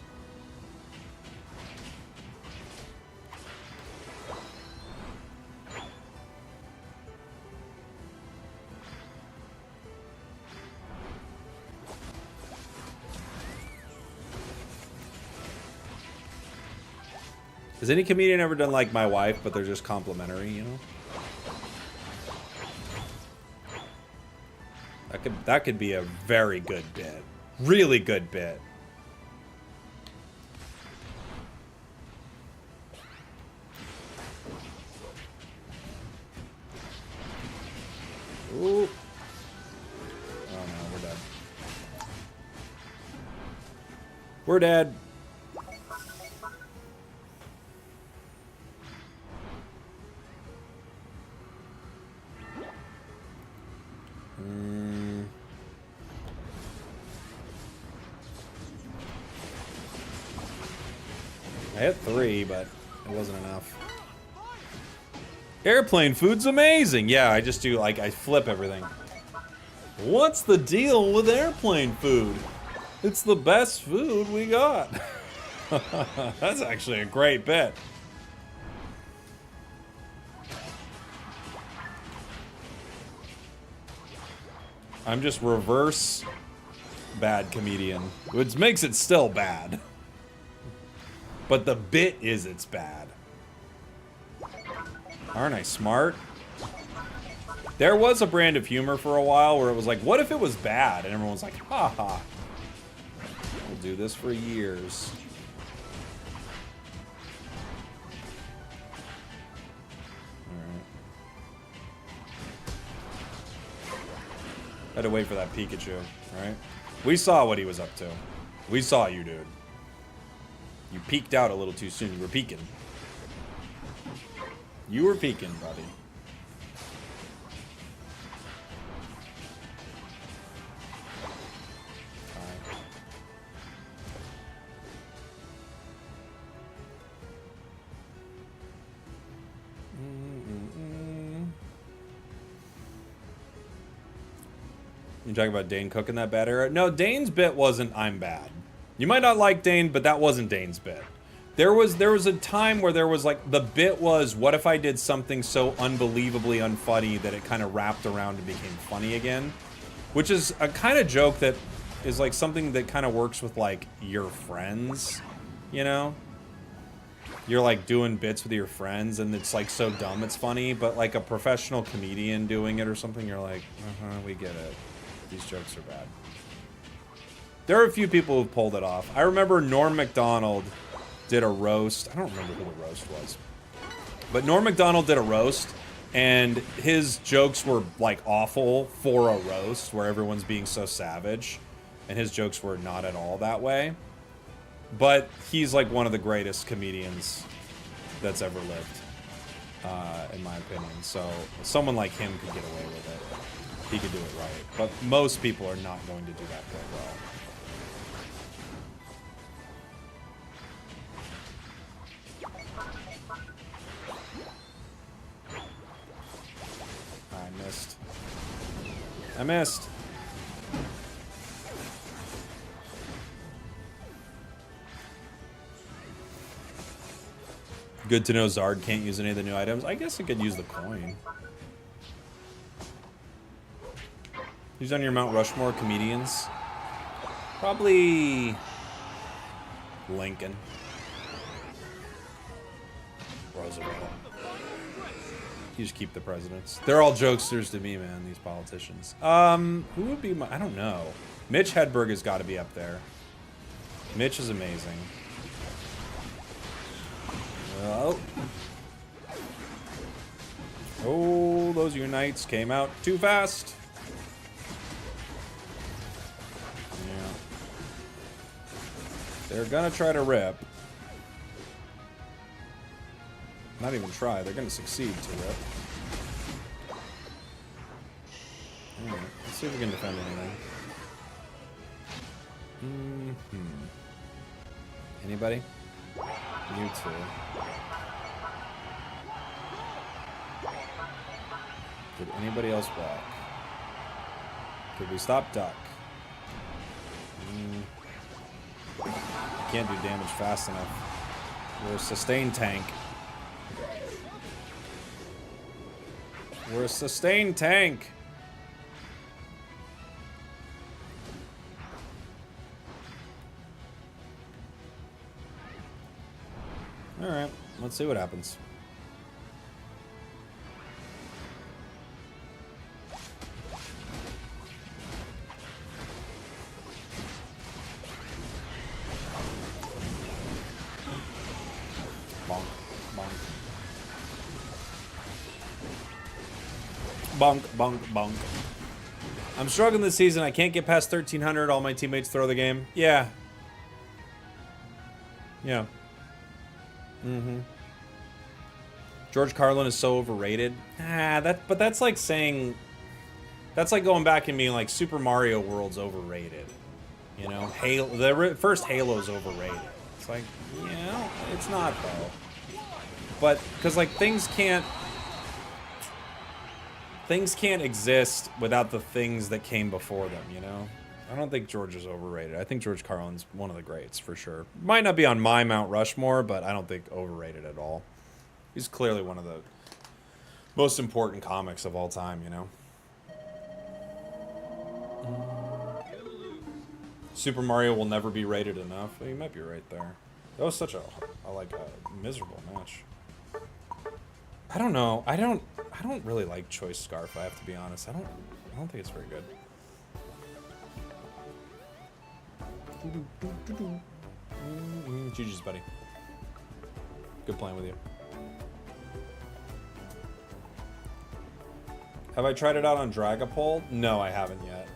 Has any comedian ever done like my wife, but they're just complimentary, you know? That could be a very good bit. Really good bit. Ooh. Oh no, we're dead. We're dead. I hit 3, but it wasn't enough. Airplane food's amazing. Yeah, I just do, like, I flip everything. What's the deal with airplane food? It's the best food we got. That's actually a great bit. I'm just reverse bad comedian, which makes it still bad. But the bit is it's bad. Aren't I smart? There was a brand of humor for a while where it was like, what if it was bad? And everyone was like, haha. We'll do this for years. Alright. Had to wait for that Pikachu, right? We saw what he was up to. We saw you, dude. You peeked out a little too soon. You were peeking. You were peeking, buddy. You talking about Dane cooking that bad era? No, Dane's bit wasn't I'm bad. You might not like Dane, but that wasn't Dane's bit. There was a time where there was like, the bit was, what if I did something so unbelievably unfunny that it kind of wrapped around and became funny again? Which is a kind of joke that is like something that kind of works with like your friends, you know? You're like doing bits with your friends and it's like so dumb it's funny, but like a professional comedian doing it or something, you're like, we get it. These jokes are bad. There are a few people who've pulled it off. I remember Norm Macdonald did a roast. I don't remember who the roast was. But Norm Macdonald did a roast, and his jokes were, like, awful for a roast, where everyone's being so savage. And his jokes were not at all that way. But he's, like, one of the greatest comedians that's ever lived, in my opinion. So someone like him could get away with it. He could do it right. But most people are not going to do that very well. I missed. Good to know Zard can't use any of the new items. I guess it could use the coin. Who's on your Mount Rushmore comedians? Probably Lincoln. Roosevelt. You just keep the presidents. They're all jokesters to me, man, these politicians. Who would be my... I don't know. Mitch Hedberg has got to be up there. Mitch is amazing. Oh. Oh, those Unites came out too fast. Yeah. They're gonna try to rip. Not even try, they're gonna succeed to rip. Alright, let's see if we can defend anything. Anybody? You two. Did anybody else walk? Could we stop duck? Can't do damage fast enough. We're a sustained tank. We're a sustained tank. Alright, Let's see what happens. Bonk, bonk. Bonk, bonk, bonk. I'm struggling this season. I can't get past 1300. All my teammates throw the game. Yeah. Yeah. Mm-hmm. George Carlin is so overrated. But that's like saying... That's like going back and being like, Super Mario World's overrated. You know? Halo, the first Halo's overrated. It's like, yeah, it's not, though. But, because, like, things can't exist without the things that came before them, you know? I don't think George is overrated. I think George Carlin's one of the greats, for sure. Might not be on my Mount Rushmore, but I don't think overrated at all. He's clearly one of the most important comics of all time, you know? Super Mario will never be rated enough. Well, you might be right there. That was such a miserable match. I don't know. I don't really like Choice Scarf, I have to be honest. I don't think it's very good. GG's, buddy. Good playing with you. Have I tried it out on Dragapult? No, I haven't yet.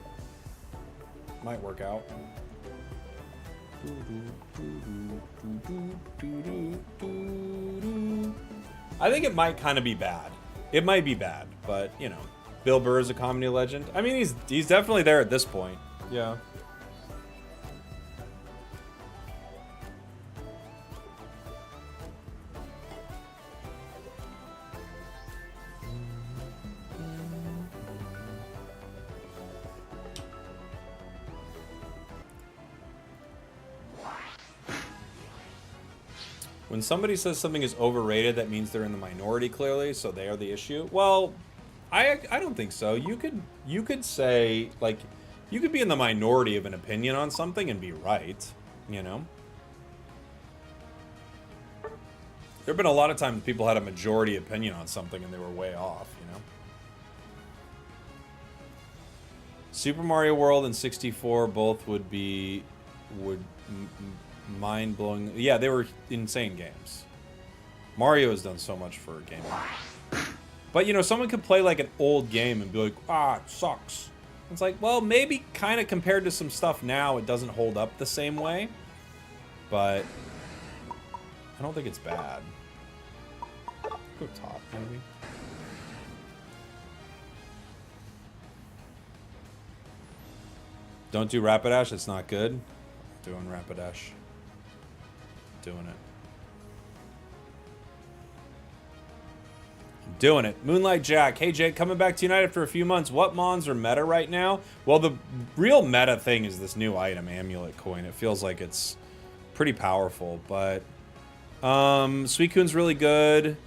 Might work out. I think it might kind of be bad. It might be bad, but, you know. Bill Burr is a comedy legend. I mean, he's definitely there at this point. Yeah. When somebody says something is overrated, that means they're in the minority, clearly, so they are the issue. Well, I don't think so. You could say, like, you could be in the minority of an opinion on something and be right, you know? There have been a lot of times people had a majority opinion on something and they were way off, you know? Super Mario World and 64 both would mind-blowing. Yeah, they were insane games. Mario has done so much for gaming. But, you know, someone could play, like, an old game and be like, it sucks. It's like, well, maybe kind of compared to some stuff now, it doesn't hold up the same way. But I don't think it's bad. Go top, maybe. Don't do Rapidash, it's not good. Doing Rapidash. Doing it. I'm doing it. Moonlight Jack. Hey, Jake, coming back to United for a few months. What mons are meta right now? Well, the real meta thing is this new item, Amulet Coin. It feels like it's pretty powerful, but Suicune's really good.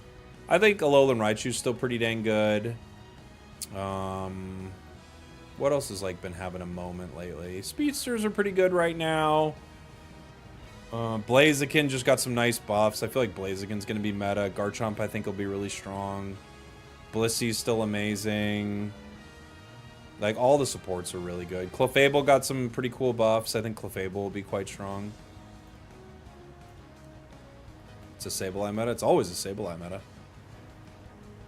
I think Alolan Raichu's still pretty dang good. What else has, like, been having a moment lately? Speedsters are pretty good right now. Blaziken just got some nice buffs. I feel like Blaziken's going to be meta. Garchomp, I think, will be really strong. Blissey's still amazing. Like, all the supports are really good. Clefable got some pretty cool buffs. I think Clefable will be quite strong. It's a Sableye meta. It's always a Sableye meta.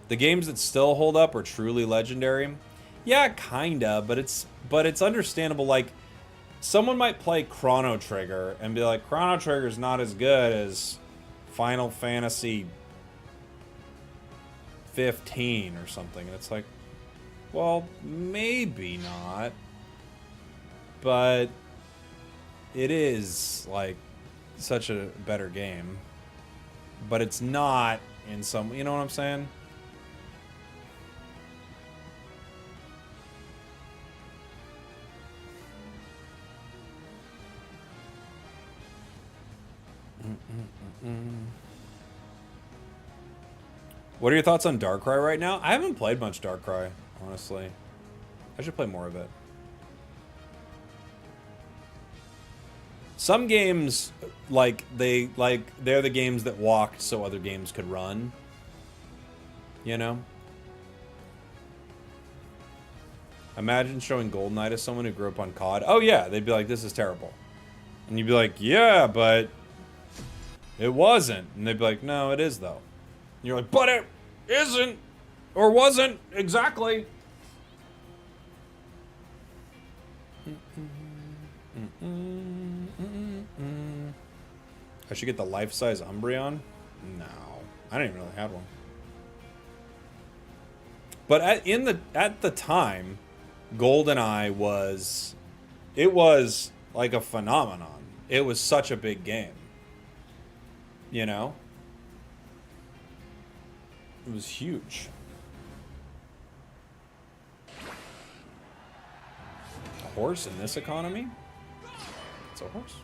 The games that still hold up are truly legendary. Yeah, kinda, but it's understandable. Like, someone might play Chrono Trigger and be like, Chrono Trigger's not as good as Final Fantasy 15 or something. And it's like, well, maybe not. But it is, like, such a better game. But it's not in some, you know what I'm saying? What are your thoughts on Darkrai right now? I haven't played much Darkrai, honestly. I should play more of it. Some games, like, they're the games that walked so other games could run. You know? Imagine showing GoldenEye to someone who grew up on COD. Oh yeah, they'd be like, this is terrible. And you'd be like, yeah, but it wasn't. And they'd be like, no, it is though. And you're like, but it isn't, or wasn't, exactly. I should get the life-size Umbreon? No. I don't even really have one. But at the time, GoldenEye was, it was like a phenomenon. It was such a big game. You know? It was huge. A horse in this economy? It's a horse.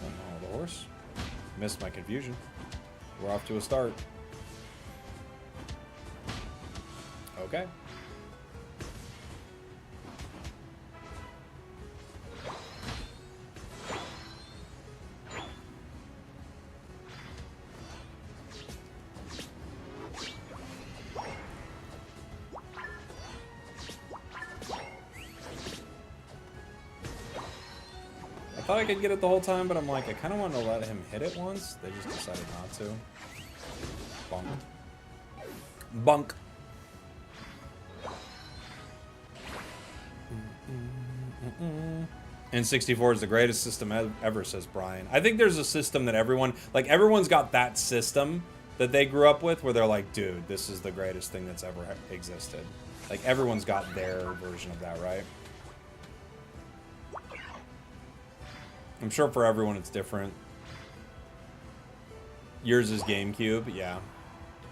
Nothing wrong with a horse. Missed my confusion. We're off to a start. Okay. I thought I could get it the whole time, but I'm like, I kind of wanted to let him hit it once. They just decided not to. Bunk. Bunk. N64 is the greatest system ever, says Brian. I think there's a system that everyone's got that system that they grew up with where they're like, dude, this is the greatest thing that's ever existed. Like, everyone's got their version of that, right? I'm sure for everyone it's different. Yours is GameCube, yeah.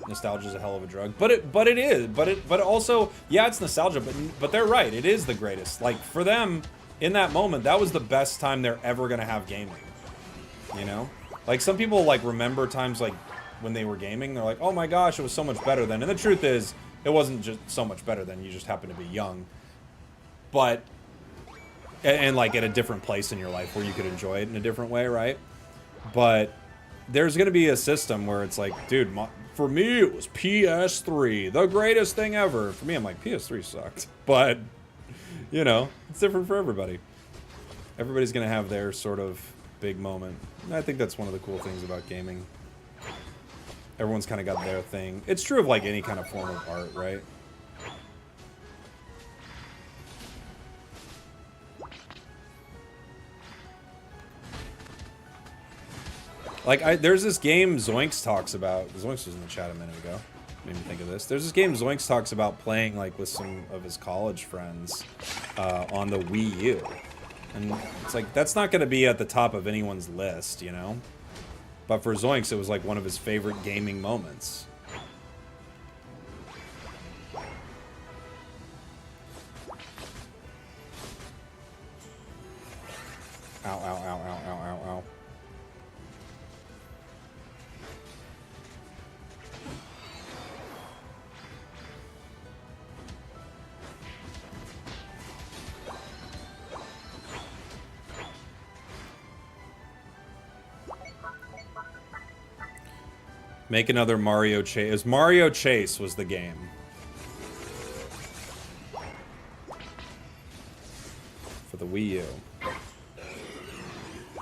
Nostalgia's a hell of a drug, but also, yeah, it's nostalgia, but they're right. It is the greatest. Like, for them, in that moment, that was the best time they're ever gonna have gaming. You know, like, some people like remember times like when they were gaming. They're like, oh my gosh, it was so much better then. And the truth is, it wasn't just so much better then. You just happened to be young, but and like at a different place in your life where you could enjoy it in a different way, right? But there's gonna be a system where it's like, dude, for me it was PS3, the greatest thing ever. For me, I'm like, PS3 sucked, but you know, it's different for everybody. Everybody's gonna have their sort of big moment. And I think that's one of the cool things about gaming. Everyone's kind of got their thing. It's true of like any kind of form of art, right? Like, there's this game Zoinks talks about. Zoinks was in the chat a minute ago. Made me think of this. There's this game Zoinks talks about playing, like, with some of his college friends on the Wii U. And it's like, that's not going to be at the top of anyone's list, you know? But for Zoinks, it was, like, one of his favorite gaming moments. Ow, ow, ow, ow, ow, ow, ow. Make another Mario Chase. Mario Chase was the game. For the Wii U.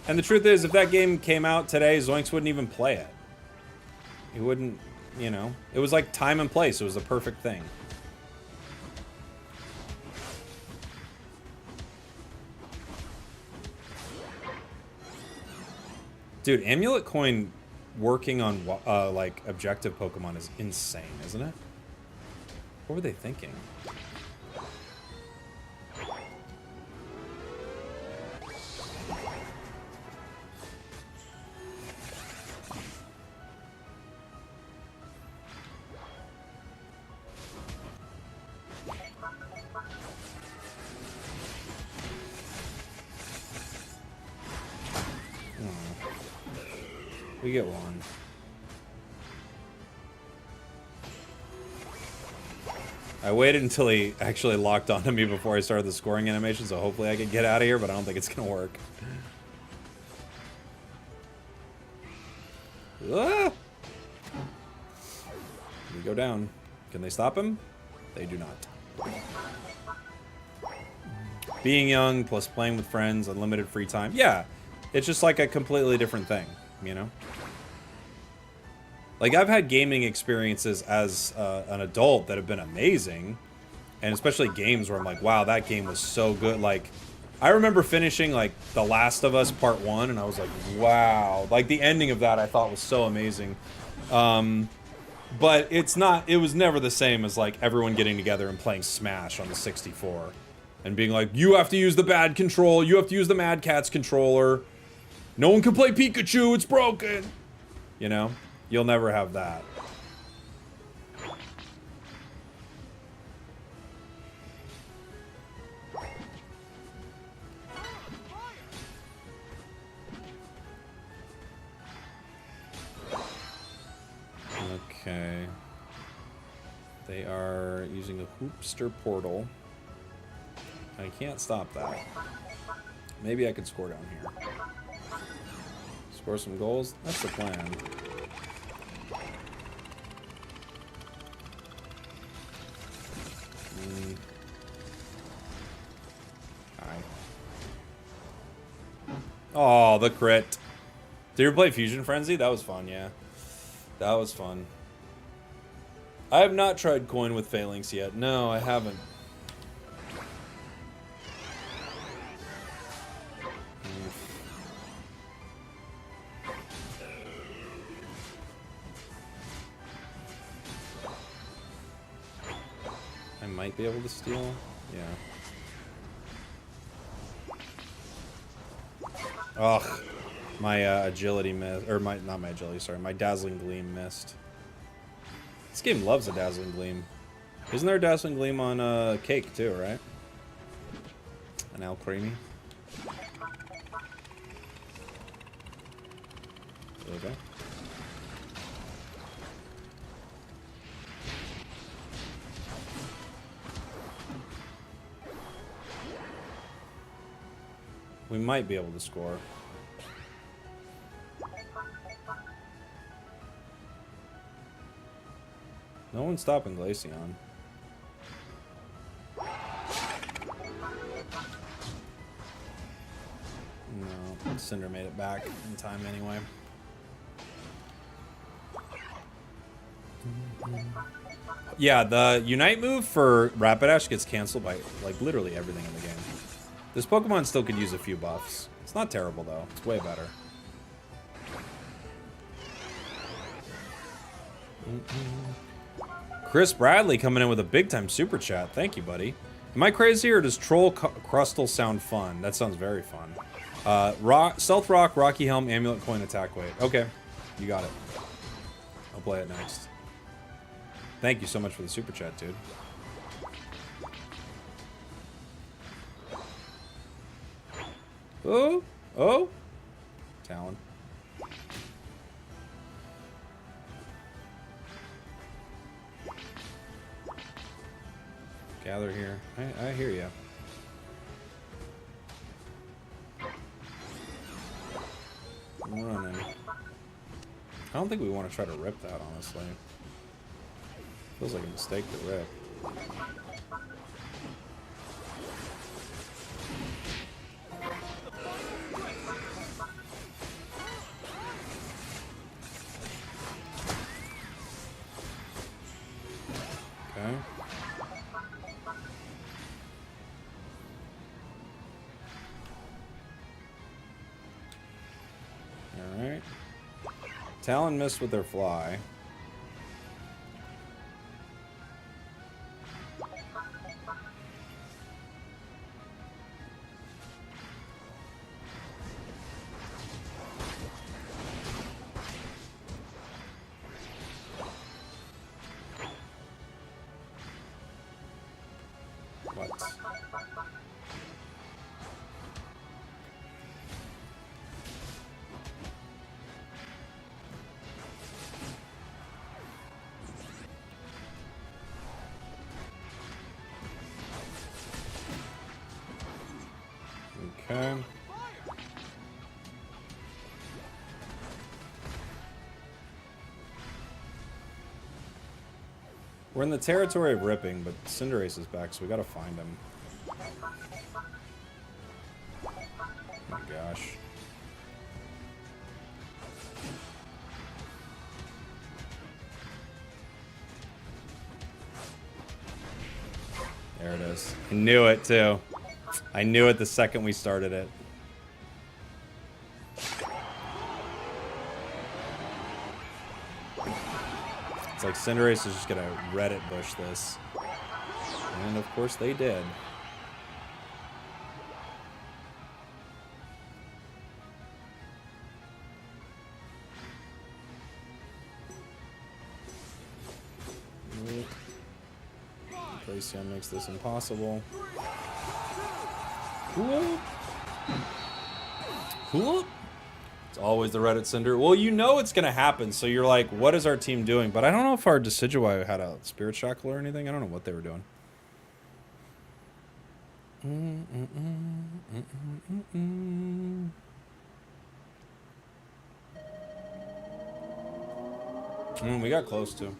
And the truth is, if that game came out today, Zoinks wouldn't even play it. He wouldn't, you know. It was like time and place. It was the perfect thing. Dude, Amulet Coin working on, like, objective Pokemon is insane, isn't it? What were they thinking? We get one. I waited until he actually locked onto me before I started the scoring animation, so hopefully I can get out of here, but I don't think it's gonna work. Ah! We go down. Can they stop him? They do not. Being young plus playing with friends, unlimited free time. Yeah, it's just like a completely different thing, you know? Like, I've had gaming experiences as an adult that have been amazing. And especially games where I'm like, wow, that game was so good. Like, I remember finishing, like, The Last of Us Part 1, and I was like, wow. Like, the ending of that I thought was so amazing. But it was never the same as, like, everyone getting together and playing Smash on the 64. And being like, you have to use the bad control, you have to use the Mad Catz controller. No one can play Pikachu, it's broken. You know? You'll never have that. Okay. They are using a hoopster portal. I can't stop that. Maybe I could score down here. Score some goals? That's the plan. Hi. Oh, the crit. Did you ever play Fusion Frenzy? That was fun, yeah. That was fun. I have not tried coin with phalanx yet. No, I haven't. I might be able to steal. Yeah. Ugh. My agility missed. Or not my agility, sorry. My Dazzling Gleam missed. This game loves a Dazzling Gleam. Isn't there a Dazzling Gleam on Cake too, right? An Al Creamy. Okay. We might be able to score. No one's stopping Glaceon. No, Cinder made it back in time anyway. Yeah, the Unite move for Rapidash gets canceled by, like, literally everything in the game. This Pokemon still could use a few buffs. It's not terrible, though. It's way better. Chris Bradley coming in with a big-time super chat. Thank you, buddy. Am I crazy, or does Troll Crustle sound fun? That sounds very fun. Stealth Rock, Rocky Helm, Amulet Coin, Attack Weight. Okay, you got it. I'll play it next. Thank you so much for the super chat, dude. Oh, oh, Talon. Gather here. I hear you. I'm running. I don't think we want to try to rip that, honestly. Feels like a mistake to rip. Okay. Alright. Talon missed with their fly. What? Okay. We're in the territory of ripping, but Cinderace is back, so we gotta find him. Oh my gosh. There it is. I knew it, too. I knew it the second we started it. It's like Cinderace is just gonna Reddit bush this. And of course they did. Glaceon makes this impossible. Whoop. Whoop. It's always the Reddit Cinder. Well, you know it's going to happen, so you're like, what is our team doing? But I don't know if our Decidueye had a Spirit Shackle or anything. I don't know what they were doing. We got close to.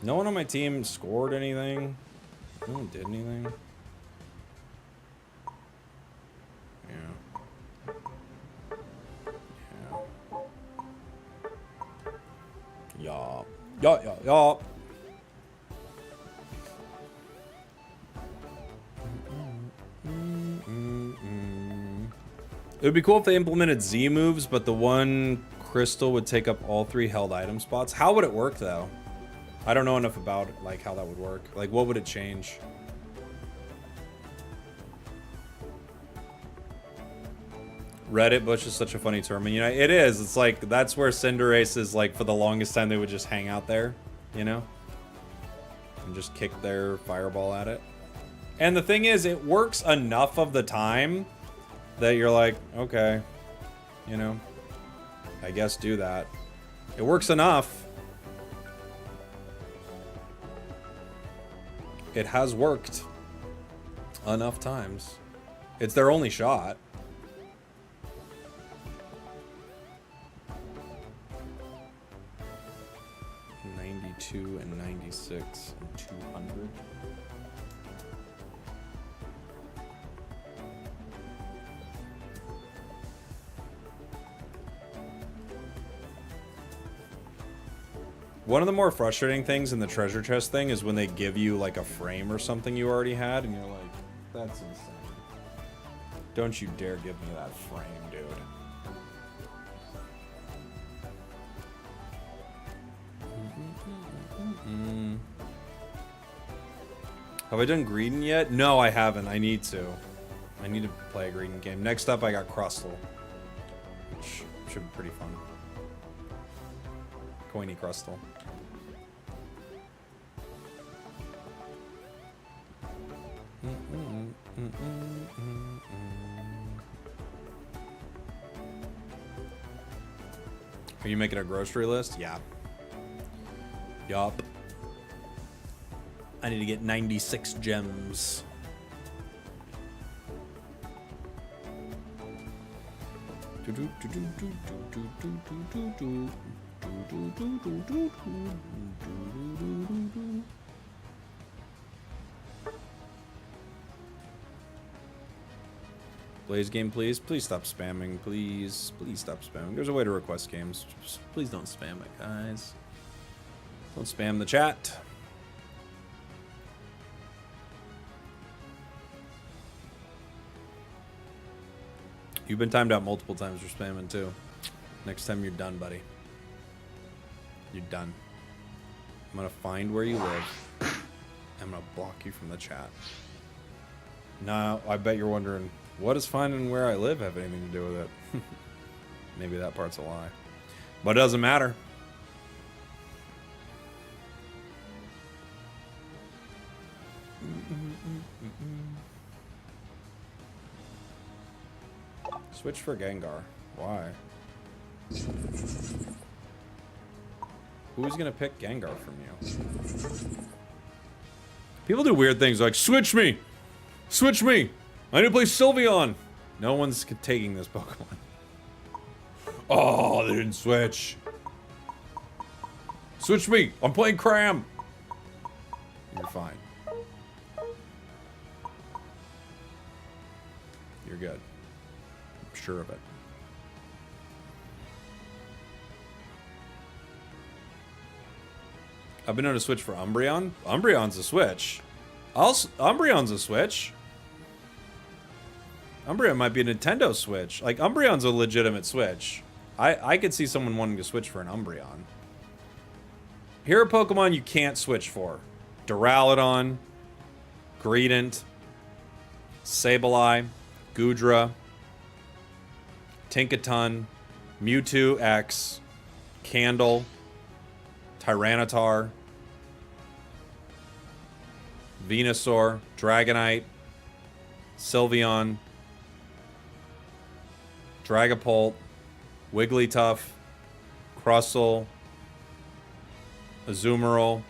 No one on my team scored anything. No one did anything. Yeah. It would be cool if they implemented Z moves, but the one crystal would take up all 3 held item spots. How would it work, though? I don't know enough about it, like how that would work. Like, what would it change? Reddit bush is such a funny term. And, you know, it is. It's like, that's where Cinderace is, like, for the longest time, they would just hang out there, you know? And just kick their fireball at it. And the thing is, it works enough of the time that you're like, okay, you know, I guess do that. It works enough. It has worked enough times. It's their only shot. And 96 and 200. One of the more frustrating things in the treasure chest thing is when they give you like a frame or something you already had and you're like, that's insane. Don't you dare give me that frame, dude. Have I done Greedent yet? No, I haven't. I need to. I need to play a Greedent game. Next up, I got Crustle, which should be pretty fun. Coiny Crustle. Are you making a grocery list? Yeah. Yup. I need to get 96 gems. Blaze game, please. Please stop spamming. Please. Please stop spamming. There's a way to request games. Just please don't spam it, guys. Don't spam the chat. You've been timed out multiple times for spamming, too. Next time you're done, buddy. You're done. I'm gonna find where you live. I'm gonna block you from the chat. Now, I bet you're wondering, what does finding where I live have anything to do with it? Maybe that part's a lie. But it doesn't matter. Switch for Gengar. Why? Who's gonna pick Gengar from you? People do weird things like, switch me! Switch me! I need to play Sylveon. No one's taking this Pokemon. Oh, they didn't switch. Switch me. I'm playing Cram. You're fine. You're good. I'm sure of it. I've been known to switch for Umbreon. Umbreon's a switch. Umbreon's a switch. Umbreon might be a Nintendo Switch. Like, Umbreon's a legitimate switch. I could see someone wanting to switch for an Umbreon. Here are Pokemon you can't switch for. Duraludon, Greedent, Sableye, Goodra, Tinkaton, Mewtwo X, Candle, Tyranitar, Venusaur, Dragonite, Sylveon, Dragapult, Wigglytuff, Crustle, Azumarill,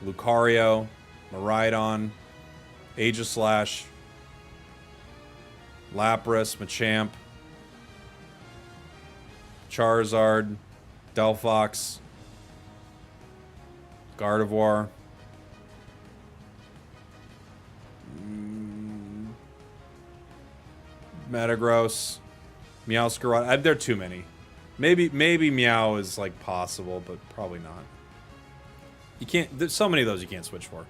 Lucario, Miraidon, Aegislash, Lapras, Machamp, Charizard, Delphox, Gardevoir, Metagross, Meowscarada. There are too many. Maybe Meow is like possible, but probably not. You can't. There's so many of those you can't switch for.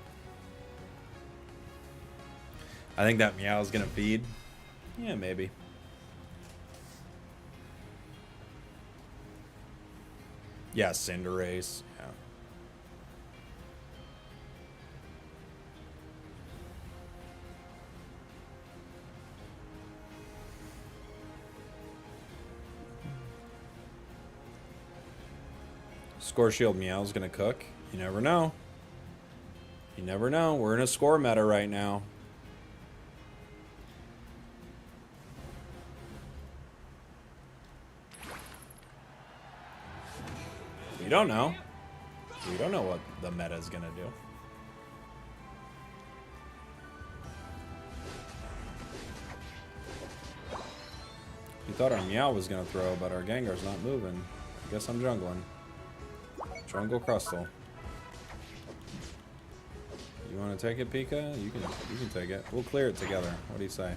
I think that Meow is gonna feed. Yeah, maybe. Yeah, Cinderace. Yeah. Score Shield Meow's gonna cook. You never know. You never know. We're in a score meta right now. We don't know. We don't know what the meta is gonna do. We thought our Meow was gonna throw, but our Gengar's not moving. I guess I'm jungling. Jungle Crustle. You want to take it, Pika? You can take it. We'll clear it together. What do you say?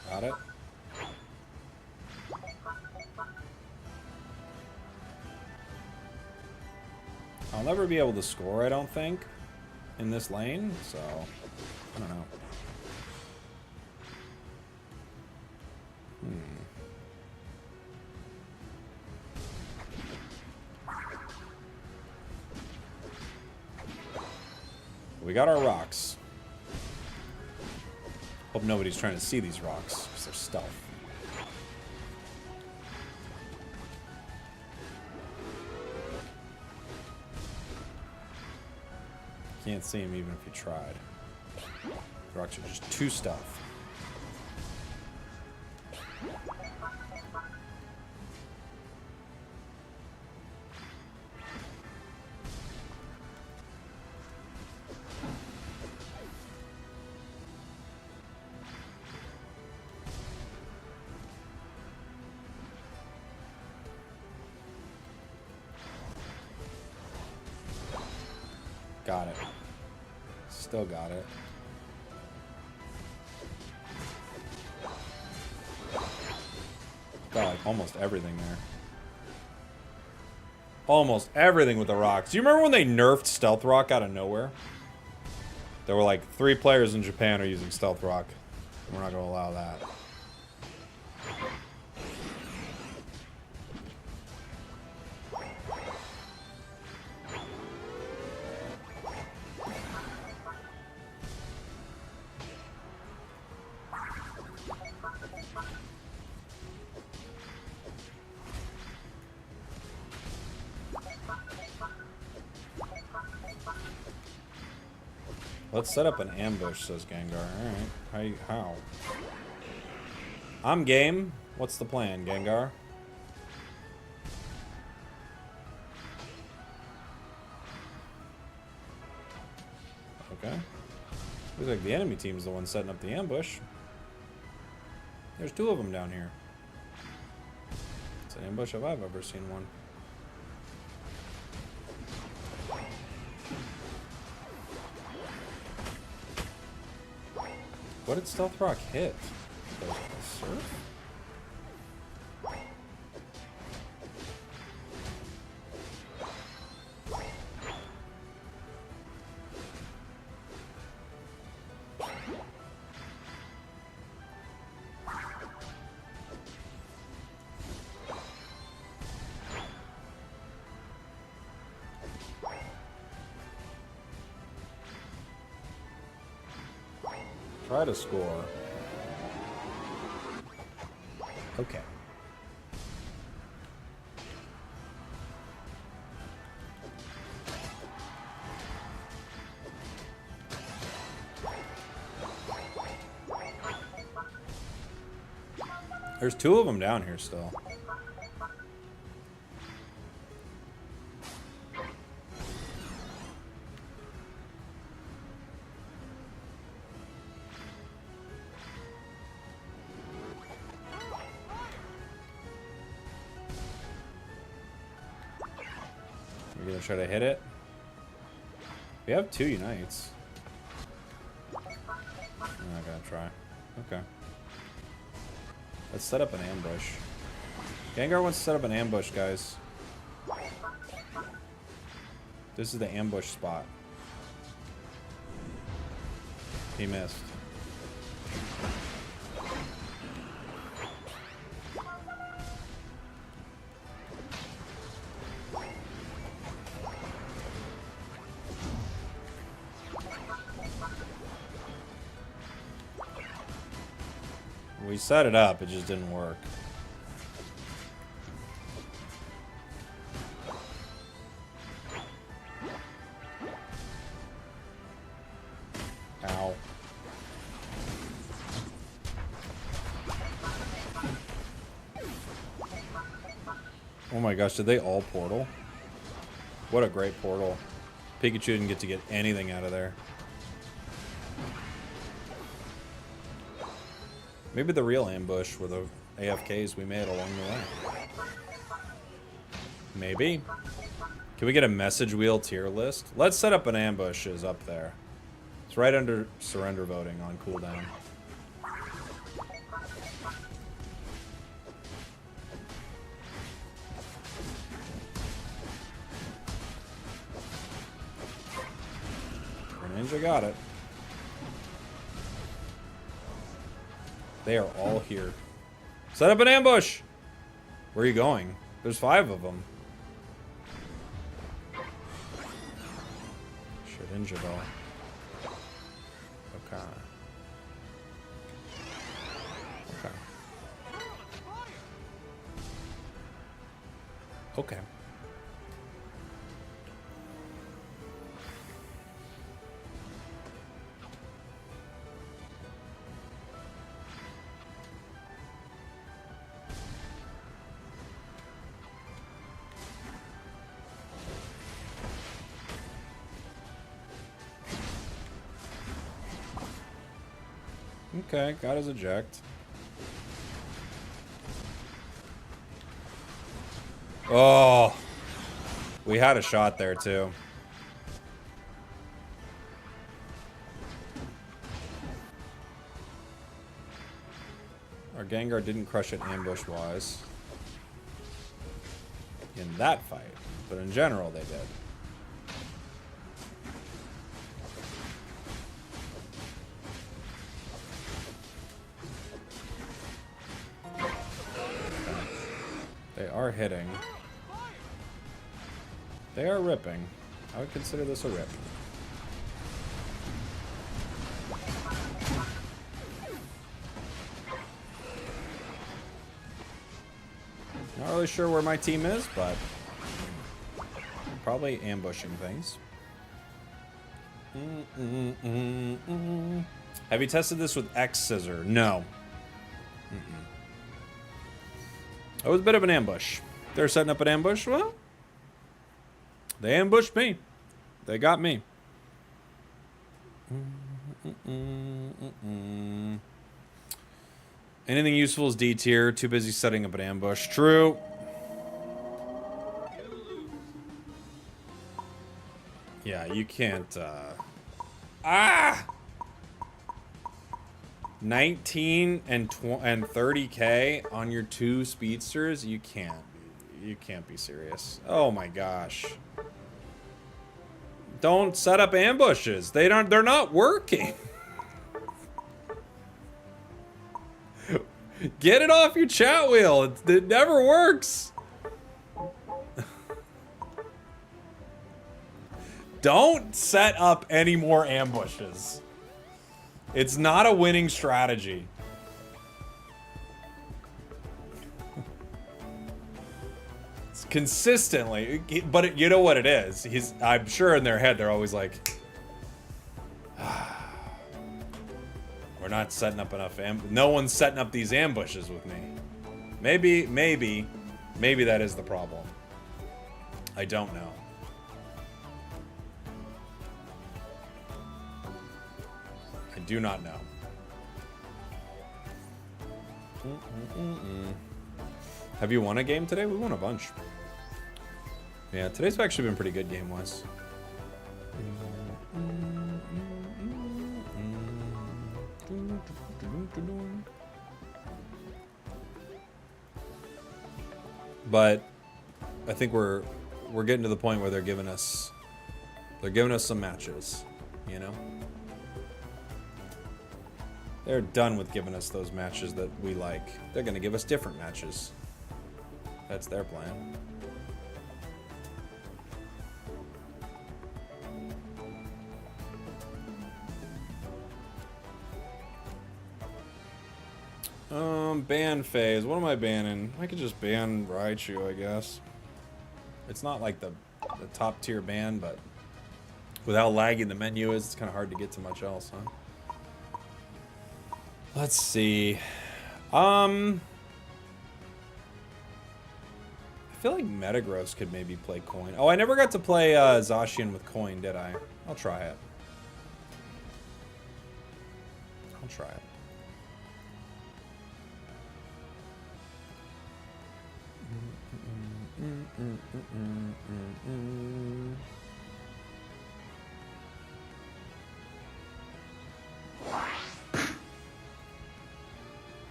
Got it. I'll never be able to score, I don't think, in this lane, so I don't know. We got our rocks. Hope nobody's trying to see these rocks, because they're stealth. Can't see them even if you tried. The rocks are just too stealth. Got it. Still got it. Got like almost everything there. Almost everything with the rocks. Do you remember when they nerfed Stealth Rock out of nowhere? There were like 3 players in Japan are using Stealth Rock. We're not going to allow that. Let's set up an ambush, says Gengar. Alright. How? I'm game. What's the plan, Gengar? Okay. Looks like the enemy team's the one setting up the ambush. There's 2 of them down here. It's an ambush if I've ever seen one. What did Stealth Rock hit? The surf? Try to score. Okay. There's 2 of them down here still. You're gonna try to hit it? We have 2 unites. I'm not gonna try. Okay. Let's set up an ambush. Gengar wants to set up an ambush, guys. This is the ambush spot. He missed. We set it up, it just didn't work. Ow. Oh my gosh, did they all portal? What a great portal. Pikachu didn't get to get anything out of there. Maybe the real ambush were the AFKs we made along the way. Maybe. Can we get a message wheel tier list? Let's set up an ambush is up there. It's right under surrender voting on cooldown. Ninja got it. They are all here. Set up an ambush! Where are you going? There's 5 of them. Ninja though. Okay. Okay. Okay. Okay, got his eject. Oh, we had a shot there too. Our Gengar didn't crush it ambush-wise in that fight, but in general they did. They are hitting. They are ripping. I would consider this a rip. Not really sure where my team is, but probably ambushing things. Have you tested this with X Scissor? No. It was a bit of an ambush. They're setting up an ambush. Well, they ambushed me. They got me. Anything useful is D tier. Too busy setting up an ambush. True. Yeah, you can't. 19 and 30K on your 2 speedsters. You can't be serious. Oh my gosh. Don't set up ambushes. They're not working. Get it off your chat wheel. It never works. Don't set up any more ambushes. It's not a winning strategy. It's consistently, but you know what it is? I'm sure in their head they're always like, we're not setting up enough no one's setting up these ambushes with me. Maybe that is the problem. I don't know. I do not know. Have you won a game today? We won a bunch. Yeah, today's actually been pretty good game-wise. But I think we're getting to the point where they're giving us some matches, you know? They're done with giving us those matches that we like. They're gonna give us different matches. That's their plan. Ban phase. What am I banning? I could just ban Raichu, I guess. It's not like the top tier ban, but with how laggy the menu is, it's kind of hard to get to much else, huh? Let's see. I feel like Metagross could maybe play Coin. Oh, I never got to play Zacian with Coin, did I? I'll try it. I'll try it.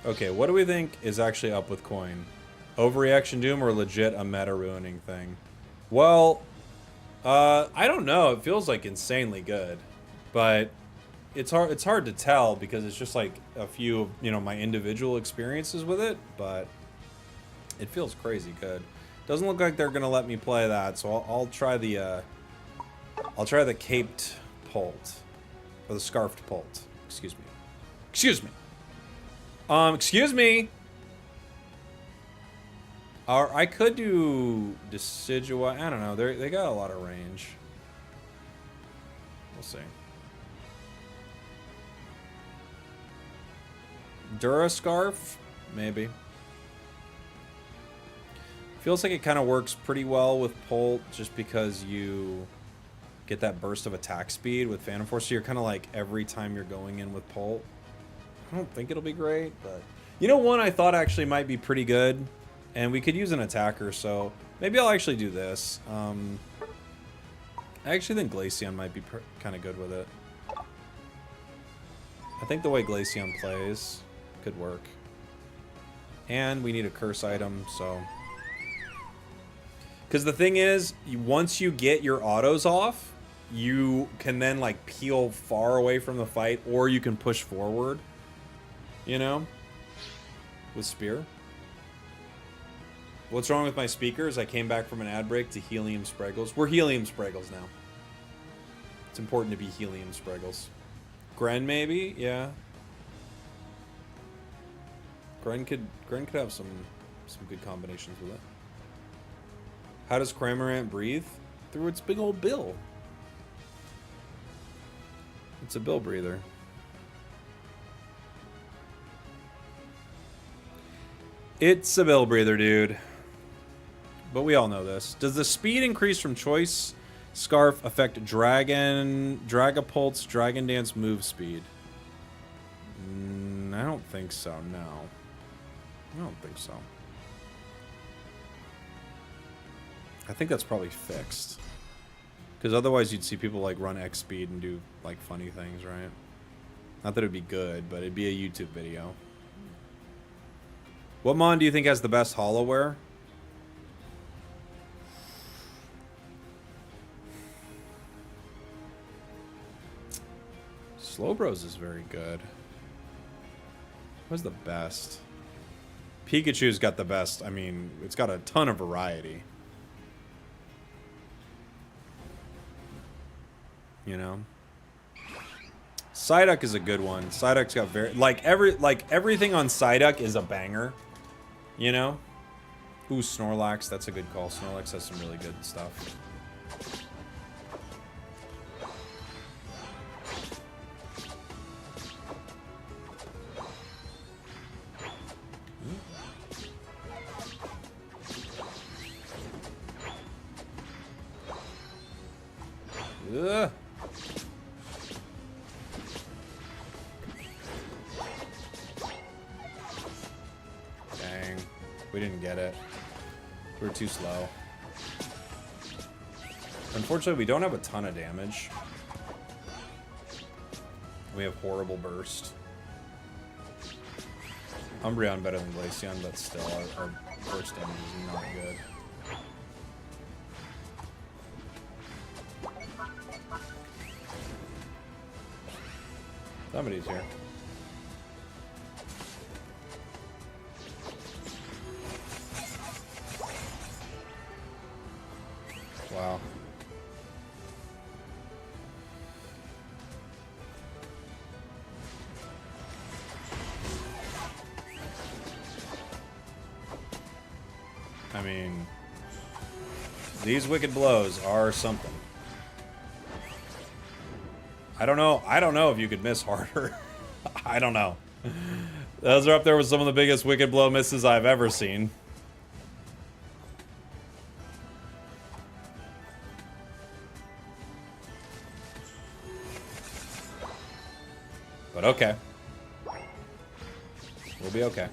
Okay, what do we think is actually up with Coin? Overreaction Doom or legit a meta ruining thing? Well, I don't know. It feels like insanely good, but it's hard to tell because it's just like a few of, you know, my individual experiences with it, but it feels crazy good. Doesn't look like they're gonna let me play that, so I'll try the caped Pult or the scarfed Pult. Excuse me. Excuse me. Excuse me. Or I could do Decidueye. I don't know. They got a lot of range. We'll see. Durascarf? Maybe. Feels like it kind of works pretty well with Pult just because you get that burst of attack speed with Phantom Force. So you're kind of like every time you're going in with Pult. I don't think it'll be great, but... You know one I thought actually might be pretty good? And we could use an attacker, so maybe I'll actually do this. I actually think Glaceon might be kind of good with it. I think the way Glaceon plays could work. And we need a curse item, so... Because the thing is, once you get your autos off, you can then, like, peel far away from the fight, or you can push forward. You know? With Spear. What's wrong with my speakers? I came back from an ad break to Helium Spragels. We're Helium Spragels now. It's important to be Helium Spragels. Gren, maybe? Yeah. Gren could have some good combinations with it. How does Cramorant breathe? Through its big old bill. It's a bill breather. It's a bill breather, dude. But we all know this. Does the speed increase from Choice Scarf affect Dragapult's Dragon Dance move speed? I don't think so, no. I don't think so. I think that's probably fixed. Because otherwise you'd see people like run X speed and do like funny things, right? Not that it'd be good, but it'd be a YouTube video. What mon do you think has the best hollowware? Slowbros is very good. What's the best? Pikachu's got the best. I mean, it's got a ton of variety. You know? Psyduck is a good one. Psyduck's got very everything on Psyduck is a banger. You know? Ooh, Snorlax, that's a good call. Snorlax has some really good stuff. Ugh. Dang. We didn't get it. We were too slow. Unfortunately, we don't have a ton of damage. We have horrible burst. Umbreon better than Glaceon, but still, our burst damage is not good. Somebody's here. Wow. I mean, these wicked blows are something. I don't know if you could miss harder. I don't know. Those are up there with some of the biggest wicked blow misses I've ever seen. But okay. We'll be okay.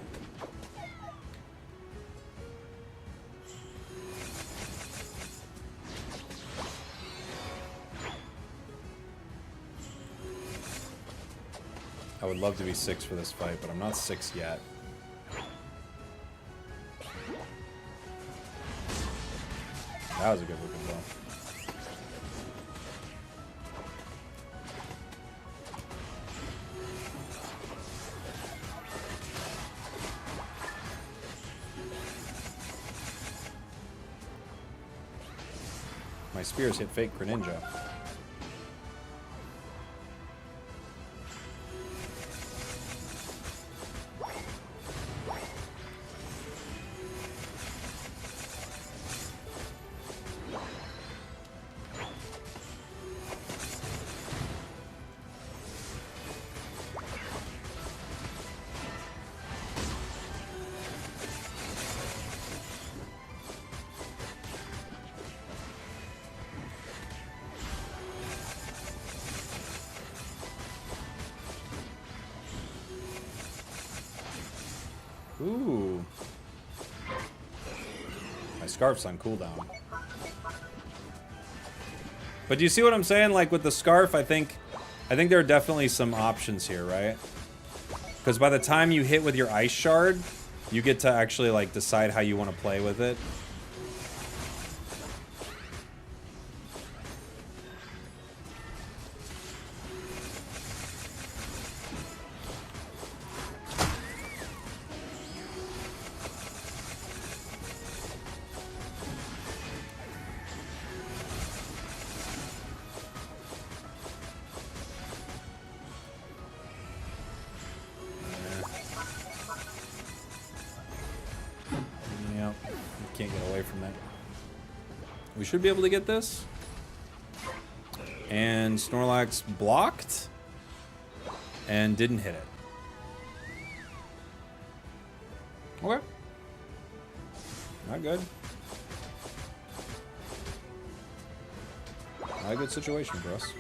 I would love to be 6 for this fight, but I'm not 6 yet. That was a good wicked blow. My spears hit fake Greninja. Ooh. My scarf's on cooldown. But do you see what I'm saying? Like with the scarf, I think there are definitely some options here, right? Because by the time you hit with your ice shard, You get to actually, like, decide how you want to play with it. Can't get away from that. We should be able to get this. And Snorlax blocked and didn't hit it. Okay. Not good. Not a good situation for us.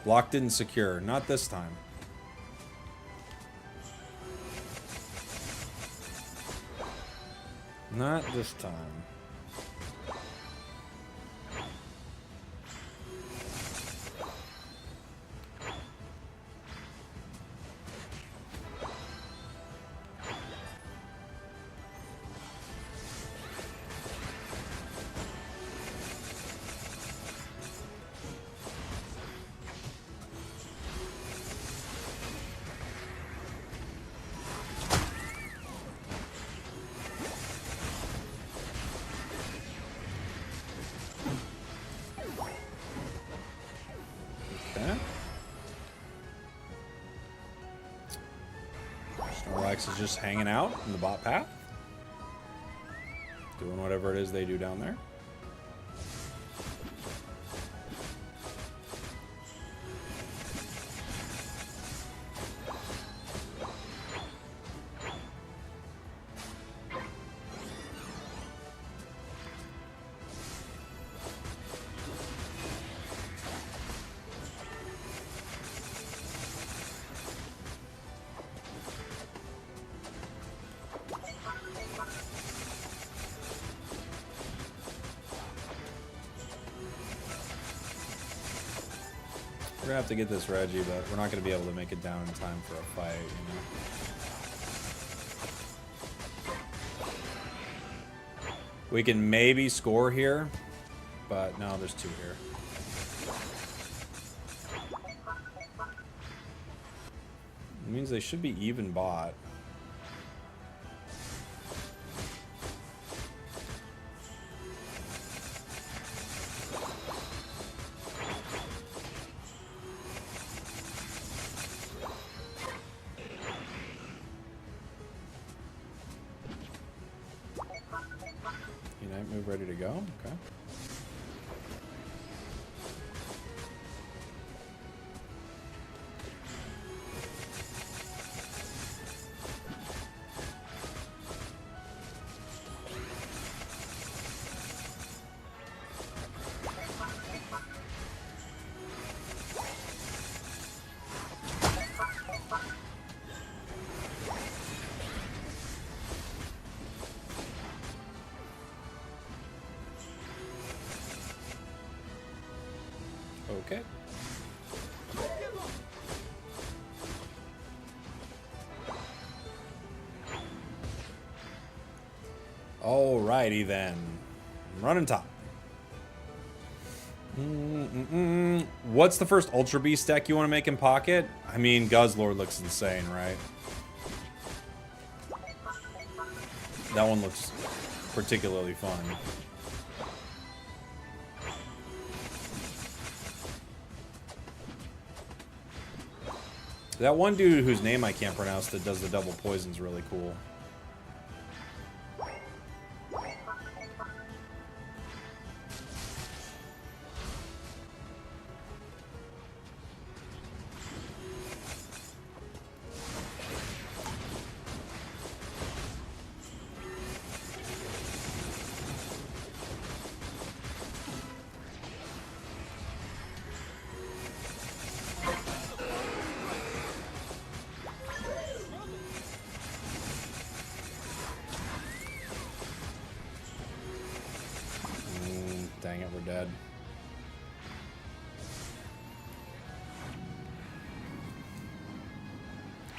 Block didn't secure. Not this time. Not this time. Snorlax is just hanging out in the bot path. Doing whatever it is they do down there. We're gonna have to get this Reggie, but we're not gonna be able to make it down in time for a fight, you know? We can maybe score here, but no, there's two here. It means they should be even bot. Move ready to go. Okay. Okay. Alrighty then. Running top. What's the first Ultra Beast deck you want to make in Pocket? I mean, Guzzlord looks insane, right? That one looks particularly fun. That one dude whose name I can't pronounce that does the double poison's really cool.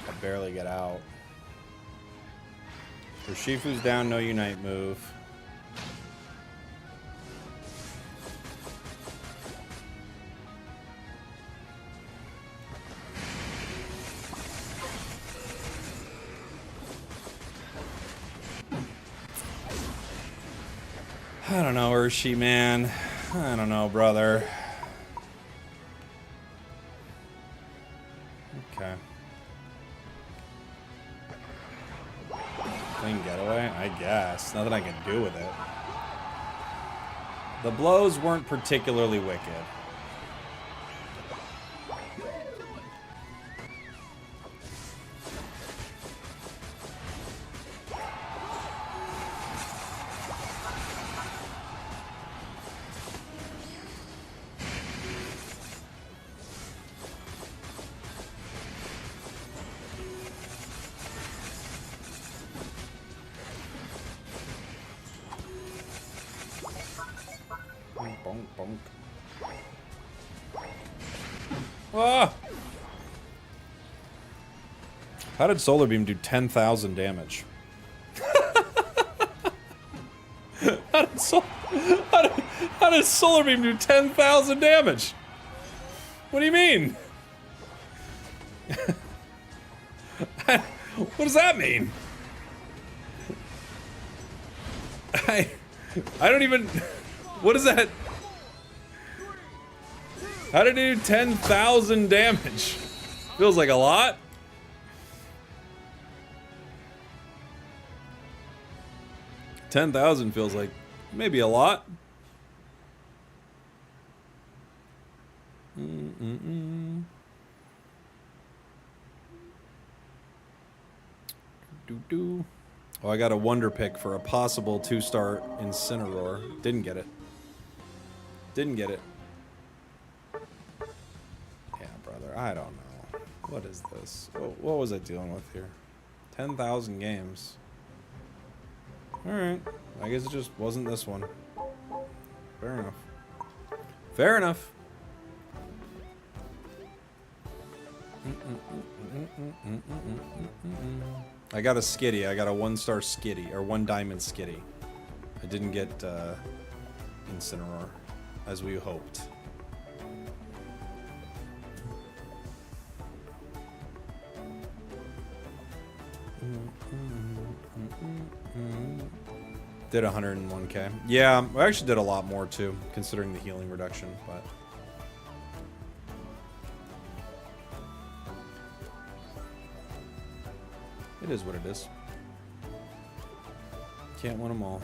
I barely get out. Urshifu's down, no unite move. I don't know, Urshi, man. I don't know, brother. Okay. Clean getaway? I guess. Nothing I can do with it. The blows weren't particularly wicked. Bonk, bonk. Ah! How did Solar Beam do 10,000 damage? How did Solar Beam do 10,000 damage? What do you mean? What does that mean? I don't even... What is that? How did it do 10,000 damage? Feels like a lot. $10,000 feels like maybe a lot. Oh, I got a wonder pick for a possible 2-star Incineroar. Didn't get it. Didn't get it. Yeah, brother. I don't know. What is this? What was I dealing with here? 10,000 games. Alright. I guess it just wasn't this one. Fair enough. Fair enough. I got a Skitty. I got a 1-star Skitty. Or 1 diamond Skitty. I didn't get Incineroar. As we hoped. Did 101k. Yeah, I actually did a lot more too, considering the healing reduction, but... It is what it is. Can't win them all.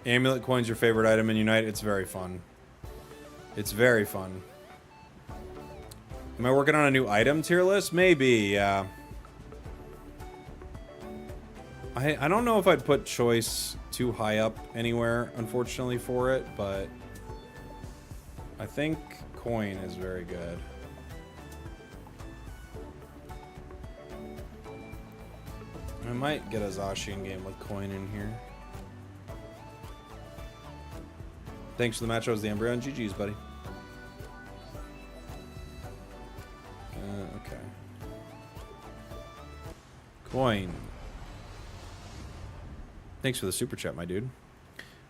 Amulet coin's your favorite item in Unite? It's very fun. It's very fun. Am I working on a new item tier list? Maybe, yeah. I don't know if I'd put choice too high up anywhere, unfortunately, for it, but I think coin is very good. I might get a Zacian game with coin in here. Thanks for the match. I was the Embryo. GG's, buddy. Okay. Coin. Thanks for the super chat, my dude.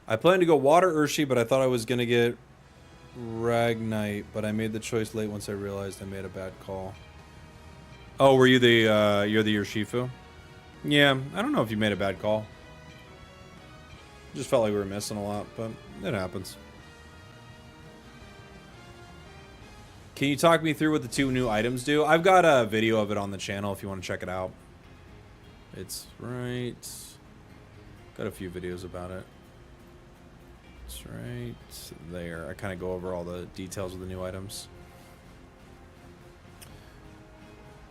I planned to go Water Urshi, but I thought I was going to get Ragnite, but I made the choice late once I realized I made a bad call. Oh, were you the, you're the Urshifu? Yeah, I don't know if you made a bad call. Just felt like we were missing a lot, but it happens. Can you talk me through what the 2 new items do? I've got a video of it on the channel if you want to check it out. It's right... Got a few videos about it. It's right there. I kind of go over all the details of the new items.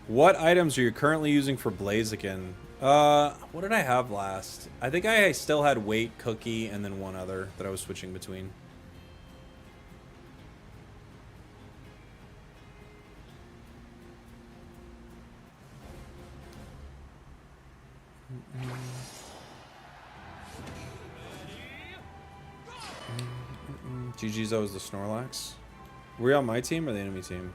What items are you currently using for Blaziken? What did I have last? I think I still had Weight, Cookie, and then one other that I was switching between. GG's though is the Snorlax. Were you on my team or the enemy team?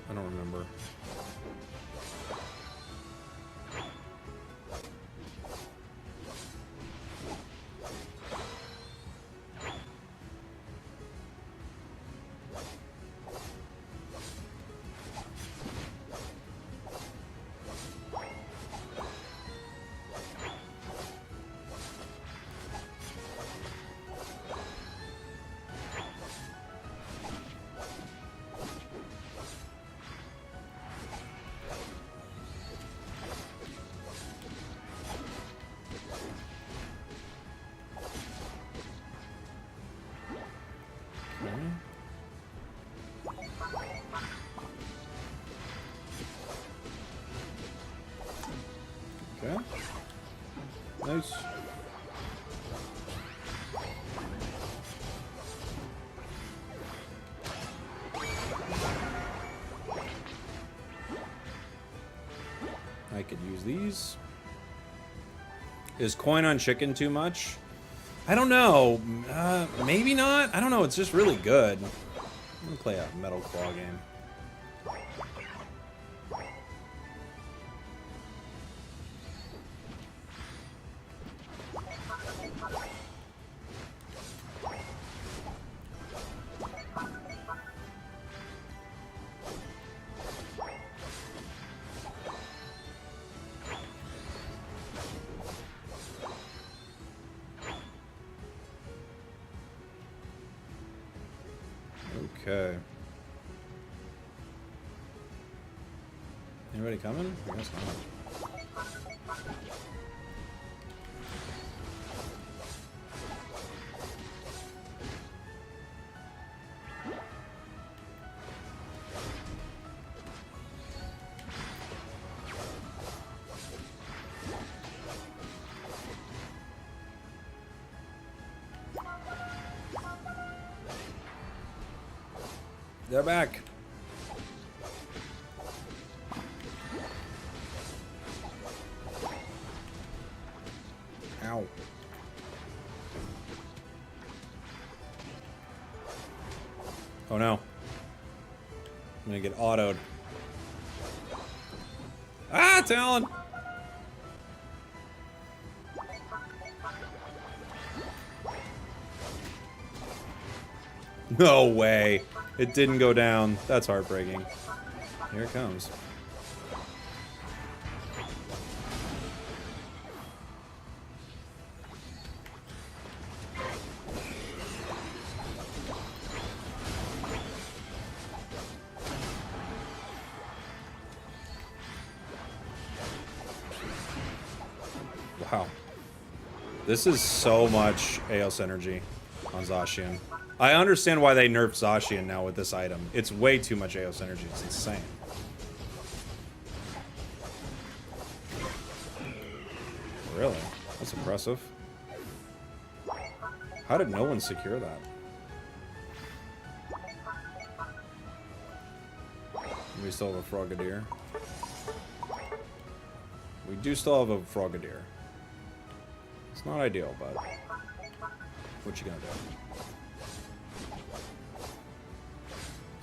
I don't remember. Okay. Nice. I could use these. Is coin on chicken too much? I don't know. Maybe not. I don't know. It's just really good. I'm gonna play a Metal Claw game. Okay. Anybody coming? I guess not. They're back. Ow. Oh no. I'm gonna get autoed. Ah, Talon! No way. It didn't go down. That's heartbreaking. Here it comes. Wow. This is so much AOS energy on Zacian. I understand why they nerfed Zacian now with this item. It's way too much AOS energy. It's insane. Really? That's impressive. How did no one secure that? We still have a Frogadier. We do still have a Frogadier. It's not ideal, but what you gonna do?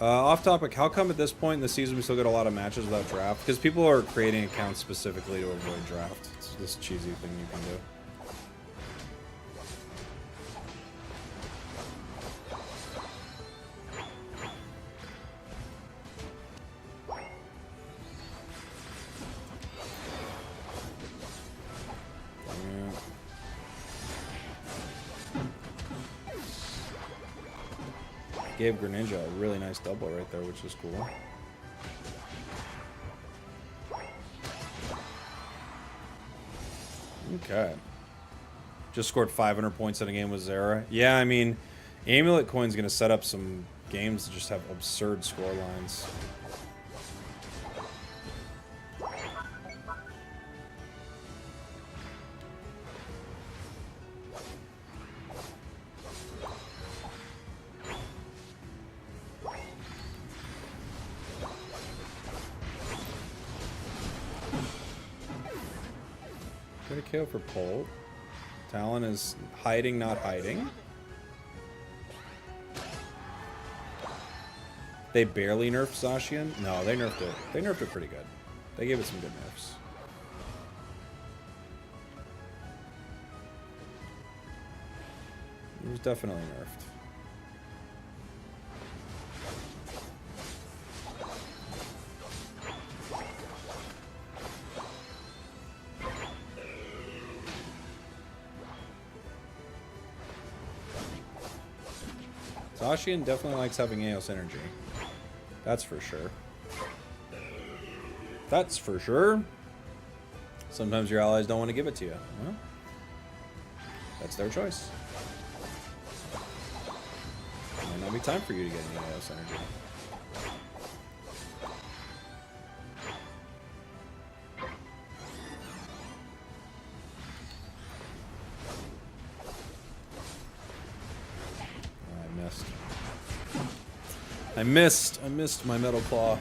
Off topic, how come at this point in the season we still get a lot of matches without draft? Because people are creating accounts specifically to avoid draft. It's this cheesy thing you can do. Gave Greninja a really nice double right there, which is cool. Okay. Just scored 500 points in a game with Zera. Yeah, I mean, Amulet Coin's going to set up some games that just have absurd score lines. Get a KO for Pole. Talon is hiding, not hiding. They barely nerfed Zacian? No, they nerfed it. They nerfed it pretty good. They gave it some good nerfs. It was definitely nerfed. Zacian definitely likes having Eos energy. That's for sure. That's for sure. Sometimes your allies don't want to give it to you. Well, that's their choice. Might not be time for you to get any Eos energy. I missed my metal claw.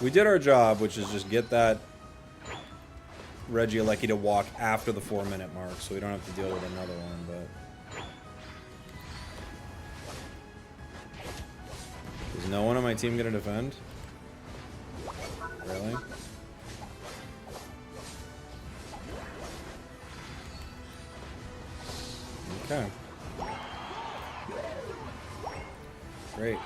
We did our job, which is just get that Regieleki to walk after the 4-minute mark, so we don't have to deal with another one, but... Is no one on my team gonna defend? Really? Okay. Great.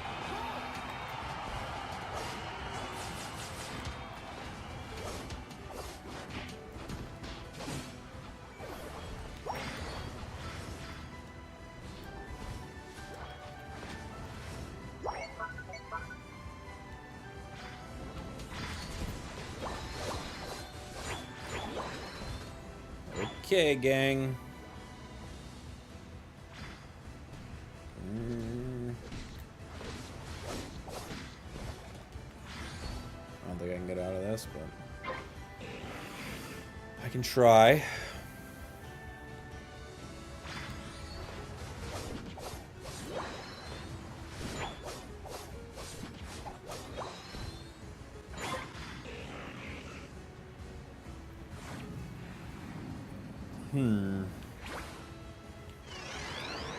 Okay, gang. I don't think I can get out of this, but I can try.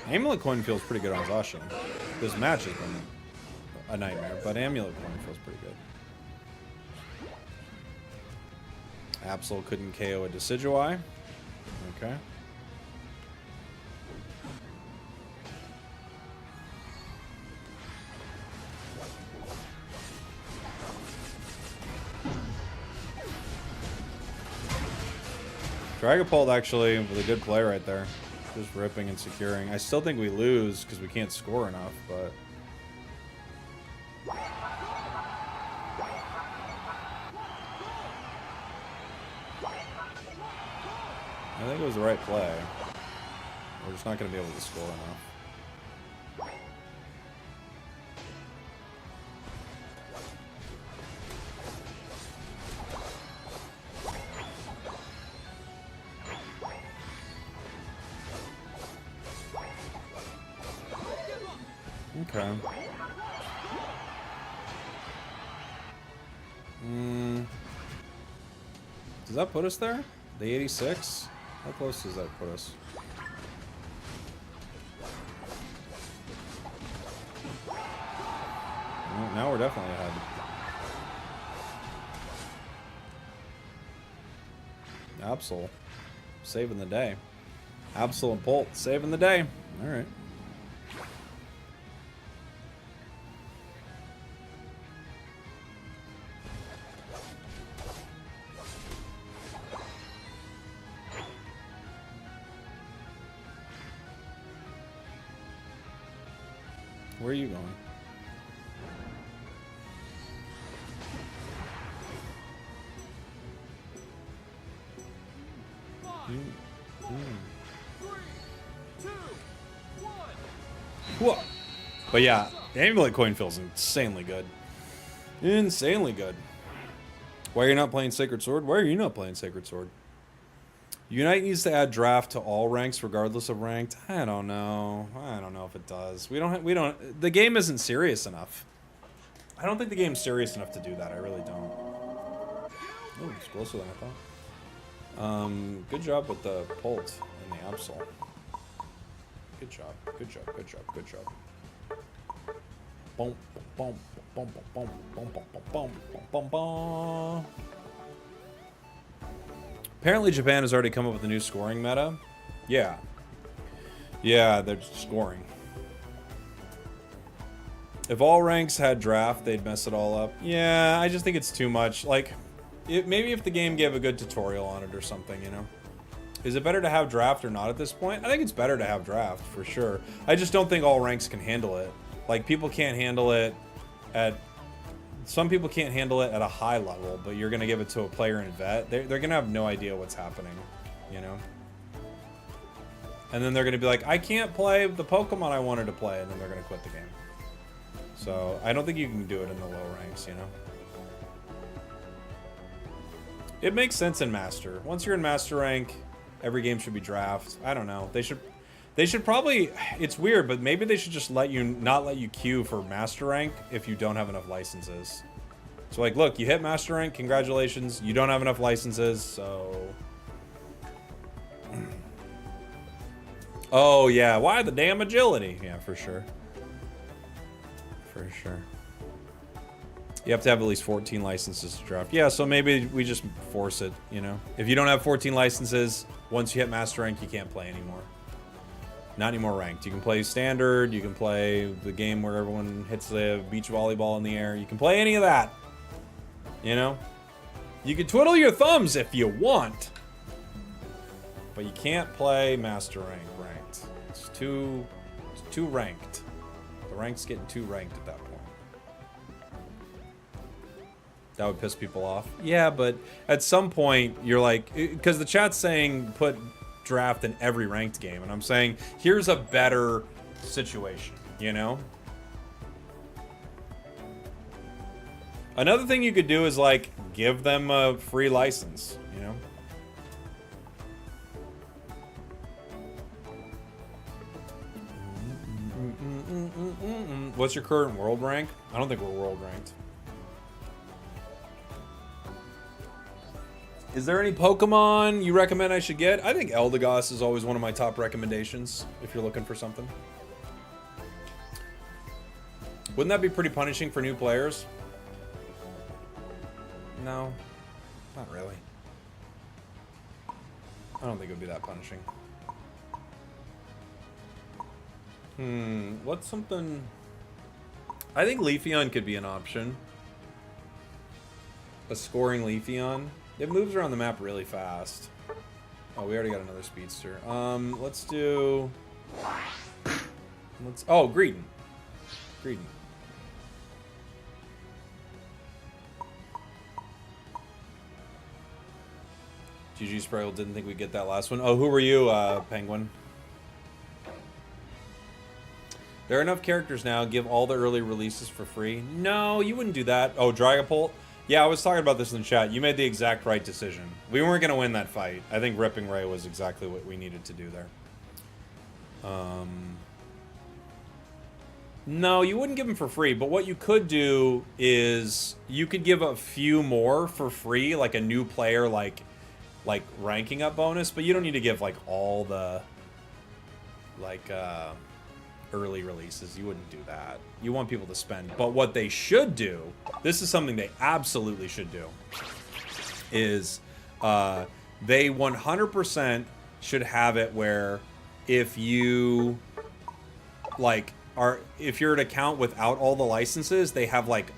Amulet Coin feels pretty good on Zacian. This match has been a nightmare, but Amulet Coin feels pretty good. Absol couldn't KO a Decidueye. Okay. Dragapult actually with a good play right there. Just ripping and securing. I still think we lose because we can't score enough, but... I think it was the right play. We're just not going to be able to score enough. Okay. Does that put us there? The 86? How close does that put us? Well, now we're definitely ahead. Absol. Saving the day. Absol and Bolt saving the day. Alright. Where are you going? Whoa. But yeah, Amulet Coin feels insanely good. Insanely good. Why are you not playing Sacred Sword? Why are you not playing Sacred Sword? Unite needs to add draft to all ranks regardless of ranked. I don't know. I don't know if it does. We don't the game isn't serious enough. I don't think the game's serious enough to do that. I really don't. Oh, it's closer than I thought. Good job with the Pult and the Absol. Good job. Good job. Good job. Good job. Boom, boom, boom, boom, boom, boom, boom, boom, boom, boom. Apparently Japan has already come up with a new scoring meta. Yeah. Yeah, they're scoring. If all ranks had draft, they'd mess it all up. Yeah, I just think it's too much. Like, maybe if the game gave a good tutorial on it or something, you know? Is it better to have draft or not at this point? I think it's better to have draft, for sure. I just don't think all ranks can handle it. Like, people can't handle it at... Some people can't handle it at a high level, but you're going to give it to a player in vet. They're going to have no idea what's happening, you know? And then they're going to be like, I can't play the Pokemon I wanted to play, and then they're going to quit the game. So, I don't think you can do it in the low ranks, you know? It makes sense in Master. Once you're in Master rank, every game should be draft. I don't know. They should probably, it's weird, but maybe they should just not let you queue for Master rank if you don't have enough licenses. So like, look, you hit Master rank, congratulations. You don't have enough licenses, so... Oh yeah, why the damn agility? Yeah, for sure. For sure. You have to have at least 14 licenses to draft. Yeah, so maybe we just force it, you know? If you don't have 14 licenses, once you hit Master rank, you can't play anymore. Not anymore ranked. You can play standard, you can play the game where everyone hits the beach volleyball in the air. You can play any of that. You know? You can twiddle your thumbs if you want. But you can't play Master rank ranked. It's too ranked. The rank's getting too ranked at that point. That would piss people off. Yeah, but at some point, you're like... Because the chat's saying put draft in every ranked game. And I'm saying, here's a better situation, you know? Another thing you could do is, like, give them a free license, you know? What's your current world rank? I don't think we're world ranked. Is there any Pokemon you recommend I should get? I think Eldegoss is always one of my top recommendations if you're looking for something. Wouldn't that be pretty punishing for new players? No, not really. I don't think it would be that punishing. What's something... I think Leafeon could be an option. A scoring Leafeon. It moves around the map really fast. Oh, we already got another speedster. Let's do... Oh, Greedon. Greedon. GG Spragel, didn't think we'd get that last one. Oh, who were you, Penguin? There are enough characters now. Give all the early releases for free. No, you wouldn't do that. Oh, Dragapult? Yeah, I was talking about this in the chat. You made the exact right decision. We weren't going to win that fight. I think Ripping Ray was exactly what we needed to do there. No, you wouldn't give them for free, but what you could do is you could give a few more for free, like a new player, like ranking up bonus, but you don't need to give like all the early releases. You wouldn't do that. You want people to spend. But what they should do, this is something they absolutely should do, is they 100% should have it where if you if you're an account without all the licenses, they have like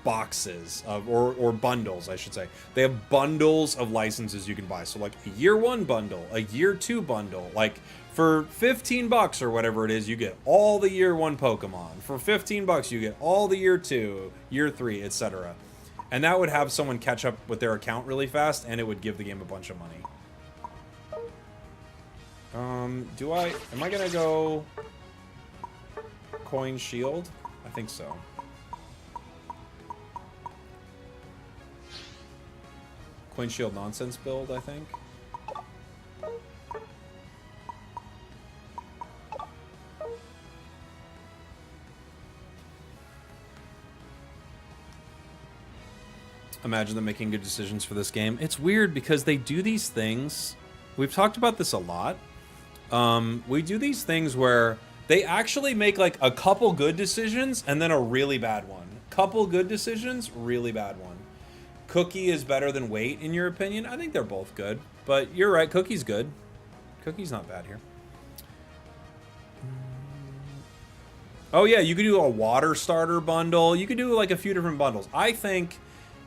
boxes of or bundles, I should say. They have bundles of licenses you can buy. So like a year 1 bundle, a year 2 bundle, like for 15 bucks or whatever it is, you get all the year 1 Pokemon. For 15 bucks, you get all the year 2, year 3, etc. And that would have someone catch up with their account really fast, and it would give the game a bunch of money. Am I gonna go... coin shield? I think so. Coin shield nonsense build, I think. Imagine them making good decisions for this game. It's weird because they do these things. We've talked about this a lot. We do these things where they actually make like a couple good decisions and then a really bad one. Couple good decisions, really bad one. Cookie is better than Wait, in your opinion? I think they're both good. But you're right, Cookie's good. Cookie's not bad here. Oh yeah, you could do a water starter bundle. You could do like a few different bundles. I think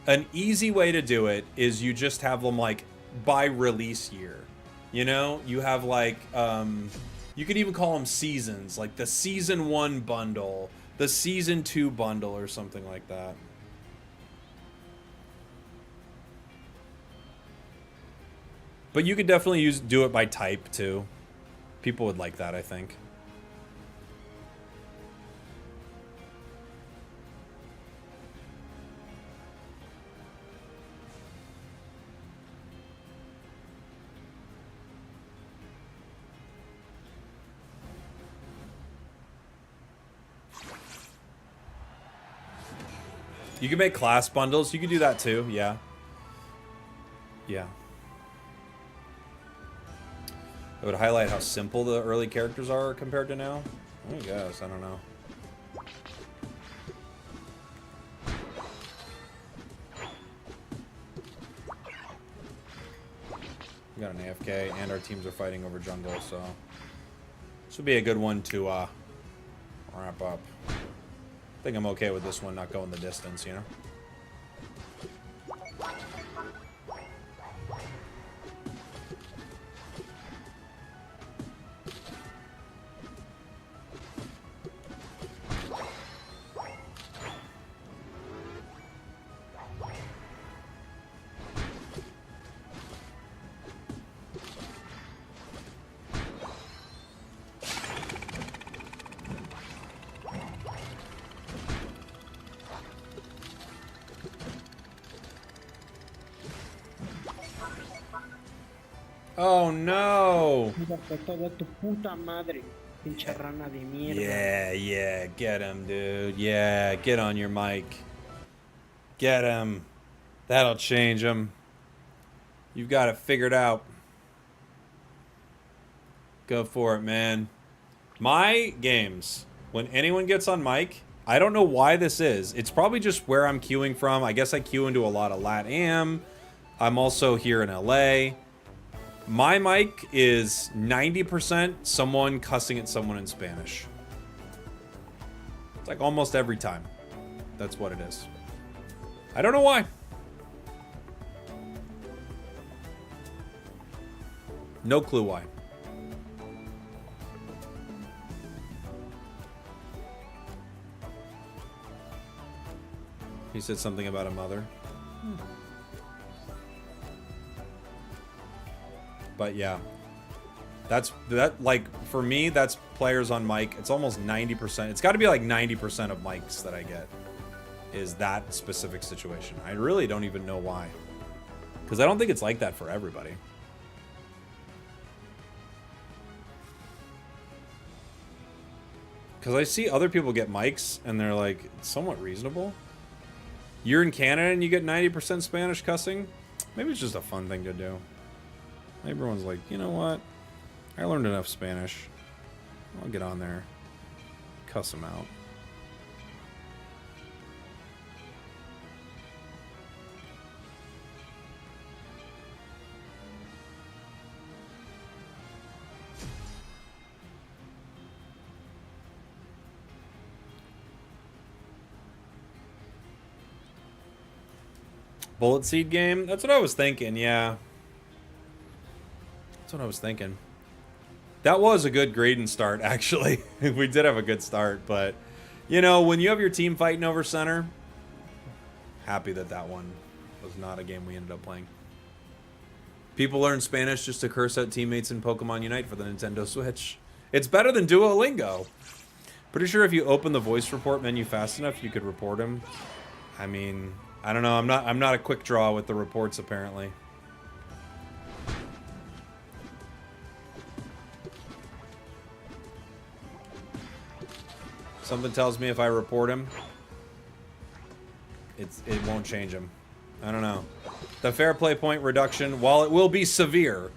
an easy way to do it is you just have them like by release year. You know, you have like, you could even call them seasons, like the season 1 bundle, the season 2 bundle, or something like that. But you could definitely do it by type too. People would like that, I think. You can make class bundles. You can do that too. Yeah. Yeah. It would highlight how simple the early characters are compared to now. I guess. I don't know. We got an AFK, and our teams are fighting over jungle, so this would be a good one to wrap up. I think I'm okay with this one not going the distance, you know? Oh no! Yeah, get him, dude. Yeah, get on your mic. Get him. That'll change him. You've got it figured out. Go for it, man. My games, when anyone gets on mic, I don't know why this is. It's probably just where I'm queuing from. I guess I queue into a lot of LATAM. I'm also here in LA. My mic is 90% someone cussing at someone in Spanish. It's like almost every time. That's what it is. I don't know why. No clue why. He said something about a mother. But yeah, that like for me, that's players on mic. It's almost 90%. It's got to be like 90% of mics that I get is that specific situation. I really don't even know why, because I don't think it's like that for everybody. Because I see other people get mics and they're like somewhat reasonable. You're in Canada and you get 90% Spanish cussing. Maybe it's just a fun thing to do. Everyone's like, you know what? I learned enough Spanish. I'll get on there. Cuss them out. Bullet seed game? That's what I was thinking, yeah. That's what I was thinking. That was a good grade and start, actually. We did have a good start, but, you know, when you have your team fighting over center, happy that that one was not a game we ended up playing. People learn Spanish just to curse at teammates in Pokemon Unite for the Nintendo Switch. It's better than Duolingo. Pretty sure if you open the voice report menu fast enough, you could report him. I mean, I don't know. I'm not a quick draw with the reports apparently. Something tells me if I report him, it won't change him. I don't know. The fair play point reduction, while it will be severe,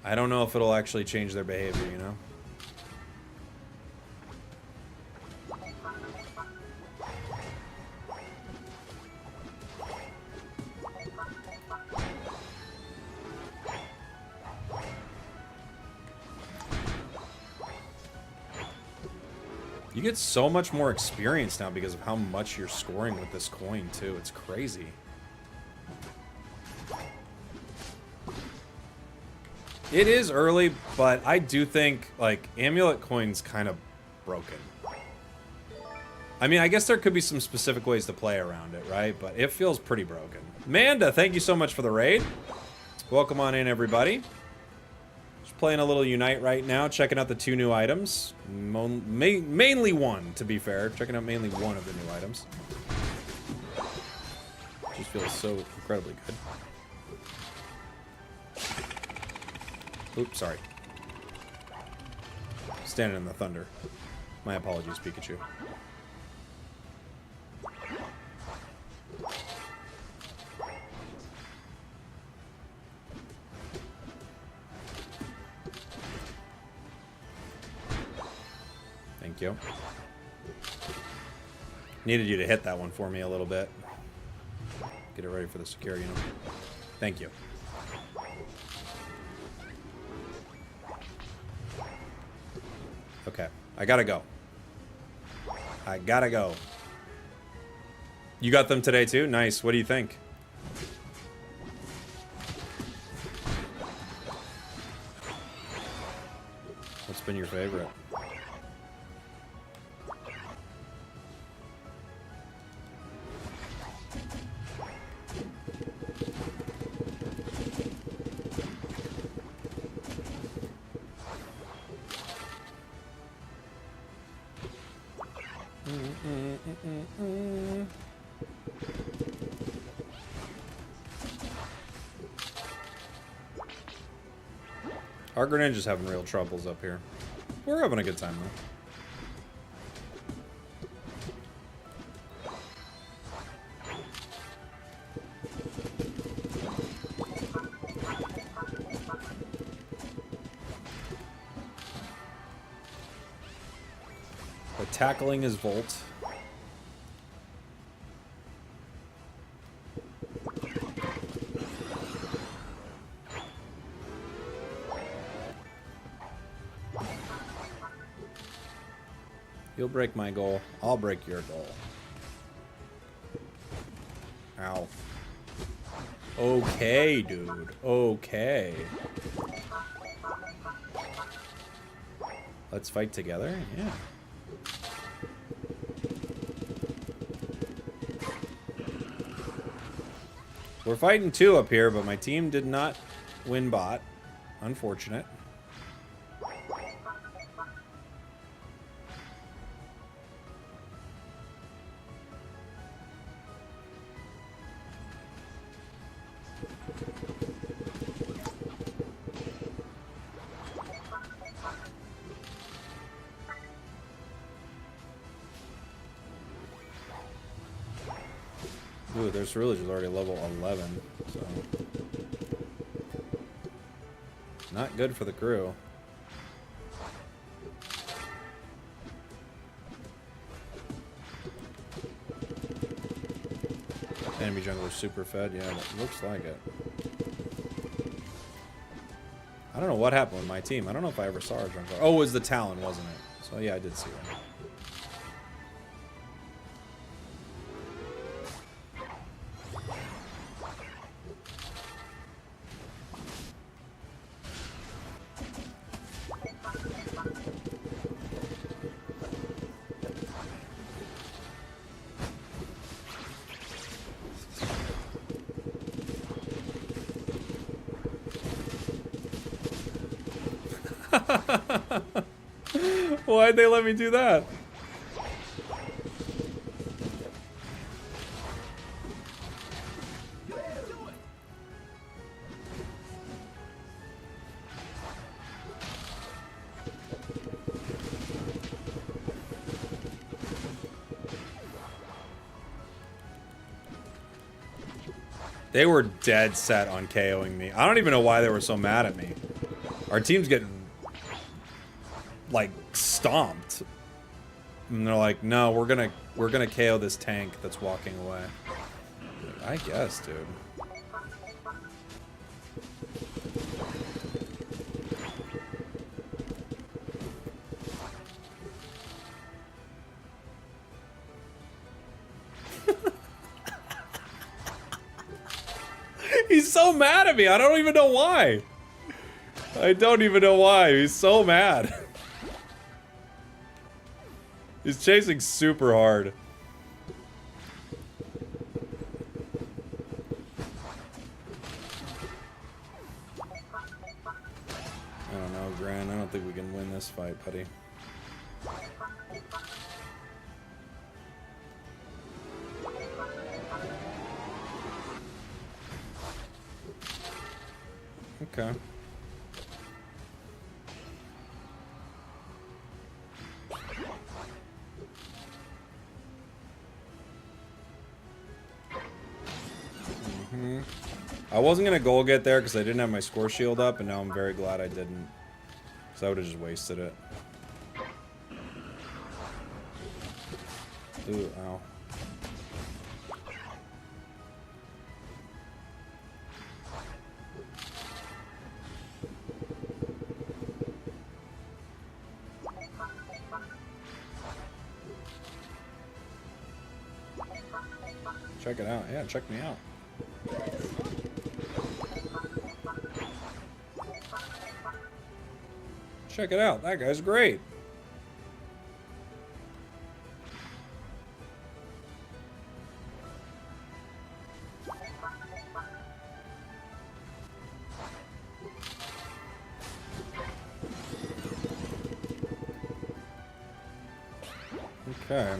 I don't know if it'll actually change their behavior, you know? You get so much more experience now because of how much you're scoring with this coin, too. It's crazy. It is early, but I do think, like, Amulet Coin's kind of broken. I mean, I guess there could be some specific ways to play around it, right? But it feels pretty broken. Manda, thank you so much for the raid. Welcome on in, everybody. Just playing a little Unite right now, checking out the 2 new items. Mainly one, to be fair. Checking out mainly one of the new items. Just feels so incredibly good. Oops, sorry. Standing in the thunder. My apologies, Pikachu. Thank you. Needed you to hit that one for me a little bit. Get it ready for the security. Thank you. Okay, I gotta go. I gotta go. You got them today too? Nice. What do you think? What's been your favorite? Our Greninja's having real troubles up here. We're having a good time though. But tackling his Volt. You'll break my goal. I'll break your goal. Ow. Okay, dude. Okay. Let's fight together? Yeah. We're fighting 2 up here, but my team did not win bot. Unfortunate. Ooh, their Ceruledge is already level 11, so... Not good for the crew. Enemy jungler super fed, yeah, it looks like it. I don't know what happened with my team. I don't know if I ever saw a jungler. Oh, it was the Talon, wasn't it? So yeah, I did see one. Why'd they let me do that? They were dead set on KOing me. I don't even know why they were so mad at me. Our team's getting, like, stomped. And they're like, no, we're gonna KO this tank that's walking away. I guess, dude. He's so mad at me. I don't even know why. I don't even know why. He's so mad. He's chasing super hard. I don't know, Gran. I don't think we can win this fight, buddy. Okay. I wasn't gonna goal get there because I didn't have my score shield up, and now I'm very glad I didn't. Because I would have just wasted it. Ooh, ow. Check it out. Yeah, check me out. Check it out. That guy's great. Okay.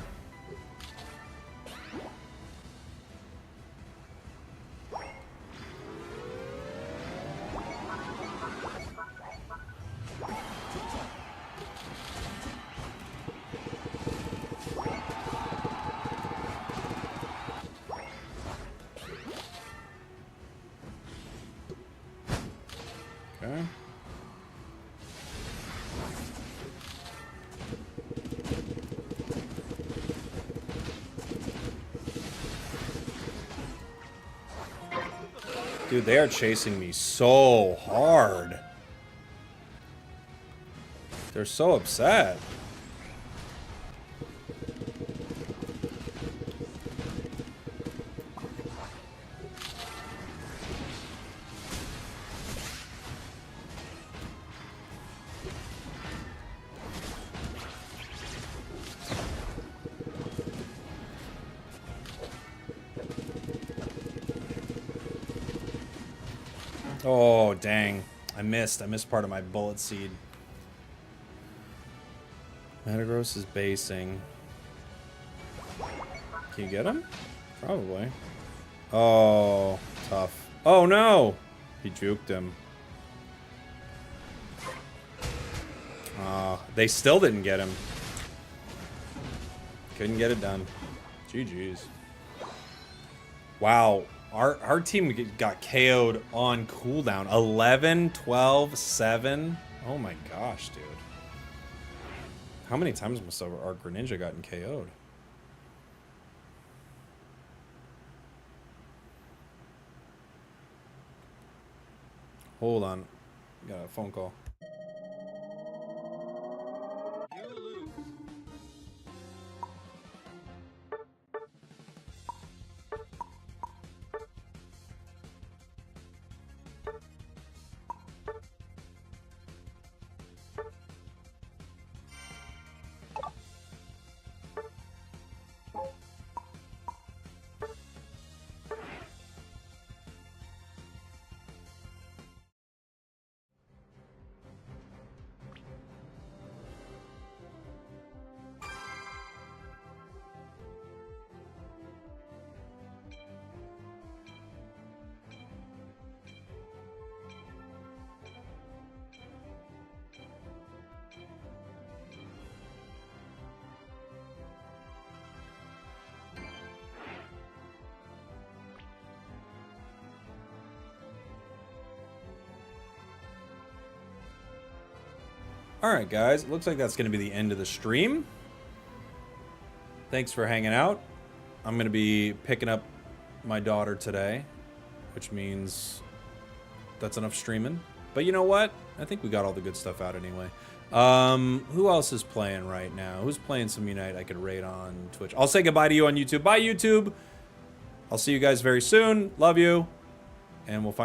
Okay. Dude, they are chasing me so hard. They're so upset. Oh, dang. I missed part of my bullet seed. Metagross is basing. Can you get him? Probably. Oh, tough. Oh, no! He juked him. They still didn't get him. Couldn't get it done. GG's. Wow. Our team got KO'd on cooldown. 11, 12, 7. Oh my gosh, dude. How many times must our Greninja gotten KO'd? Hold on. Got a phone call. Alright, guys. It looks like that's going to be the end of the stream. Thanks for hanging out. I'm going to be picking up my daughter today, which means that's enough streaming. But you know what? I think we got all the good stuff out anyway. Who else is playing right now? Who's playing some Unite I could raid on Twitch? I'll say goodbye to you on YouTube. Bye, YouTube. I'll see you guys very soon. Love you. And we'll find